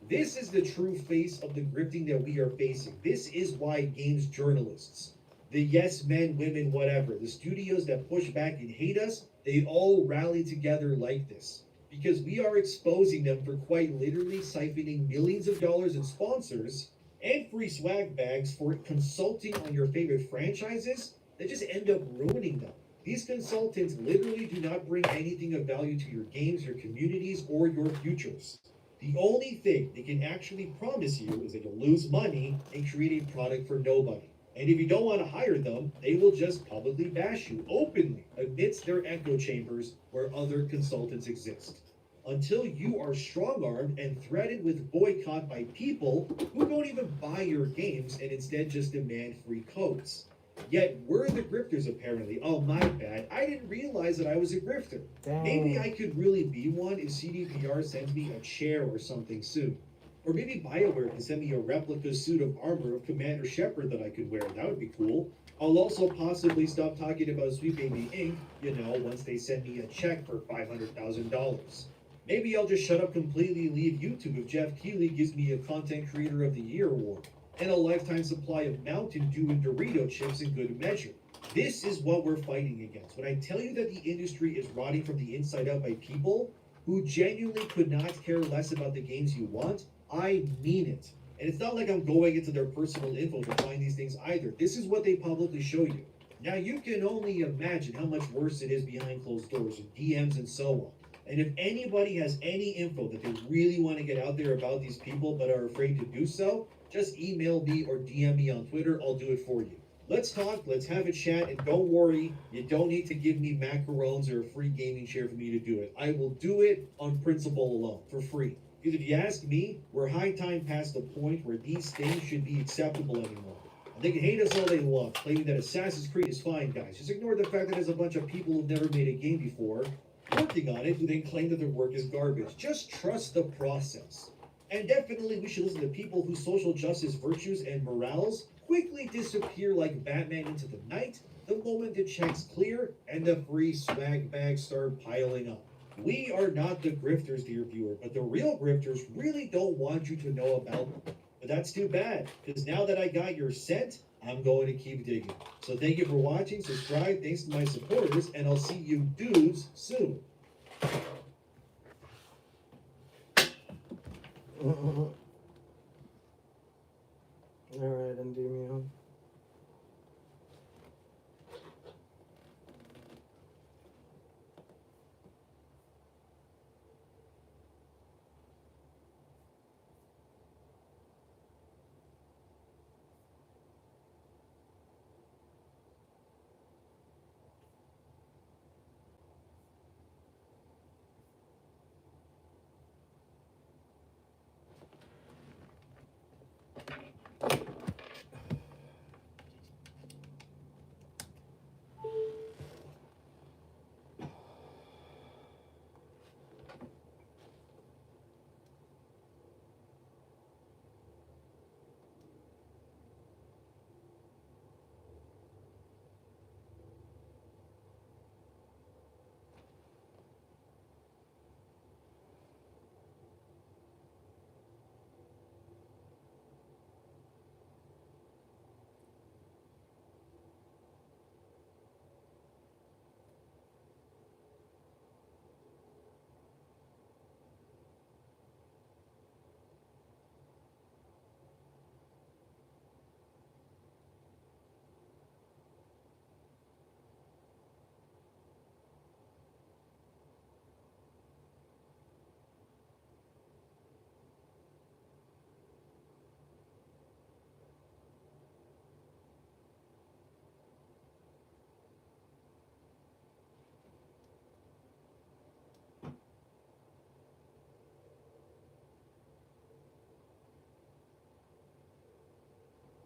This is the true face of the grifting that we are facing. This is why games journalists, the yes men, women, whatever, the studios that push back and hate us, they all rally together like this. Because we are exposing them for quite literally siphoning millions of dollars in sponsors and free swag bags for consulting on your favorite franchises that just end up ruining them. These consultants literally do not bring anything of value to your games, your communities, or your futures. The only thing they can actually promise you is that you'll lose money and create a product for nobody. And if you don't want to hire them, they will just publicly bash you openly amidst their echo chambers where other consultants exist. Until you are strong-armed and threatened with boycott by people who don't even buy your games and instead just demand free codes. Yet we're the grifters apparently. Oh, my bad. I didn't realize that I was a grifter. Dang. Maybe I could really be one if CDPR sends me a chair or something soon. Or maybe BioWare can send me a replica suit of armor of Commander Shepard that I could wear. That would be cool. I'll also possibly stop talking about Sweet Baby Inc., once they send me a check for $500,000. Maybe I'll just shut up completely and leave YouTube if Jeff Keighley gives me a Content Creator of the Year award and a lifetime supply of Mountain Dew and Dorito chips in good measure. This is what we're fighting against. When I tell you that the industry is rotting from the inside out by people who genuinely could not care less about the games you want, I mean it. And it's not like I'm going into their personal info to find these things either. This is what they publicly show you. Now you can only imagine how much worse it is behind closed doors and DMs and so on. And if anybody has any info that they really want to get out there about these people but are afraid to do so, just email me or DM me on Twitter. I'll do it for you. Let's talk, let's have a chat, and don't worry, you don't need to give me macarons or a free gaming chair for me to do it. I will do it on principle alone, for free. Because if you ask me, we're high time past the point where these things should be acceptable anymore. And they can hate us all they want, claiming that Assassin's Creed is fine, guys. Just ignore the fact that there's a bunch of people who've never made a game before, working on it, who then claim that their work is garbage. Just trust the process. And definitely we should listen to people whose social justice virtues and morals quickly disappear like Batman into the night the moment the checks clear and the free swag bags start piling up. We are not the grifters, dear viewer, but the real grifters really don't want you to know about them. But that's too bad, because now that I got your scent, I'm going to keep digging. So thank you for watching, subscribe, thanks to my supporters, and I'll see you dudes soon.